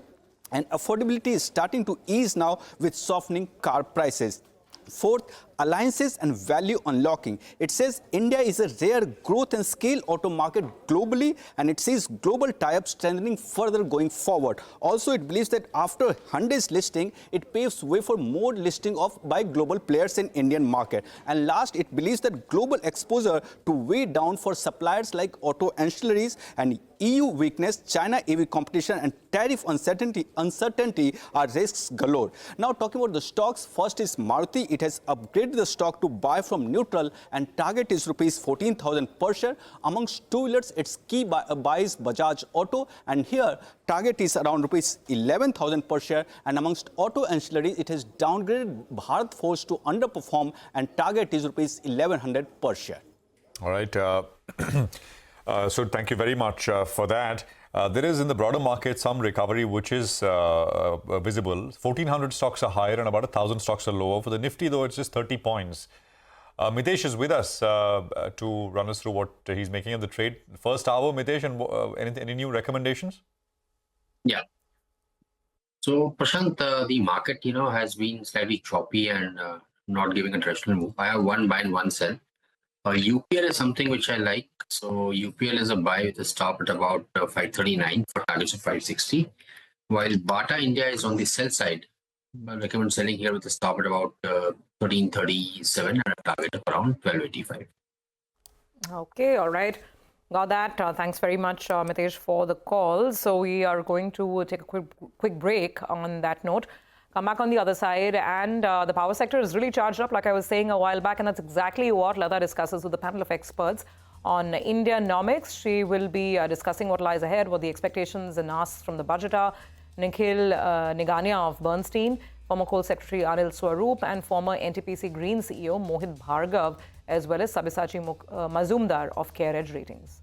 and affordability is starting to ease now with softening car prices. Fourth, alliances and value unlocking. It says India is a rare growth and scale auto market globally, and it sees global tie-ups strengthening further going forward. Also, it believes that after Hyundai's listing, it paves way for more listing by global players in Indian market. And last, it believes that global exposure to weigh down for suppliers like auto ancillaries, and EU weakness, China EV competition, and tariff uncertainty are risks galore. Now, talking about the stocks, first is Maruti. It has upgraded the stock to buy from neutral, and target is rupees 14,000 per share. Amongst two-wheelers, its key buys Bajaj Auto, and here target is around rupees 11,000 per share. And amongst auto ancillaries, it has downgraded Bharat Force to underperform, and target is rupees 1,100 per share. All right. So thank you very much for that. There is in the broader market some recovery which is visible. 1,400 stocks are higher and about 1,000 stocks are lower. For the Nifty, though, it's just 30 points. Mitesh is with us to run us through what he's making of the trade. First hour, Mitesh, and any new recommendations? Yeah. So, Prashant, the market, has been slightly choppy and not giving a directional move. I have one buy and one sell. UPL is something which I like. So UPL is a buy with a stop at about 539 for targets of 560. While Bata India is on the sell side, I recommend selling here with a stop at about 1337 and a target of around 1285. Okay, all right. Got that. Thanks very much, Mitesh, for the call. So we are going to take a quick break on that note. Come back on the other side, and the power sector is really charged up, like I was saying a while back, and that's exactly what Lata discusses with the panel of experts on Indianomics. She will be discussing what lies ahead, what the expectations and asks from the budget are. Nikhil Nigania of Bernstein, former Coal Secretary Anil Swaroop, and former NTPC Green CEO Mohit Bhargav, as well as Sabyasachi Mazumdar of CareEdge Ratings.